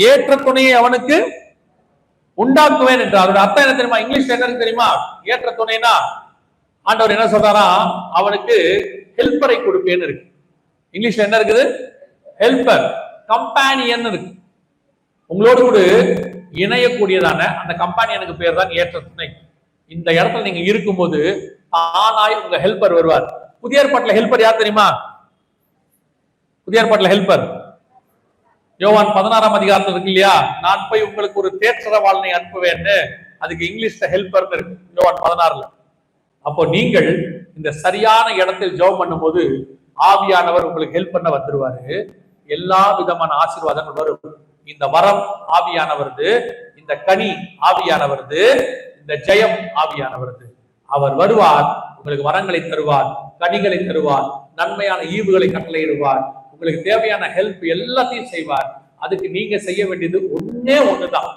ஏற்ற துணையை அவனுக்கு உண்டாக்குவேன் என்றார். அதோட அர்த்தம் என்ன தெரியுமா? இங்கிலீஷ்ல என்ன தெரியுமா? ஏற்ற துணைனா ஆண்டவர் என்ன சொல்றாரா, அவனுக்கு ஹெல்ப்பரை கொடுப்பேன்னு இருக்கு. இங்கிலீஷ்ல என்ன இருக்குது? ஹெல்ப்பர், கம்பானியன் இருக்கு. உங்களோடு கூட இணையக்கூடியதான அந்த கம்பானியனுக்கு பேர் தான் ஏற்ற துணை. இந்த இடத்துல நீங்க இருக்கும்போது ஆனாய் உங்க ஹெல்ப்பர் வருவார். புதிய ஏற்பாட்டுல ஹெல்ப்பர் யார் தெரியுமா? புதிய ஏற்பாட்டுல ஹெல்ப்பர் யோவான் 16ஆம் அதிகாரத்துல இருக்கு இல்லையா, நான் போய் உங்களுக்கு ஒரு தேற்றரவாளனை அனுப்புவேன்னு. அதுக்கு இங்கிலீஷ்ல ஹெல்ப்பர் இருக்கு யோவான் 16ல. அப்போ நீங்கள் இந்த சரியான இடத்தில் ஜெபம் பண்ணும் போது ஆவியானவர் உங்களுக்கு ஹெல்ப் பண்ண வந்துருவாரு. எல்லா விதமான ஆசீர்வாதங்கள் வரும். இந்த வரம் ஆவியானவரது, இந்த கனி ஆவியானவரது, இந்த ஜெயம் ஆவியானவரது. அவர் வருவார், உங்களுக்கு வரங்களை தருவார், கனிகளை தருவார், நன்மையான ஈவுகளை கட்டளையிடுவார், உங்களுக்கு தேவையான ஹெல்ப் எல்லாத்தையும் செய்வார். அதுக்கு நீங்க செய்ய வேண்டியது ஒண்ணுதான்,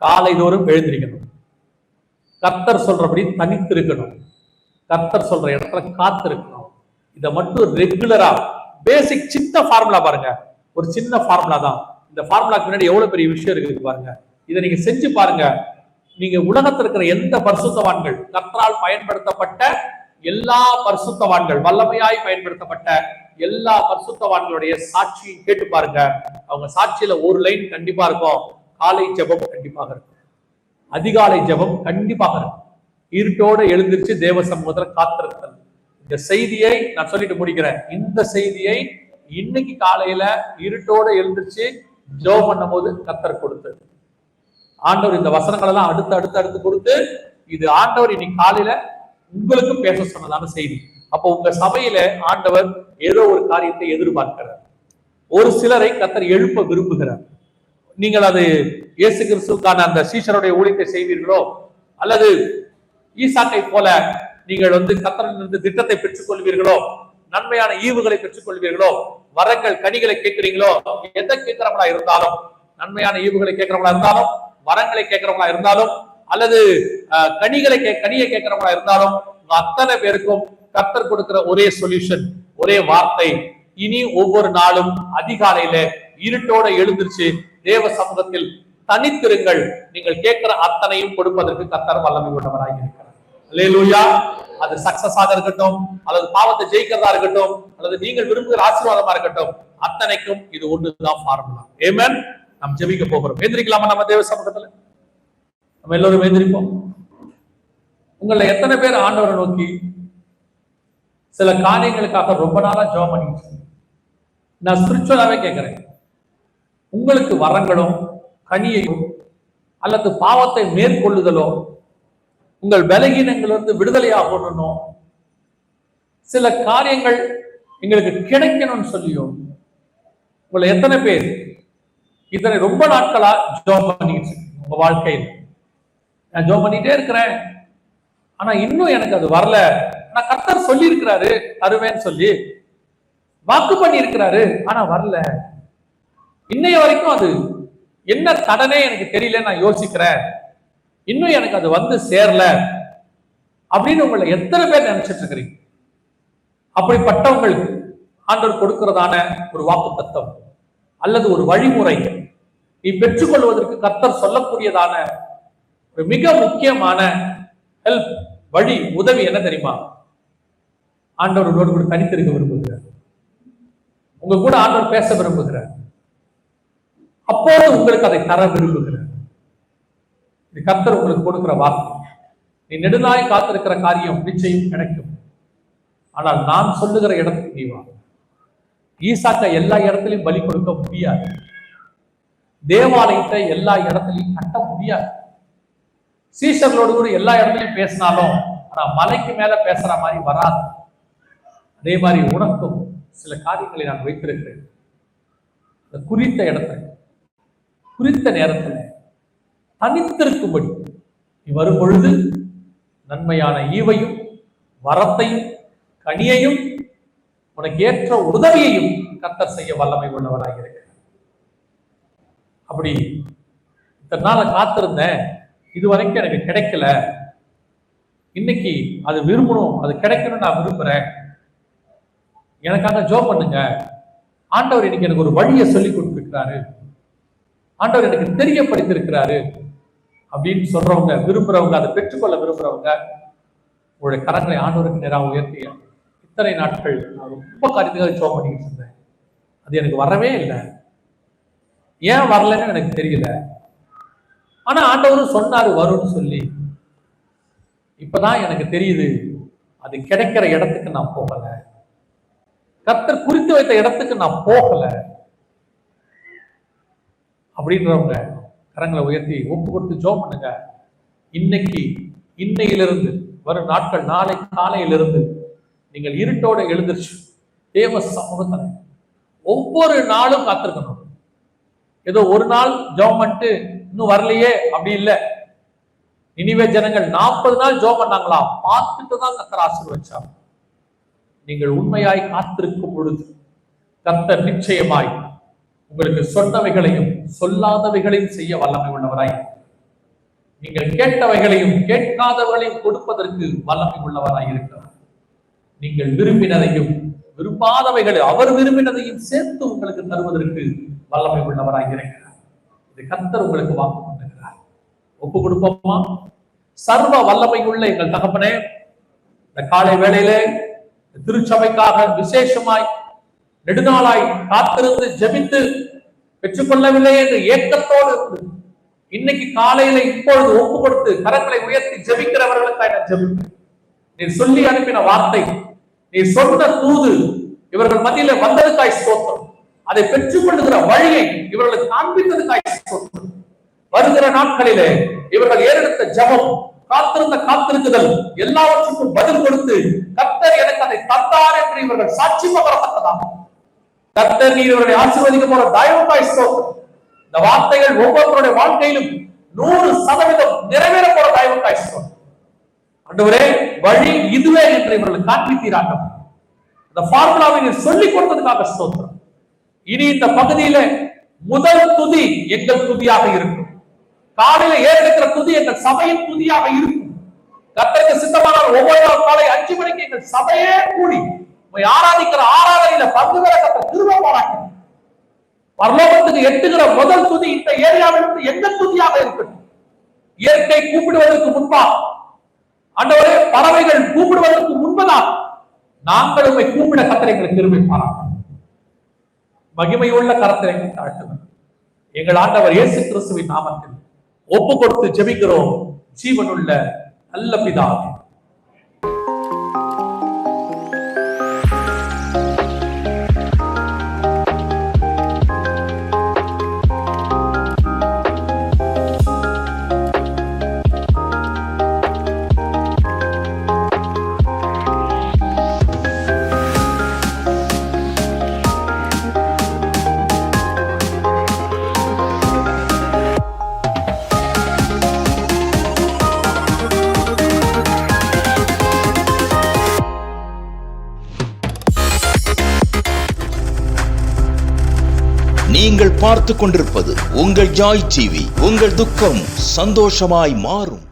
காலை தோறும் எழுந்திருக்கணும், கர்த்தர் சொல்றபடி தனித்து இருக்கணும், கர்த்தர் சொல்ற இடத்துல காத்திருக்கணும். இதை மட்டும் ரெகுலரா பேசிக் சின்ன ஃபார்முலா பாருங்க, ஒரு சின்ன ஃபார்முலா தான். இந்த ஃபார்முலாக்கு முன்னாடி எவ்வளவு பெரிய விஷயம் இருக்கு பாருங்க. இதை நீங்க செஞ்சு பாருங்க. நீங்க உலகத்தில் இருக்கிற எந்த பரிசுத்தவான்கள், கர்த்தரால் பயன்படுத்தப்பட்ட எல்லா பரிசுத்தவான்கள், வல்லமையாய் பயன்படுத்தப்பட்ட எல்லா பரிசுத்தவான்களுடைய சாட்சியை கேட்டு பாருங்க. அவங்க சாட்சியில ஒரு லைன் கண்டிப்பா இருக்கும், காலை ஜெபம் கண்டிப்பாக இருக்கும், அதிகாலை ஜெபம் கண்டிப்பாக இருக்கும், இருட்டோட எழுந்திருச்சு தேவ சமூகத்துல காத்திருத்தல். இந்த செய்தியை நான் சொல்லிட்டு முடிக்கிறேன். இந்த செய்தியை இன்னைக்கு காலையில இருட்டோட எழுந்திருச்சு ஜெபம் பண்ணும் போது கர்த்தர் கொடுத்தது. ஆண்டவர் இந்த வசனங்கள் எல்லாம் அடுத்து கொடுத்து, இது ஆண்டவர் இன்னைக்கு காலையில உங்களுக்கு பேச சொன்னதான செய்தி. அப்போ உங்க சபையில ஆண்டவர் ஏதோ ஒரு காரியத்தை எதிர்பார்க்கிறார். ஒரு சிலரை கர்த்தர் எழுப்ப விரும்புகிறார். நீங்கள் அது இயேசு கிறிஸ்துவுக்கான அந்த சீஷருடைய ஊழியத்தை செய்வீர்களோ, அல்லது ஈசாக்கை போல நீங்கள் கர்த்தரிலிருந்து திட்டத்தை பெற்றுக் கொள்வீர்களோ, நன்மையான ஈவுகளை பெற்றுக் கொள்வீர்களோ, வரங்கள் கனிகளை கேட்கிறீங்களோ, எதை கேட்கிறவங்களா இருந்தாலும், நன்மையான ஈவுகளை கேட்கிறவங்களா இருந்தாலும், வரங்களை கேட்கிறவங்களா இருந்தாலும், அல்லது கனியை கேட்கிறவங்களா இருந்தாலும், அத்தனை பேருக்கும் கர்த்தர் கொடுக்கிற ஒரே சொல்யூஷன், ஒரே வார்த்தை, இனி ஒவ்வொரு நாளும் அதிகாலையில இருட்டோட எழுந்திருச்சு தேவ சமூகத்தில் தனித்திருங்கள். நீங்கள் கேட்கிற அத்தனையும் கொடுப்பதற்கு கர்த்தர் வல்லமை உள்ளவராக இருக்கிறார். அல்லேலூயா. அது சக்சஸாக இருக்கட்டும், அல்லது பாவத்தை ஜெயிக்கிறதா இருக்கட்டும், அல்லது நீங்கள் விரும்புகிற ஆசீர்வாதமா இருக்கட்டும், அத்தனைக்கும் இது ஒன்றுதான் ஃபார்முலா. ஆமென். நாம் ஜெபிக்க போகிறோம். எந்திரிக்கலாமா? நம்ம தேவ சமூகத்துல நம்ம எல்லோரும் எந்திரிப்போம். உங்களை எத்தனை பேர் ஆண்டவரை நோக்கி சில காரியங்களுக்காக ரொம்ப நாளா ஜெபம் பண்ணிட்டு? நான் ஸ்பிரிச்சுவலாவே கேட்கிறேன். உங்களுக்கு வரங்களும் கனியையும் அல்லது பாவத்தை மேற்கொள்ளுதலோ, உங்கள் பலகீனங்களிலிருந்து விடுதலையாகணும், சில காரியங்கள் எங்களுக்கு கிடைக்கணும்னு சொல்லியோ, உங்களை எத்தனை பேர் இதனை ரொம்ப நாட்களா ஜெபம் பண்ணிட்டு உங்க வாழ்க்கையில்? நான் ஜெபம் பண்ணிட்டே இருக்கிறேன், ஆனா இன்னும் எனக்கு அது வரல. ஆனா கர்த்தர் சொல்லி இருக்கிறாரு தருவேன்னு சொல்லி வாக்கு பண்ணி இருக்கிறாரு, ஆனா வரல. இன்னைய வரைக்கும் அது என்ன தடனே எனக்கு தெரியல, நான் யோசிக்கிறேன், இன்னும் எனக்கு அது சேரல அப்படின்னு உங்களை எத்தனை பேர் நினைச்சிட்டு இருக்கிறீங்க? அப்படிப்பட்டவங்களுக்கு ஆண்டவர் கொடுக்கிறதான ஒரு வாக்கு தத்தம் அல்லது ஒரு வழிமுறை, நீ பெற்றுக்கொள்வதற்கு கர்த்தர் சொல்லக்கூடியதான ஒரு மிக முக்கியமான ஹெல்ப், வழி, உதவி என்ன தெரியுமா? ஆண்டவரோடு கூட தனித்திருக்க விரும்புகிறார். உங்க கூட ஆண்டவர் பேச விரும்புகிறார். அப்போது உங்களுக்கு அதை தர விரும்புகிறார். இது கர்த்தர் உங்களுக்கு கொடுக்கிற வாக்கு. நீ நெடுநாய் காத்திருக்கிற காரியம் நிச்சயம் கிடைக்கும். ஆனால் நான் சொல்லுகிற இடத்துக்கு நீ வா. ஈசாக்கை எல்லா இடத்திலையும் பலி கொடுக்க முடியாது. தேவாலயத்தை எல்லா இடத்திலையும் கட்ட முடியாது. சீஷர்களோடு கூட எல்லா இடத்துலையும் பேசினாலும் ஆனா மலைக்கு மேல பேசுற மாதிரி வராது. அதே மாதிரி உனக்கும் சில காரியங்களை நான் வைத்திருக்கிறேன். குறித்த இடத்துல குறித்த நேரத்துல தனித்திருக்கும்படி நீ வரும் பொழுது நன்மையான ஈவையும் வரத்தையும் கனியையும் உனக்கு ஏற்ற உதவியையும் கர்த்தர் செய்ய வல்லமை உள்ளவராக இருக்க. அப்படி இத்தனை நாள் காத்திருந்தேன், இதுவரைக்கும் எனக்கு கிடைக்கல, இன்னைக்கு அது விரும்பணும், அது கிடைக்கணும்னு நான் விரும்புறேன், எனக்காக ஜெபம் பண்ணுங்க, ஆண்டவர் இன்னைக்கு எனக்கு ஒரு வழியை சொல்லி கொடுத்திருக்கிறாரு, ஆண்டவர் எனக்கு தெரியப்படுத்திருக்கிறாரு அப்படின்னு சொல்றவங்க, விரும்புறவங்க, அதை பெற்றுக்கொள்ள விரும்புறவங்க உங்களுடைய கரங்களை ஆண்டவருக்கு நேராக உயர்த்திய. இத்தனை நாட்கள் நான் ரொம்ப காரியத்துக்காக ஜெபம் பண்ணிக்கிட்டு இருந்தேன், அது எனக்கு வரவே இல்லை, ஏன் வரலன்னு எனக்கு தெரியல, ஆனா ஆண்டவரும் சொன்னாரு வரும்னு சொல்லி. இப்பதான் எனக்கு தெரியுது அது கிடைக்கிற இடத்துக்கு நான் போகல, கர்த்தர் குறித்து வைத்த இடத்துக்கு நான் போகல அப்படின்றவங்க கரங்களை உயர்த்தி ஒப்பு கொடுத்து ஜெபம் பண்ணுங்க. இன்னையிலிருந்து வரும் நாட்கள், நாளை காலையிலிருந்து நீங்கள் இருட்டோட எழுந்திருச்சு தேவ சமூகத்தை ஒவ்வொரு நாளும் காத்திருக்கணும். ஏதோ ஒரு நாள் ஜெபம் பண்ணிட்டு இன்னும் வரலையே அப்படி இல்லை. நினிவே ஜனங்கள் 40 நாள் ஜெபம் பண்ணாங்களா, பார்த்துட்டு தான் கர்த்தர் ஆசீர்வதிச்சார். நீங்கள் உண்மையாய் காத்திருக்கும் பொழுது கர்த்தர் நிச்சயமாய் உங்களுக்கு சொன்னவைகளையும் சொல்லாதவைகளையும் செய்ய வல்லமை உள்ளவராய், நீங்கள் கேட்டவைகளையும் கேட்காதவர்களையும் கொடுப்பதற்கு வல்லமை உள்ளவராய் இருக்கிறார். நீங்கள் விரும்பினதையும் விரும்பாதவைகளை அவர் விரும்பினதையும் சேர்த்து உங்களுக்கு தருவதற்கு வல்லமை உள்ளவராய் இருக்கிறார். இது கர்த்தர் உங்களுக்கு வாக்கு பண்ணுகிறார். ஒப்பு கொடுப்போமா? சர்வ வல்லமை உள்ள எங்கள் தகப்பனே, இந்த காலை வேளையிலே திருச்சபைக்காக விசேஷமாய் நெடுநாளாய் காத்திருந்து ஜெபித்து பெற்றுக்கொள்ளவில்லை என்று ஏக்கத்தோடு இருந்து இன்னைக்கு காலையில இப்பொழுது ஒப்பு கொடுத்து கரங்களை உயர்த்தி ஜெபிக்கிறவர்களுக்காக நான் ஜெபிக்கிறேன். நீ சொல்லி அனுப்பின வார்த்தை, நீ சொன்ன தூது இவர்கள் மத்தியில வந்ததுக்காய் ஸ்தோத்திரம். அதை பெற்றுக்கொள்ளுகிற வழியை இவர்களுக்கு காண்பித்ததுக்காய் ஸ்தோத்திரம். வருகிற நாட்களிலே இவர்கள் ஏறெடுத்த ஜெபம், காத்திருக்குதல் எல்லாவற்றுக்கும் பதில் கொடுத்து கர்த்தர் எனக்கு அதை தந்தார் என்று இவர்கள் சாட்சி பகரத்தக்கதாக கர்த்தர் நீர் இவர்களை ஆசீர்வதிக்க போற தயவுக்காய் ஸ்தோத்திரம். இந்த வார்த்தைகள் ஒவ்வொருவருடைய வாழ்க்கையிலும் 100% நிறைவேற போற தயவுக்காய் ஸ்தோத்திரம். ஆண்டவரே, வழி இதுவே என்று இவர்கள் காண்பித்தீராட்டம். இந்த ஃபார்முலாவை நீர் சொல்லிக் கொடுத்ததுக்காக ஸ்தோத்திரம். இனி இந்த பகுதியில முதல் துதி எங்கள் துதியாக இருக்கும். காலையில ஏறெடுக்கிற துதி எங்கள் சபையின் துதியாக இருக்கும். கர்த்தருக்கு சித்தமான ஒவ்வொரு நாள் காலை 5 மணிக்கு எங்கள் சபையே கூடி ஆராதிக்கிற ஆராதனையில பங்கு பெற கர்த்தர் கிருபை பாராட்டும். பரலோகத்துக்கு எட்டுகிற முதல் துதி இந்த ஏரியாவிலிருந்து எங்கள் துதியாக இருக்கட்டும். இயற்கை கூப்பிடுவதற்கு முன்பா, ஆண்டவரே, பறவைகள் கூப்பிடுவதற்கு முன்பதாக நாங்கள் உம்மை கூப்பிட கர்த்தர் எங்களுக்கு கிருபை பாராட்டும். மகிமையுள்ள கரத்தை தாழ்த்துகிறோம். எங்கள் ஆண்டவர் இயேசு கிறிஸ்துவின் நாமத்தில் ஒப்பு கொடுத்து ஜெபிக்கிறோம் ஜீவனுள்ள நல்ல பிதாவே. நீங்கள் பார்த்து கொண்டிருப்பது உங்கள் ஜாய் டிவி. உங்கள் துக்கம் சந்தோஷமாய் மாறும்.